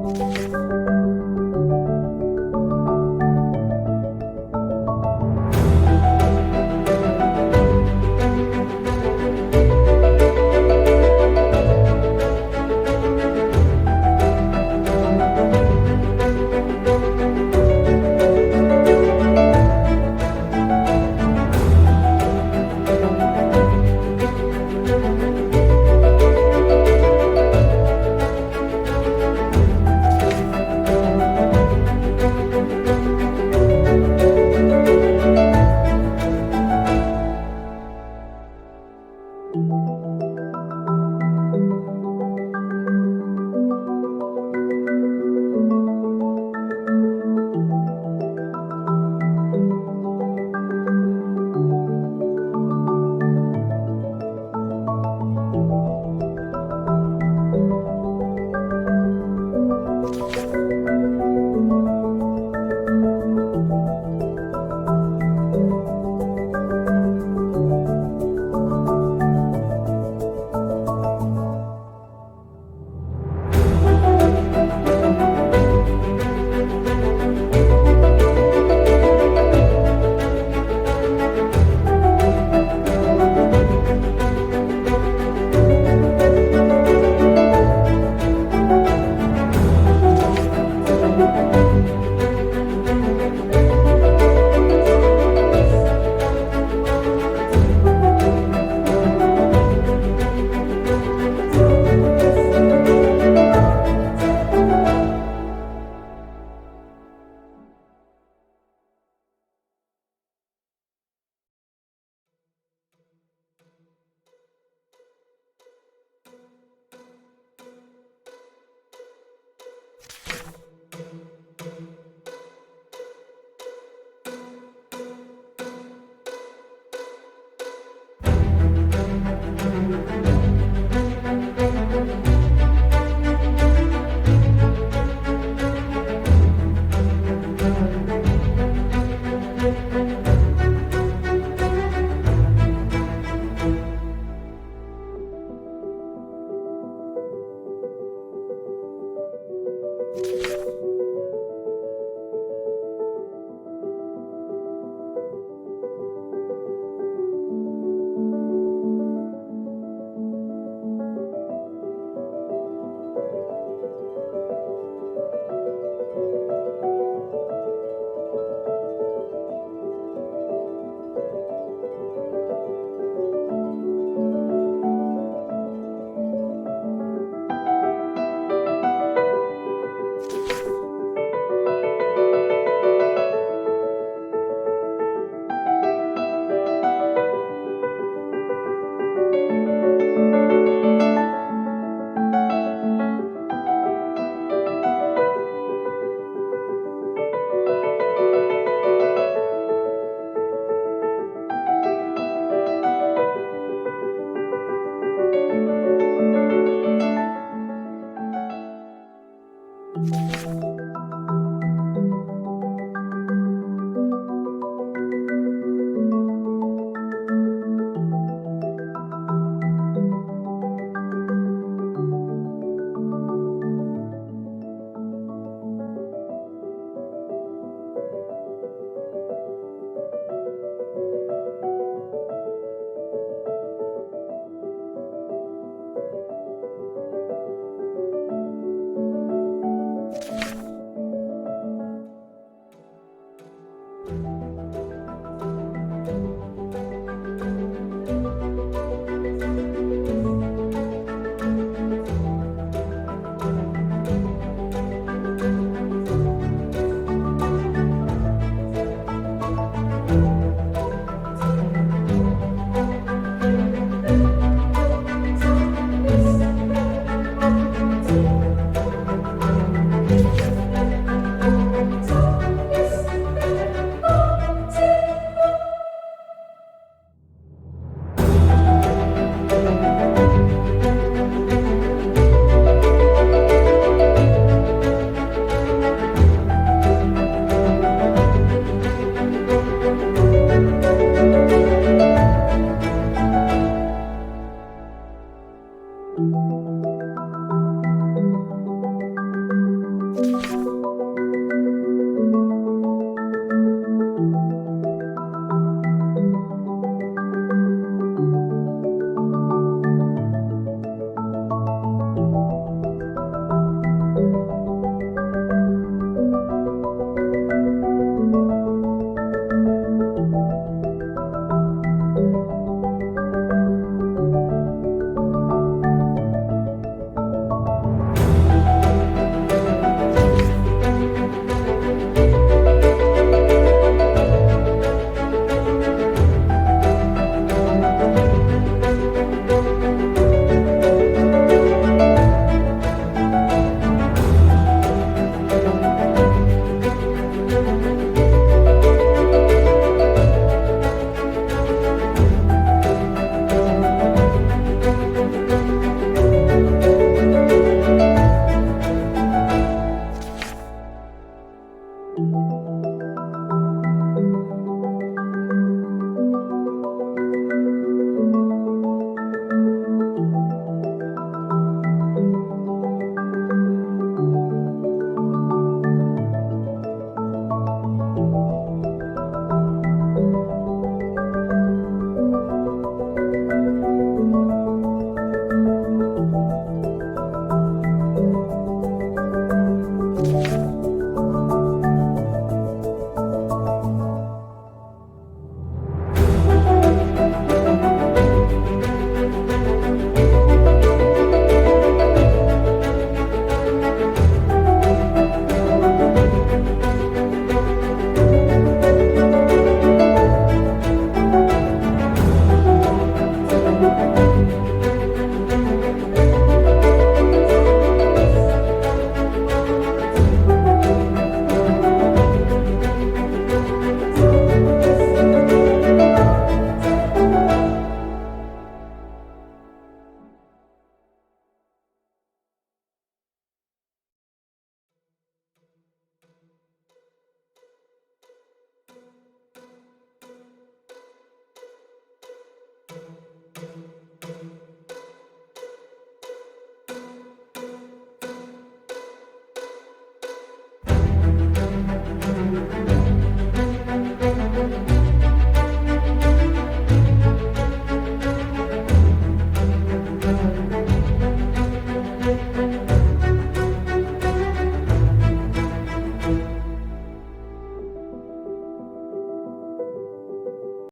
Thank you.